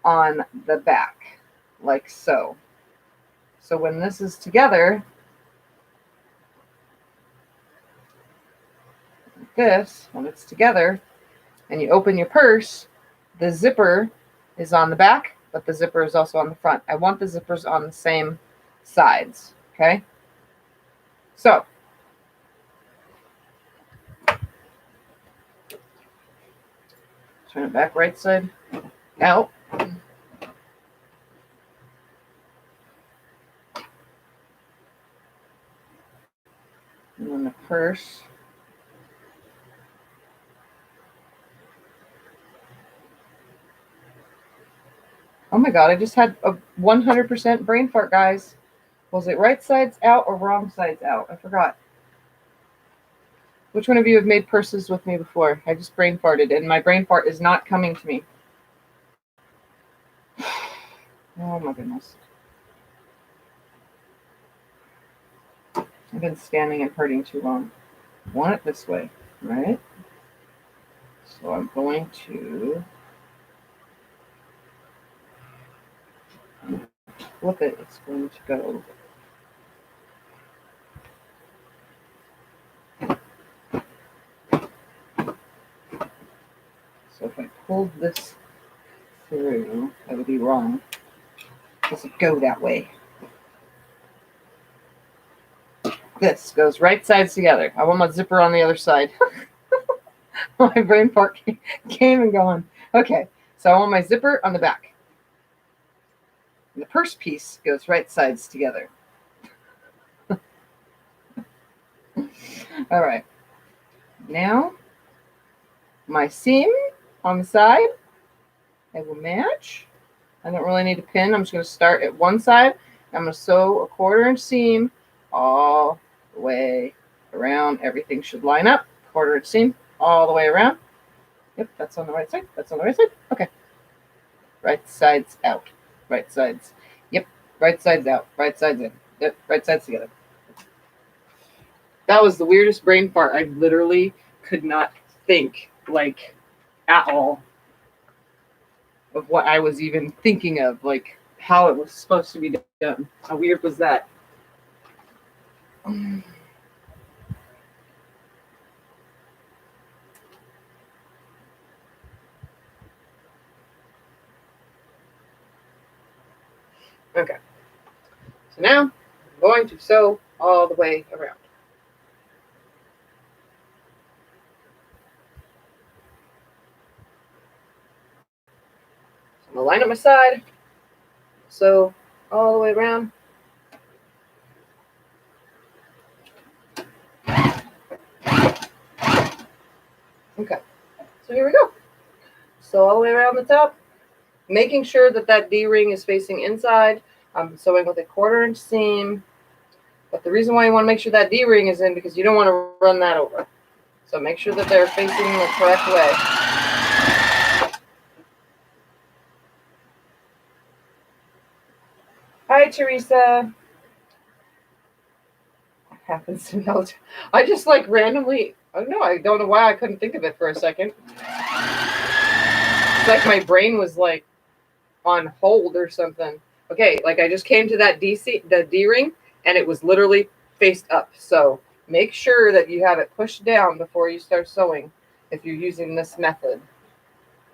on the back, like so. So when this is together, like this, when it's together, and you open your purse, the zipper is on the back, but the zipper is also on the front. I want the zippers on the same sides, okay? So, turn it back right side out. And then the purse. Oh my God, I just had a 100% brain fart, guys. Was it right sides out or wrong sides out? I forgot. Which one of you have made purses with me before? I just brain farted, and my brain fart is not coming to me. Oh my goodness. I've been standing and hurting too long. I want it this way, right? So I'm going to flip it. It's going to go. So if I pulled this through, that would be wrong. Does it go that way? This goes right sides together. I want my zipper on the other side. My brain fart came and gone. Okay, so I want my zipper on the back. And the purse piece goes right sides together. All right. Now, my seam on the side, I will match. I don't really need a pin. I'm just going to start at one side. I'm going to sew a 1/4 inch seam all the way around. Everything should line up. 1/4 inch seam all the way around. Yep, that's on the right side. That's on the right side. Okay. Right sides out. Right sides. Yep. Right sides out. Right sides in. Yep. Right sides together. That was the weirdest brain fart. I literally could not think, like, at all of what I was even thinking of, like how it was supposed to be done. How weird was that? Okay. So now I'm going to sew all the way around. So I'm going to line up my side, sew all the way around. Okay. So here we go. Sew all the way around the top, making sure that that D-ring is facing inside. I'm sewing with a 1/4 inch seam. But the reason why you want to make sure that D-ring is in, because you don't want to run that over. So make sure that they're facing the correct way. Hi, Teresa. Happens to me all the time. I just like randomly, I don't know why I couldn't think of it for a second. It's like my brain was like on hold or something. Okay, like I just came to that the D-ring, and it was literally faced up. So make sure that you have it pushed down before you start sewing if you're using this method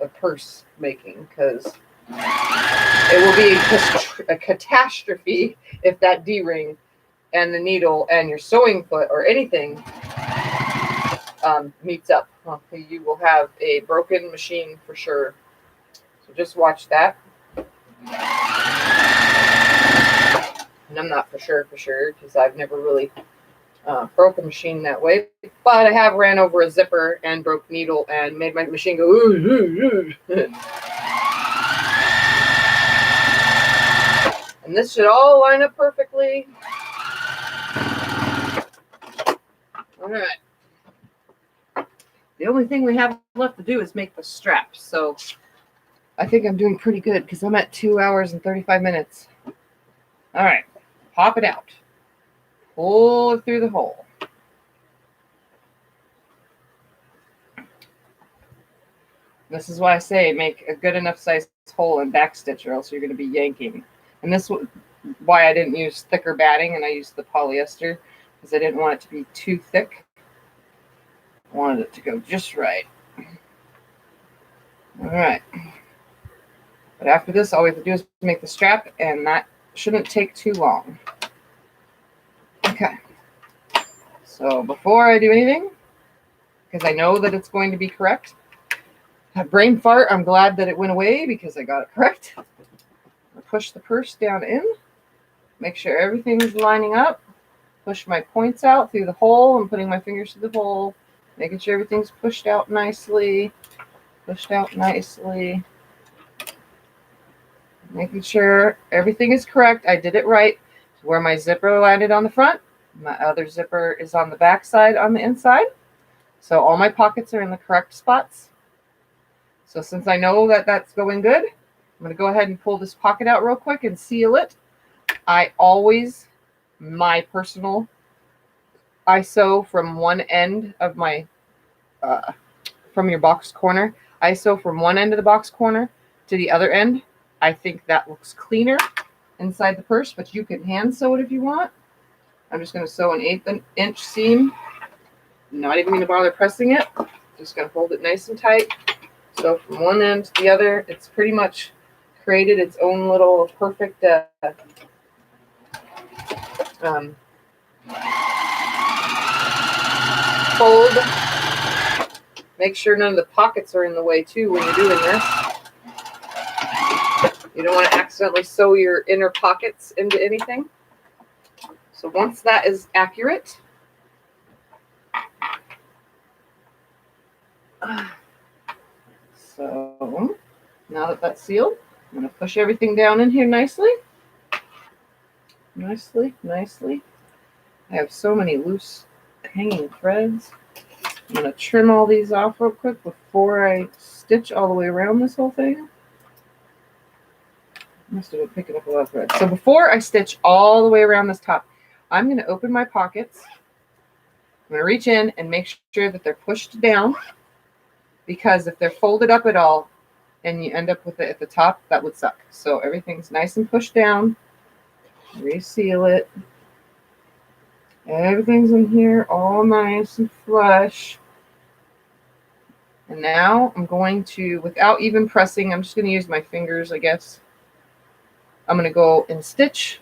of purse making, because it will be a catastrophe if that D-ring and the needle and your sewing foot or anything meets up. Well, you will have a broken machine for sure. So just watch that. And I'm not for sure because I've never really broke a machine that way. But I have ran over a zipper and broke needle and made my machine go ooh, ooh, ooh. And this should all line up perfectly. All right. The only thing we have left to do is make the straps. So I think I'm doing pretty good because I'm at 2 hours and 35 minutes. All right. Pop it out. Pull it through the hole. This is why I say make a good enough size hole and backstitch, or else you're going to be yanking. And this is why I didn't use thicker batting and I used the polyester, because I didn't want it to be too thick. I wanted it to go just right. All right. But after this, all we have to do is make the strap, and that shouldn't take too long. Okay. So before I do anything, because I know that it's going to be correct, that brain fart, I'm glad that it went away because I got it correct. I'll push the purse down in, make sure everything's lining up. push my points out through the hole. I'm putting my fingers through the hole, making sure everything's pushed out nicely. Pushed out nicely. Making sure everything is correct. I did it right. Where my zipper landed on the front, my other zipper is on the back side on the inside. So all my pockets are in the correct spots. So since I know that that's going good, I'm going to go ahead and pull this pocket out real quick and seal it. I always, my personal, I sew from one end of my, from your box corner. I sew from one end of the box corner to the other end. I think that looks cleaner inside the purse, but you can hand sew it if you want. I'm just going to sew an 1/8 inch seam. Not even going to bother pressing it. Just going to hold it nice and tight. So from one end to the other, it's pretty much created its own little perfect fold. Make sure none of the pockets are in the way too when you're doing this. You don't want to accidentally sew your inner pockets into anything. So once that is accurate, so now that that's sealed, I'm going to push everything down in here nicely. Nicely, nicely. I have so many loose hanging threads. I'm going to trim all these off real quick before I stitch all the way around this whole thing. Must have been picking up a lot of thread. So before I stitch all the way around this top, I'm going to open my pockets. I'm going to reach in and make sure that they're pushed down, because if they're folded up at all and you end up with it at the top, that would suck. So everything's nice and pushed down. Reseal it. Everything's in here all nice and flush. And now I'm going to, without even pressing, I'm just going to use my fingers, I guess. I'm going to go and stitch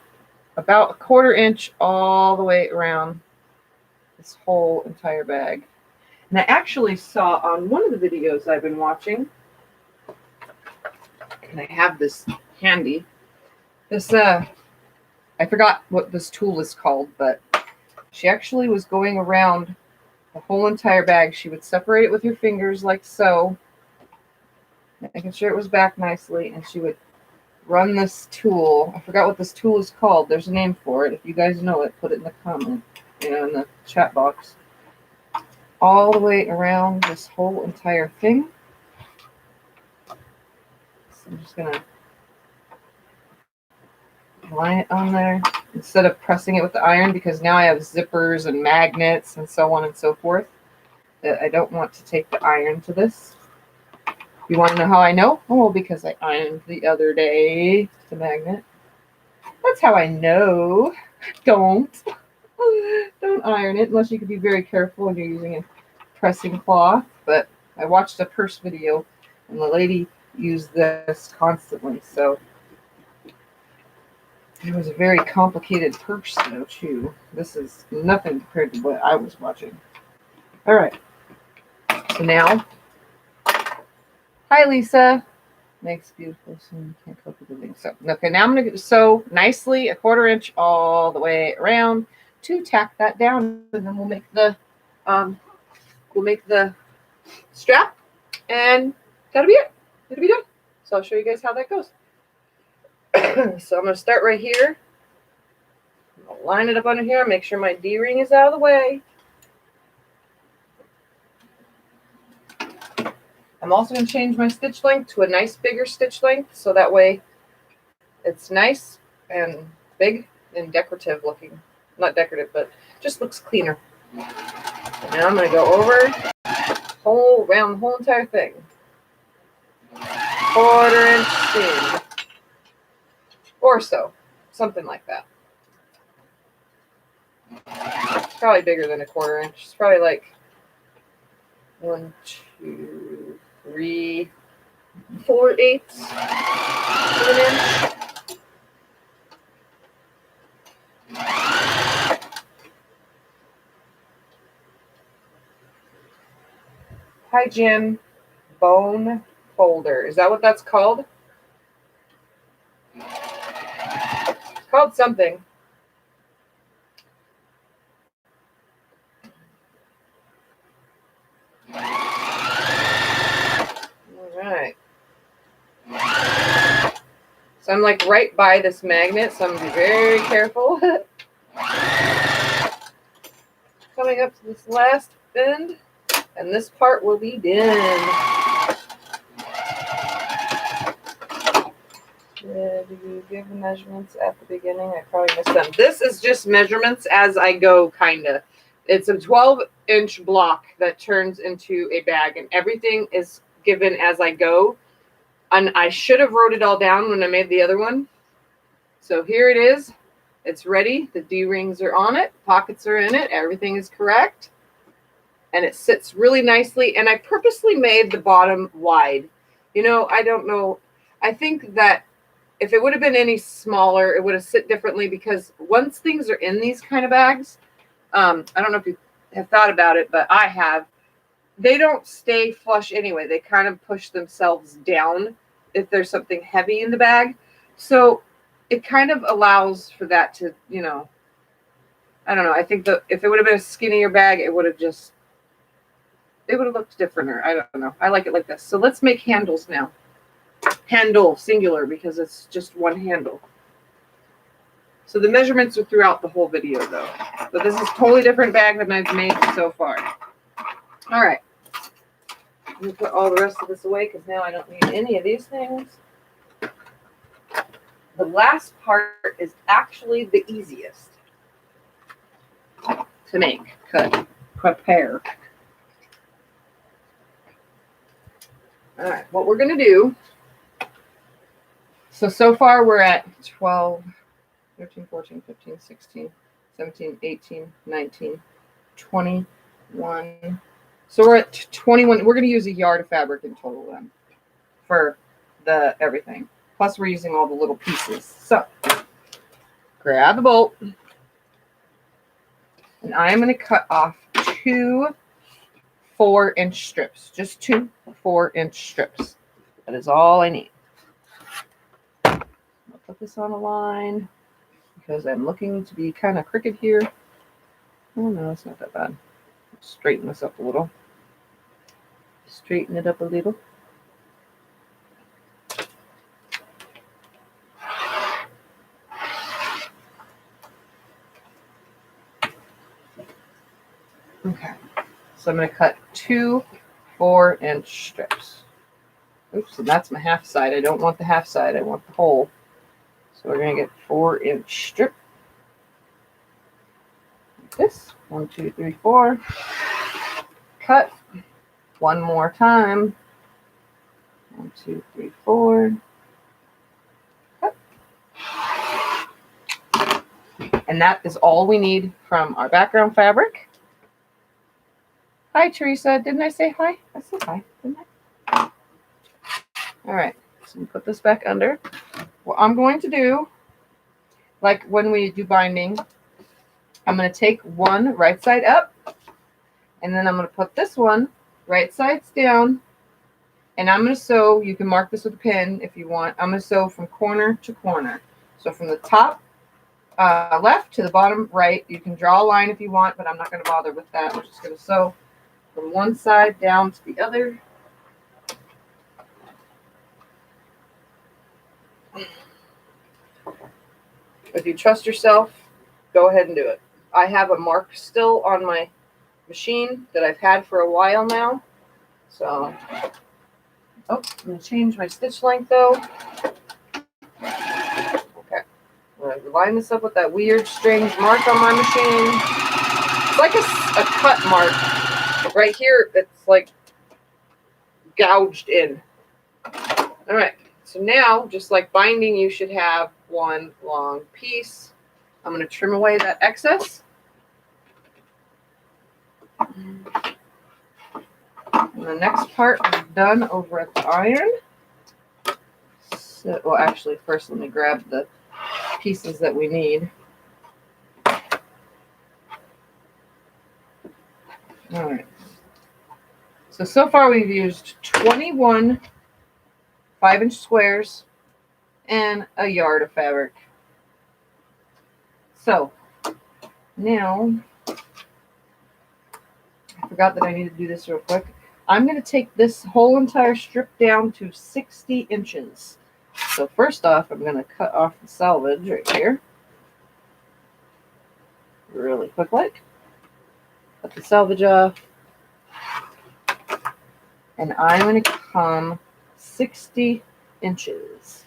about 1/4 inch all the way around this whole entire bag. And I actually saw on one of the videos I've been watching, and I have this handy, this, I forgot what this tool is called, but she actually was going around the whole entire bag. She would separate it with her fingers like so, making sure it was back nicely, and she would run this tool. I forgot what this tool is called. There's a name for it. If you guys know it, put it in the comment, in the chat box. All the way around this whole entire thing. So I'm just gonna line it on there instead of pressing it with the iron, because now I have zippers and magnets and so on and so forth that I don't want to take the iron to this. You want to know how I know? Oh, because I ironed the other day the magnet. That's how I know. Don't iron it unless you can be very careful when you're using a pressing cloth. But I watched a purse video and the lady used this constantly. So it was a very complicated purse though too. This is nothing compared to what I was watching. All right. So now, hi Lisa. Makes beautiful, so you can't cope with everything. So okay, now I'm gonna sew nicely 1/4 inch all the way around to tack that down, and then we'll make the strap, and that'll be it. It'll be done. So I'll show you guys how that goes. So I'm gonna start right here. I'll line it up under here. Make sure my D-ring is out of the way. I'm also going to change my stitch length to a nice bigger stitch length, so that way it's nice and big and decorative looking. Not decorative, but just looks cleaner. So now I'm going to go over around the whole entire thing. 1/4 inch seam. Or so. Something like that. It's probably bigger than 1/4 inch. It's probably like 1, 2, 3, 4/8 of an inch. Hi, Jim. Bone folder. Is that what that's called? It's called something. I'm like right by this magnet, so I'm gonna be very careful. Coming up to this last bend, and this part will be done. Did you give the measurements at the beginning? I probably missed them. This is just measurements as I go, kinda. It's a 12-inch block that turns into a bag, and everything is given as I go. And I should have wrote it all down when I made the other one. So here it is. It's ready. The D-rings are on it. Pockets are in it. Everything is correct. And it sits really nicely. And I purposely made the bottom wide. You know, I don't know. I think that if it would have been any smaller, it would have sit differently, because once things are in these kind of bags, I don't know if you have thought about it, but I have. They don't stay flush anyway. They kind of push themselves down if there's something heavy in the bag. So it kind of allows for that to, you know, I don't know. I think that if it would have been a skinnier bag, it would have looked different. I don't know. I like it like this. So let's make handles now. Handle, singular, because it's just one handle. So the measurements are throughout the whole video, though. But this is a totally different bag than I've made so far. All right. Let me put all the rest of this away, because now I don't need any of these things. The last part is actually the easiest to make, cut, prepare. All right, what we're going to do, so far we're at 12, 13, 14, 15, 16, 17, 18, 19, 21. So we're at 21. We're going to use a yard of fabric in total then for the everything. Plus we're using all the little pieces. So grab a bolt. And I'm going to cut off 2 4-inch strips. Just 2 4-inch strips. That is all I need. I'll put this on a line because I'm looking to be kind of crooked here. Oh no, it's not that bad. Straighten this up a little. Straighten it up a little. Okay, so I'm going to cut 2 4-inch strips. Oops, and that's my half side. I don't want the half side. I want the whole. So we're going to get 4-inch strip. Like this. 1, 2, 3, 4. Cut. One more time. 1, 2, 3, 4. Cut. And that is all we need from our background fabric. Hi, Teresa. Didn't I say hi? I said hi, didn't I? All right. So we put this back under. What I'm going to do, like when we do binding, I'm going to take one right side up, and then I'm going to put this one right sides down, and I'm going to sew. You can mark this with a pin if you want. I'm going to sew from corner to corner. So from the top left to the bottom right. You can draw a line if you want, but I'm not going to bother with that. We're just going to sew from one side down to the other. If you trust yourself, go ahead and do it. I have a mark still on my machine that I've had for a while now. So, I'm going to change my stitch length though. Okay. I'm going to line this up with that weird strange mark on my machine. It's like a cut mark. Right here, it's like gouged in. All right. So now, just like binding, you should have one long piece. I'm going to trim away that excess. And the next part is done over at the iron. So, well, actually, first let me grab the pieces that we need. All right. So far we've used 21 5-inch squares and a yard of fabric. So now, I forgot that I need to do this real quick. I'm going to take this whole entire strip down to 60 inches. So first off, I'm going to cut off the selvage right here. Really quick like. Cut the selvage off. And I'm going to come 60 inches.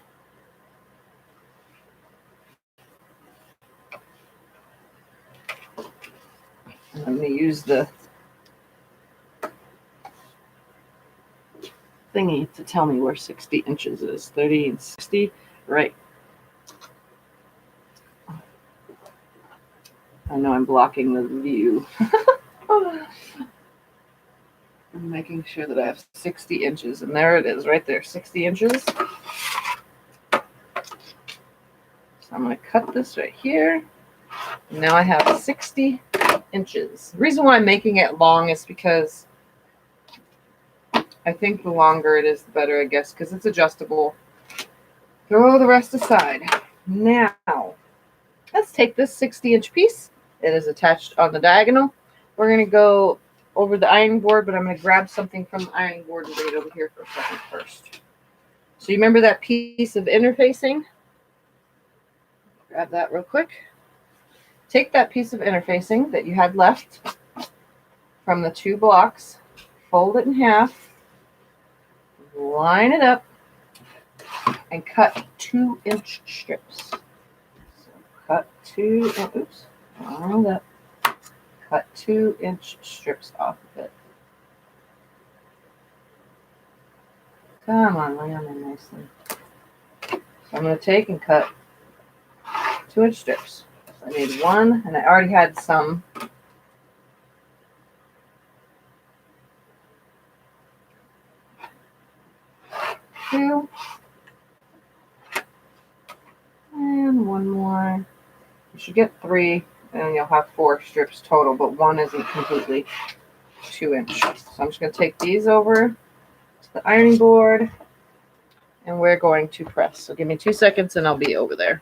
And I'm going to use the thingy to tell me where 60 inches is. 30 and 60, right. I know I'm blocking the view. I'm making sure that I have 60 inches, and there it is right there, 60 inches. So I'm going to cut this right here. Now I have 60 inches. The reason why I'm making it long is because I think the longer it is, the better, I guess, because it's adjustable. Throw the rest aside. Now, let's take this 60-inch piece. It is attached on the diagonal. We're going to go over the ironing board, but I'm going to grab something from the ironing board and bring it over here for a second first. So you remember that piece of interfacing? Grab that real quick. Take that piece of interfacing that you had left from the 2 blocks, fold it in half, line it up, and cut 2-inch strips. So cut 2, oops, line it up. Cut 2-inch strips off of it. Come on, lay on there nicely. So I'm going to take and cut 2-inch strips. So I made 1, and I already had some. Two. And 1 more. You should get 3, and you'll have 4 strips total, but 1 isn't completely 2-inch. So I'm just going to take these over to the ironing board, and we're going to press. So give me 2 seconds, and I'll be over there.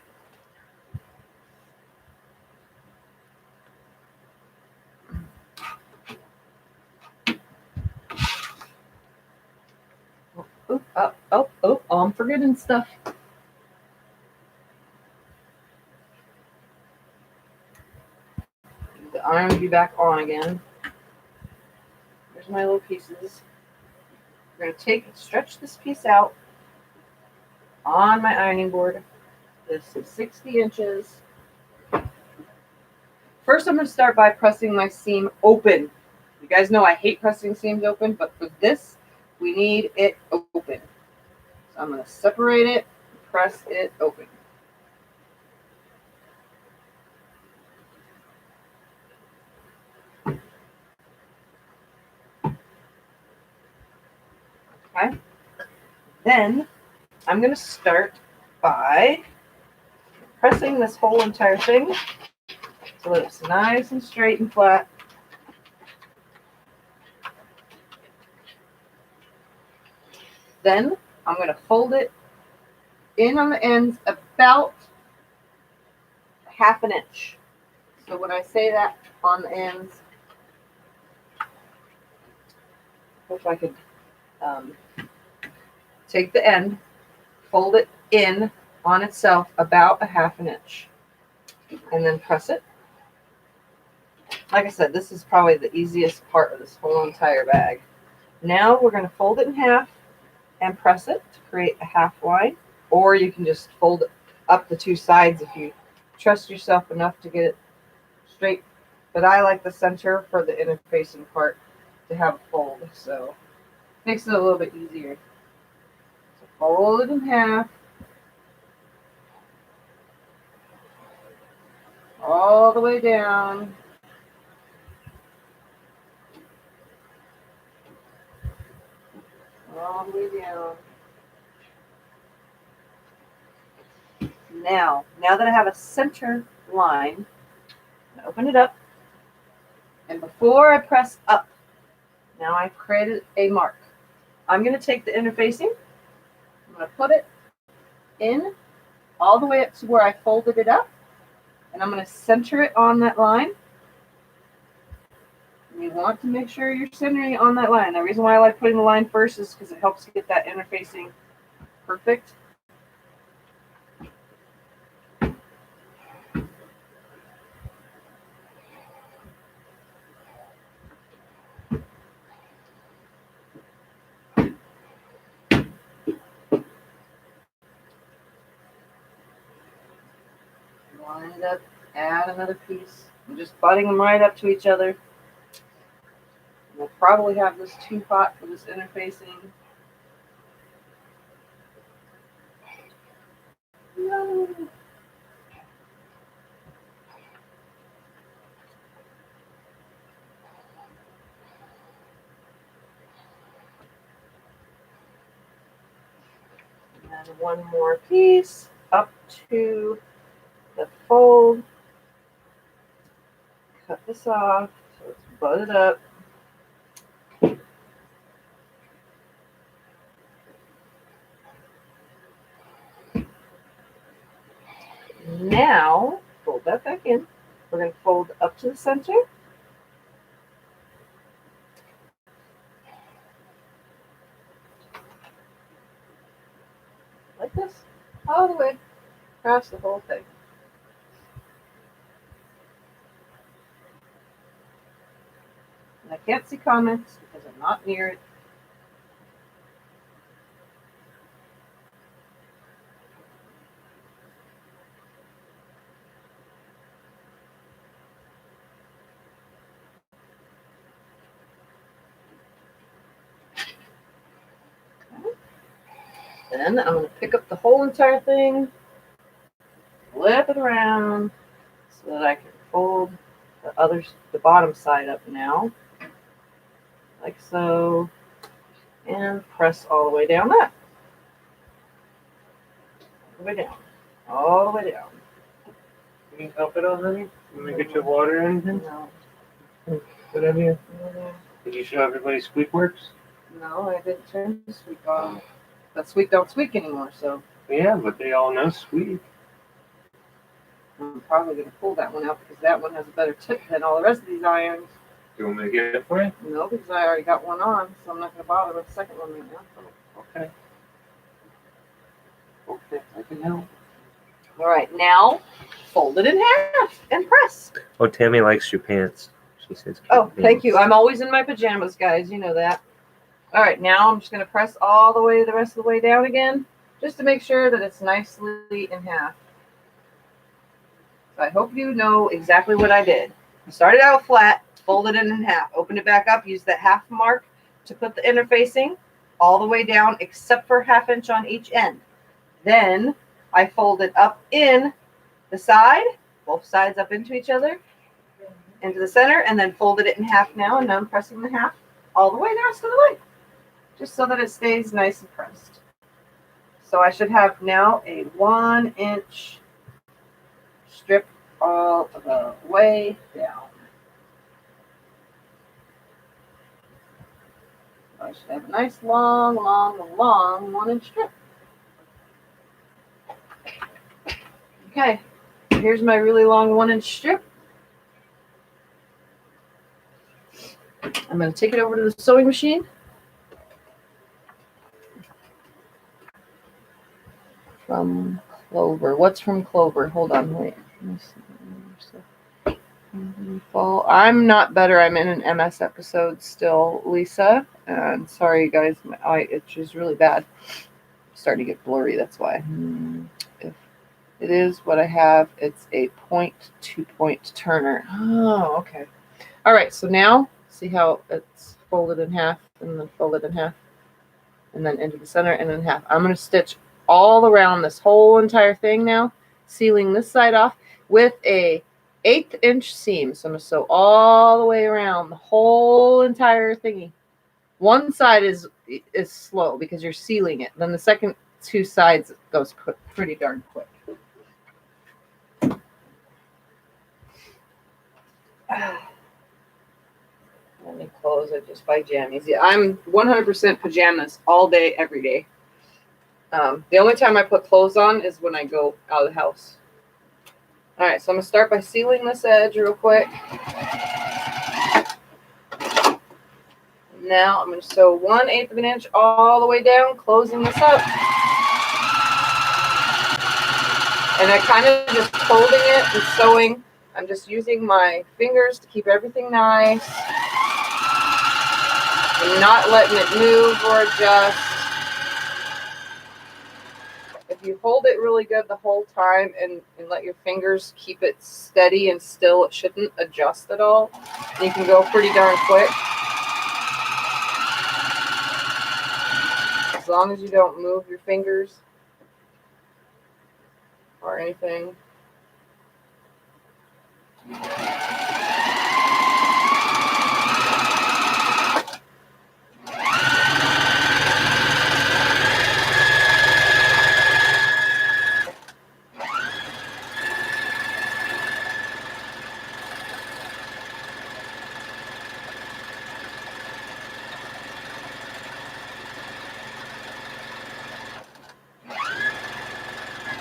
Oh, I'm forgetting stuff. The iron will be back on again. Here's my little pieces. We're going to take and stretch this piece out on my ironing board. This is 60 inches. First, I'm going to start by pressing my seam open. You guys know I hate pressing seams open, but for this, we need it open. So I'm going to separate it, press it open. Okay. Then I'm going to start by pressing this whole entire thing so that it's nice and straight and flat. Then I'm going to fold it in on the ends about 1/2 inch. So when I say that on the ends, if I could take the end, fold it in on itself about 1/2 inch, and then press it. Like I said, this is probably the easiest part of this whole entire bag. Now we're going to fold it in half and press it to create a half line, or you can just fold it up the 2 sides if you trust yourself enough to get it straight. But I like the center for the interfacing part to have a fold, so it makes it a little bit easier. So fold it in half, all the way down. All the way down. Now that I have a center line, I'm gonna open it up, and before I press up, now I've created a mark. I'm going to take the interfacing, I'm going to put it in all the way up to where I folded it up, and I'm going to center it on that line. And you want to make sure you're centering it on that line. The reason why I like putting the line first is because it helps get that interfacing perfect. Line it up, add another piece. I'm just butting them right up to each other. We'll probably have this too hot for this interfacing. No. And one more piece up to the fold. Cut this off so it's butted up. Now, fold that back in. We're going to fold up to the center. Like this, all the way across the whole thing. And I can't see comments because I'm not near it. Then I'm going to pick up the whole entire thing, flip it around so that I can fold the bottom side up now, like so, and press all the way down that. All the way down. All the way down. You need help at all, honey? You want to get your water or anything? No. Whatever you. Did you show everybody Squeak Works? No, I didn't turn the squeak on. That squeak don't squeak anymore, so Yeah, but they all know Squeak. I'm probably going to pull that one out because that one has a better tip than all the rest of these irons. Do you want me to get it for you? No, because I already got one on, so I'm not going to bother with the second one right now. Okay. Okay, I can help. All right, now fold it in half and press. Oh, Tammy likes your pants. She says. Oh, thank you. I'm always in my pajamas, guys. You know that. All right, now I'm just going to press all the way, the rest of the way down again, just to make sure that it's nicely in half. So I hope you know exactly what I did. I started out flat, folded it in half, opened it back up, used that half mark to put the interfacing all the way down except for 1/2 inch on each end. Then I folded up in the side, both sides up into each other, into the center, and then folded it in half now, and now I'm pressing the half all the way the rest of the way, just so that it stays nice and pressed. So I should have now a 1 inch strip all the way down. I should have a nice long 1 inch strip. Okay, here's my really long 1 inch strip. I'm going to take it over to the sewing machine. From Clover. What's from Clover? Hold on, wait. Fall. I'm not better. I'm in an MS episode still, Lisa. And sorry, guys, my eye itch is really bad. It's starting to get blurry. That's why. If it is what I have, it's a 0.2-point turner. Oh, okay. All right. So now, see how it's folded in half, and then folded in half, and then into the center, and then half. I'm going to stitch all around this whole entire thing now, sealing this side off with a 1/8 inch seam. So I'm going to sew all the way around the whole entire thingy. One side is slow because you're sealing it. Then the second two sides goes pretty darn quick. Let me close it just by jammies. Yeah, I'm 100% pajamas all day, every day. The only time I put clothes on is when I go out of the house. All right, so I'm going to start by sealing this edge real quick. Now I'm going to sew 1/8 of an inch all the way down, closing this up. And I kind of just holding it and sewing. I'm just using my fingers to keep everything nice. I'm not letting it move or adjust. if you hold it really good the whole time and let your fingers keep it steady and still, it shouldn't adjust at all. You can go pretty darn quick. As long as you don't move your fingers or anything.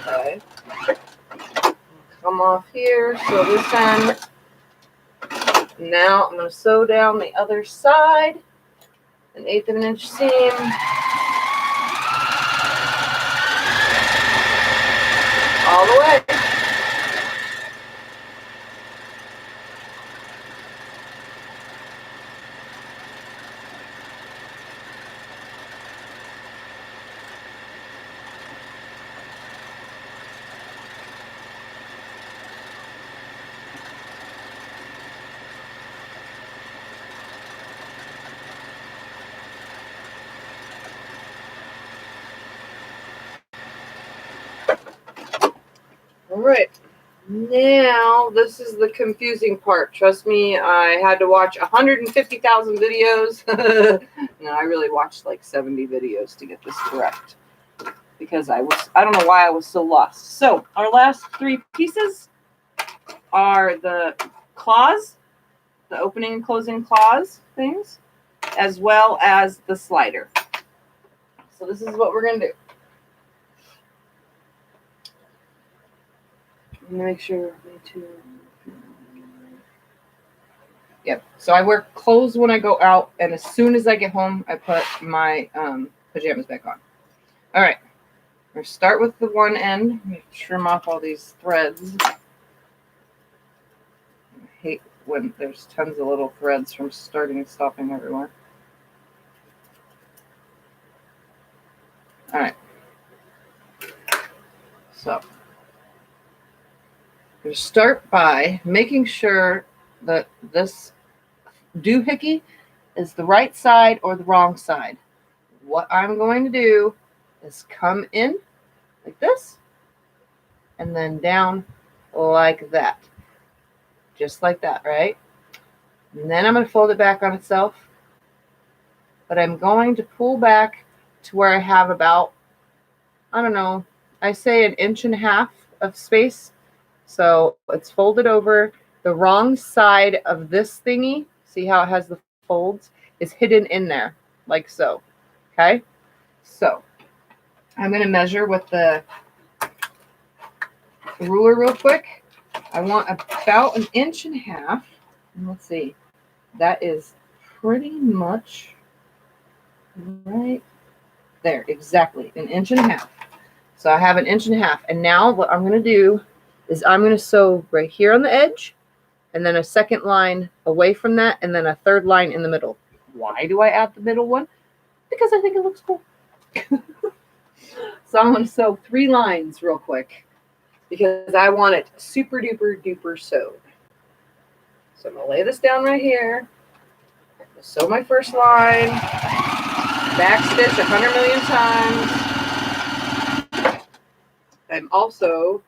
Okay. Come off here, sew this end. Now I'm going to sew down the other side, an 1/8 of an inch seam. All the way. All right, now this is the confusing part. Trust me, I had to watch 150,000 videos. No, I really watched like 70 videos to get this correct because I don't know why I was so lost. So our last 3 pieces are the claws, the opening and closing claws things, as well as the slider. So this is what we're going to do. I'm gonna make sure. Yep. So I wear clothes when I go out, and as soon as I get home, I put my pajamas back on. All right. We're gonna start with the one end. I'm gonna trim off all these threads. I hate when there's tons of little threads from starting and stopping everywhere. All right. So. I'm going to start by making sure that this doohickey is the right side or the wrong side. What I'm going to do is come in like this and then down like that. Just like that, right? And then I'm going to fold it back on itself. But I'm going to pull back to where I have about, I don't know, I say 1.5 inches of space. So it's folded over. The wrong side of this thingy, see how it has the folds, is hidden in there, like so. Okay? So I'm going to measure with the ruler real quick. I want about 1.5 inches. And let's see. That is pretty much right there. Exactly. 1.5 inches. So I have 1.5 inches. And now what I'm going to do is I'm going to sew right here on the edge, and then a second line away from that, and then a third line in the middle. Why do I add the middle one? Because I think it looks cool. So I'm going to sew 3 lines real quick because I want it super duper duper sewed. So I'm going to lay this down right here. I'm going to sew my first line, back stitch 100 million times. I'm also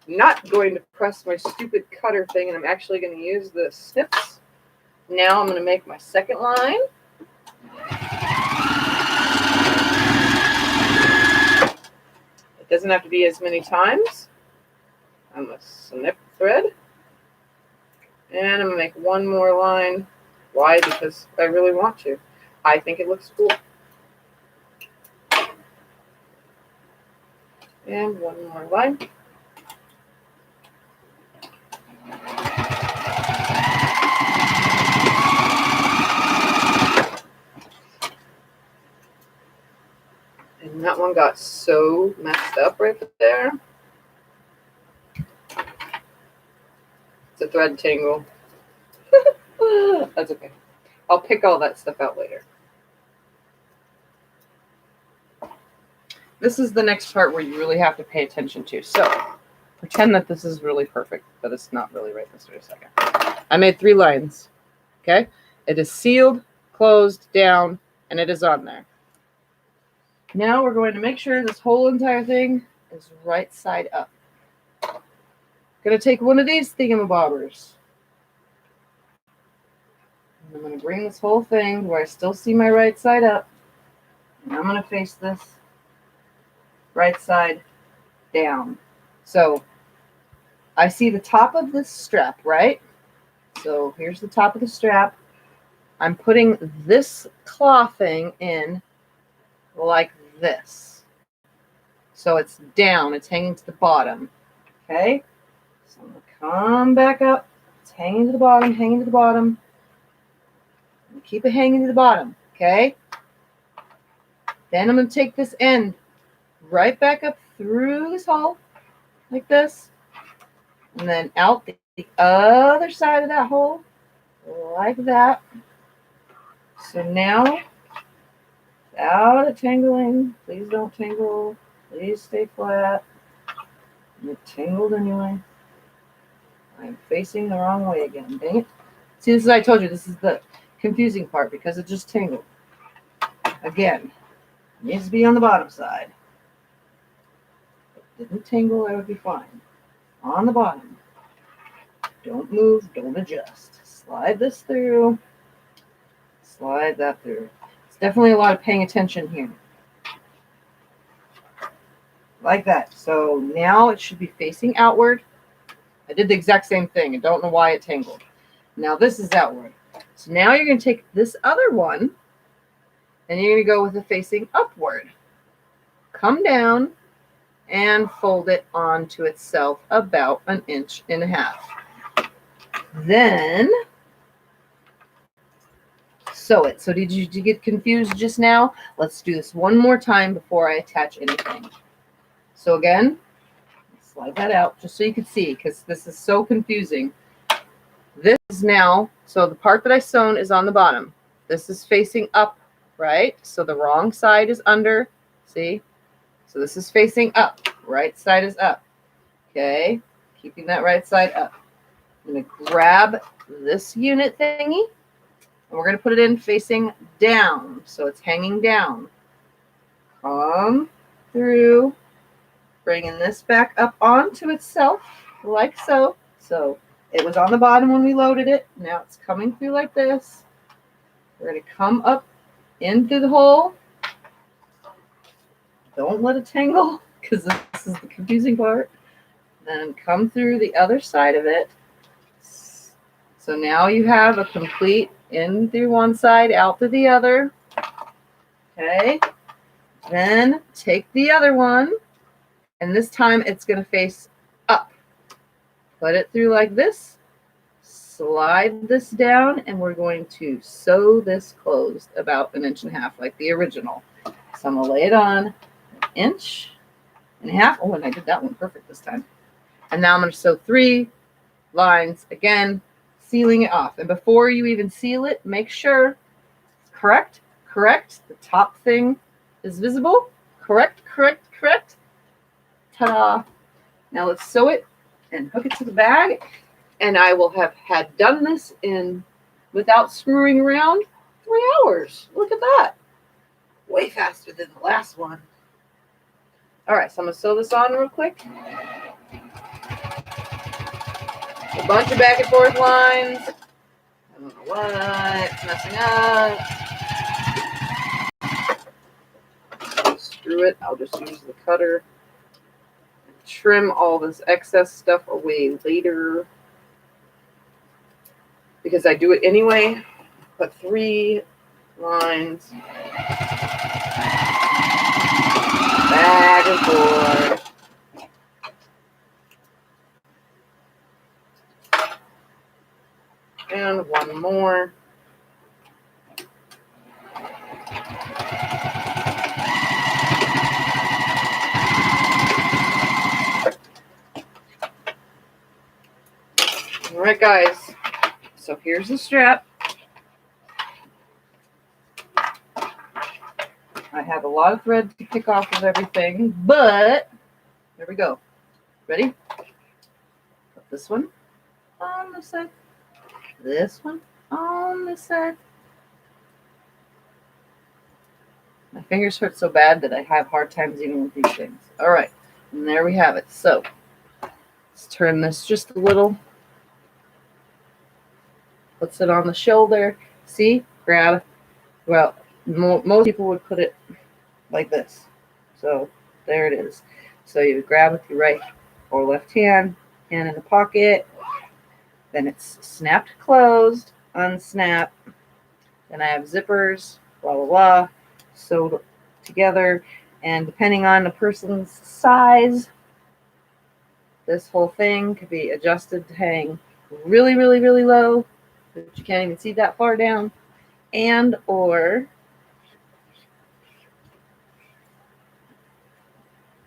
not going to press my stupid cutter thing, and I'm actually going to use the snips. Now I'm going to make my second line. It doesn't have to be as many times. I'm going to snip thread, and I'm going to make one more line. Why? Because I really want to. I think it looks cool. And one more line. And that one got so messed up right there. It's a thread tangle. That's okay. I'll pick all that stuff out later. this is the next part where you really have to pay attention to. So pretend that this is really perfect, but it's not really right this way. A second. I made 3 lines. Okay. It is sealed, closed, down, and it is on there. Now we're going to make sure this whole entire thing is right side up. Going to take one of these thingamabobbers. And I'm going to bring this whole thing where I still see my right side up. And I'm going to face this right side down. So I see the top of this strap, right? So here's the top of the strap. I'm putting this claw thing in like this. So it's down, it's hanging to the bottom. Okay? So I'm going to come back up. It's hanging to the bottom, hanging to the bottom. And keep it hanging to the bottom. Okay? Then I'm going to take this end right back up through this hole like this. And then out the other side of that hole like that. So now, without it tangling, please don't tangle. Please stay flat. It tangled anyway. I'm facing the wrong way again. Dang it. See, this is, I told you, this is the confusing part because it just tangled. Again, it needs to be on the bottom side. If it didn't tangle, I would be fine. On the bottom. Don't move, don't adjust. Slide this through. Slide that through. It's definitely a lot of paying attention here. Like that. So now it should be facing outward. I did the exact same thing. I don't know why it tangled. Now this is outward. So now you're going to take this other one and you're going to go with it facing upward. Come down and fold it onto itself about 1.5 inches. Then sew it. So did you get confused just now? Let's do this one more time before I attach anything. So again, slide that out just so you can see because this is so confusing. This is now, so the part that I sewn is on the bottom. This is facing up, right? So the wrong side is under, see? So this is facing up, right side is up. Okay, keeping that right side up. I'm going to grab this unit thingy and we're going to put it in facing down. So it's hanging down. Come through, bringing this back up onto itself like so. So it was on the bottom when we loaded it. Now it's coming through like this. We're going to come up in through the hole. Don't let it tangle because this is the confusing part. Then come through the other side of it. So now you have a complete in through one side, out through the other. Okay. Then take the other one, and this time it's going to face up. Put it through like this. Slide this down, and we're going to sew this closed about 1.5 inches like the original. So I'm going to lay it on 1.5 inches. Oh, and I did that one perfect this time. And now I'm going to sew 3 lines again, sealing it off. And before you even seal it, make sure it's correct. The top thing is visible. Correct. Ta-da. Now let's sew it and hook it to the bag. And I will have had done this in, without screwing around, 3 hours. Look at that. Way faster than the last one. All right, so I'm going to sew this on real quick. A bunch of back and forth lines. I don't know what's messing up. Screw it. I'll just use the cutter and trim all this excess stuff away later. Because I do it anyway. Put 3 lines. Back and forth. And one more. All right, guys. So here's the strap. I have a lot of thread to pick off of everything, but there we go. Ready? Put this one on this side. This one on this side. My fingers hurt so bad that I have hard times even with these things. All right, and there we have it. So let's turn this just a little. Puts it on the shoulder. See? Grab. Well, most people would put it like this. So there it is. So you grab with your right or left hand in the pocket. Then it's snapped closed, unsnap. Then I have zippers, blah, blah, blah, sewed together. And depending on the person's size, this whole thing could be adjusted to hang really, really, really low, but you can't even see that far down, and or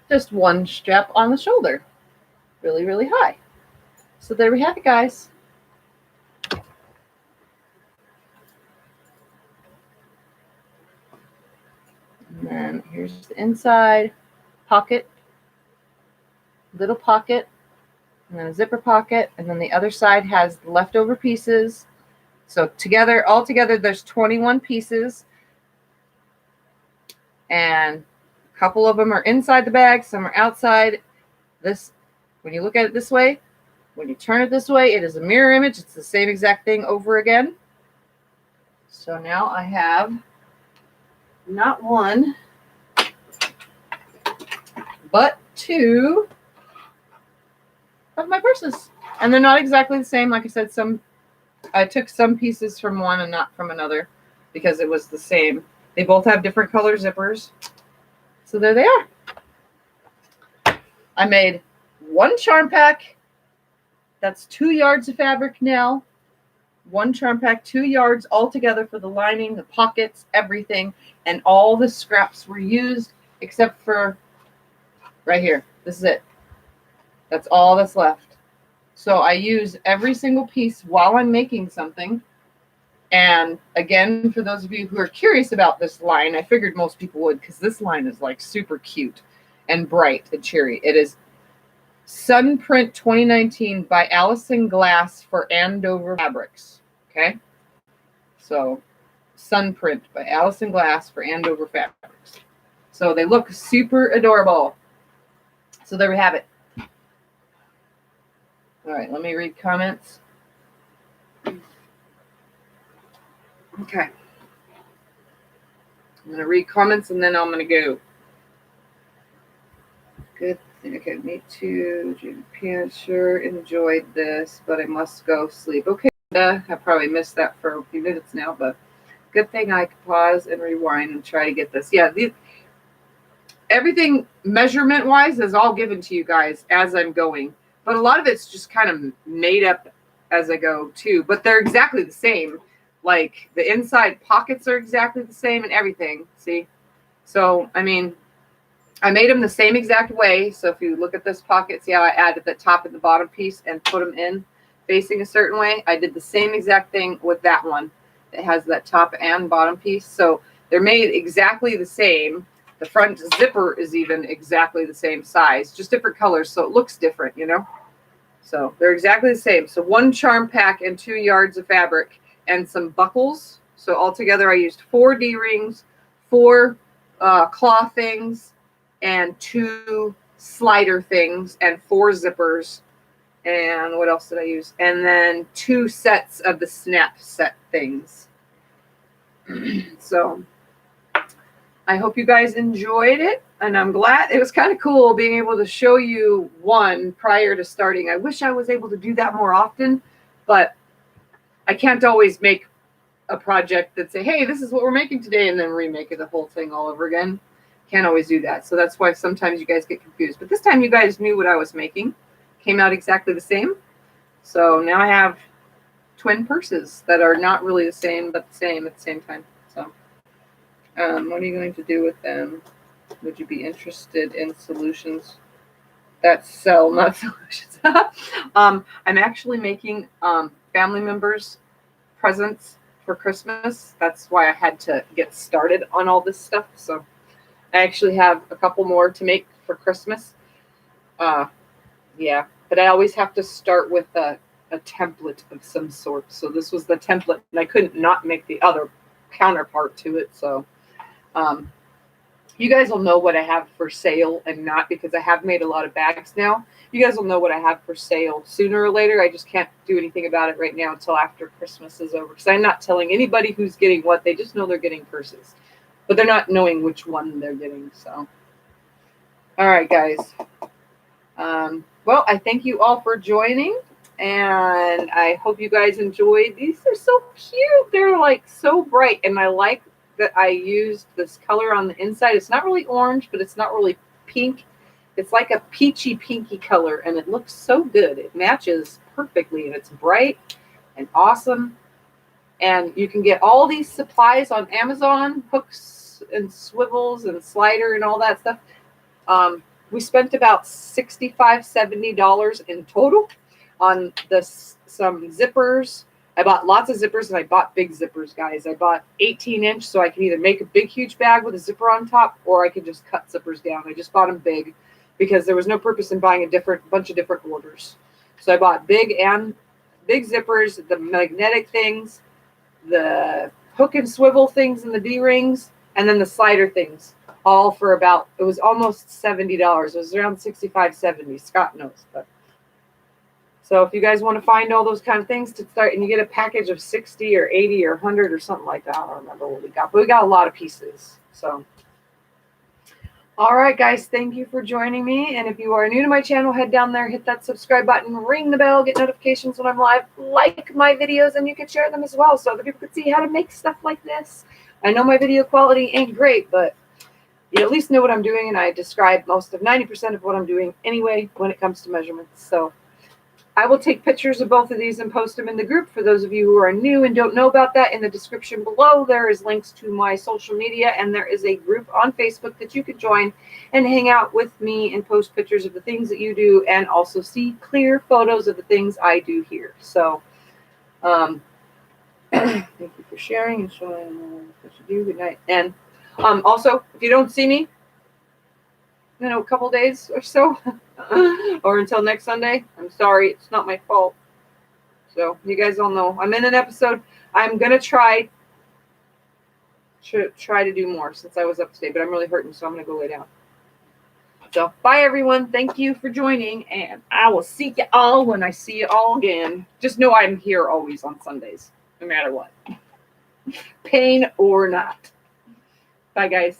just one strap on the shoulder, really, really high. So there we have it, guys. And then here's the inside pocket, little pocket, and then a zipper pocket, and then the other side has the leftover pieces. So together, all together, there's 21 pieces, and a couple of them are inside the bag, some are outside. This, when you look at it this way, when you turn it this way, it is a mirror image. It's the same exact thing over again. So now I have not one, but two of my purses. And they're not exactly the same. Like I said, I took some pieces from one and not from another because it was the same. They both have different color zippers. So there they are. I made one charm pack. That's 2 yards of fabric now. One charm pack, 2 yards altogether for the lining, the pockets, everything. And all the scraps were used except for right here. This is it. That's all that's left. So I use every single piece while I'm making something. And again, for those of you who are curious about this line, I figured most people would, because this line is like super cute and bright and cheery. It is Sunprint 2019 by Allison Glass for Andover Fabrics. Okay. So Sunprint by Allison Glass for Andover Fabrics. So they look super adorable. So there we have it. All right, let me read comments. Okay. I'm going to read comments and then I'm going to go. Good thing. Okay, me too. Japan, sure enjoyed this, but I must go sleep. Okay, I probably missed that for a few minutes now, but good thing I could pause and rewind and try to get this. Yeah, everything measurement-wise is all given to you guys as I'm going. But a lot of it's just kind of made up as I go, too. But they're exactly the same. Like, the inside pockets are exactly the same and everything. See? So, I mean, I made them the same exact way. So if you look at this pocket, see how I added the top and the bottom piece and put them in facing a certain way? I did the same exact thing with that one. It has that top and bottom piece. So they're made exactly the same. The front zipper is even exactly the same size, just different colors, so it looks different, you know? So they're exactly the same. So one charm pack and 2 yards of fabric and some buckles. So altogether I used 4 D-rings, 4 claw things, and 2 slider things, and 4 zippers. And what else did I use? And then 2 sets of the snap set things. So I hope you guys enjoyed it, and I'm glad. It was kind of cool being able to show you one prior to starting. I wish I was able to do that more often, but I can't always make a project that say, hey, this is what we're making today, and then remake it the whole thing all over again. Can't always do that. So that's why sometimes you guys get confused. But this time you guys knew what I was making. Came out exactly the same. So now I have twin purses that are not really the same, but the same at the same time. So what are you going to do with them? Would you be interested in solutions that sell, not solutions? I'm actually making family members presents for Christmas. That's why I had to get started on all this stuff. So I actually have a couple more to make for Christmas. Yeah, but I always have to start with a template of some sort. So this was the template, and I couldn't not make the other counterpart to it. So you guys will know what I have for sale and not, because I have made a lot of bags now. You guys will know what I have for sale sooner or later. I just can't do anything about it right now until after Christmas is over, because I'm not telling anybody who's getting what. They just know they're getting purses, but they're not knowing which one they're getting. So, all right, guys. Well, I thank you all for joining, and I hope you guys enjoyed. These are so cute. They're like so bright, and I like that I used this color on the inside. It's not really orange, but it's not really pink. It's like a peachy pinky color, and it looks so good. It matches perfectly, and it's bright and awesome. And you can get all these supplies on Amazon, hooks and swivels and slider and all that stuff. We spent about $65, $70 in total on some zippers. I bought lots of zippers, and I bought big zippers, guys. I bought 18-inch, so I can either make a big, huge bag with a zipper on top, or I can just cut zippers down. I just bought them big because there was no purpose in buying a bunch of different orders. So I bought big zippers, the magnetic things, the hook and swivel things and the D-rings, and then the slider things, all for about, it was almost $70. It was around 65, 70. Scott knows, but. So if you guys want to find all those kind of things to start, and you get a package of 60 or 80 or 100 or something like that. I don't remember what we got, but we got a lot of pieces. So, all right, guys, thank you for joining me. And if you are new to my channel, head down there, hit that subscribe button, ring the bell, get notifications when I'm live, like my videos, and you can share them as well so other people can see how to make stuff like this. I know my video quality ain't great, but you at least know what I'm doing, and I describe most of 90% of what I'm doing anyway when it comes to measurements. So I will take pictures of both of these and post them in the group. For those of you who are new and don't know about that, in the description below, there is links to my social media, and there is a group on Facebook that you can join and hang out with me and post pictures of the things that you do, and also see clear photos of the things I do here. So, thank you for sharing and showing what you do. Good night. And also, if you don't see me, a couple days or so, or until next Sunday, I'm sorry, it's not my fault. So you guys all know I'm in an episode. I'm gonna try to do more since I was up today, but I'm really hurting, so I'm gonna go lay down. So bye everyone, thank you for joining, and I will see you all when I see you all again. Just know I'm here always on Sundays, no matter what, pain or not. Bye guys.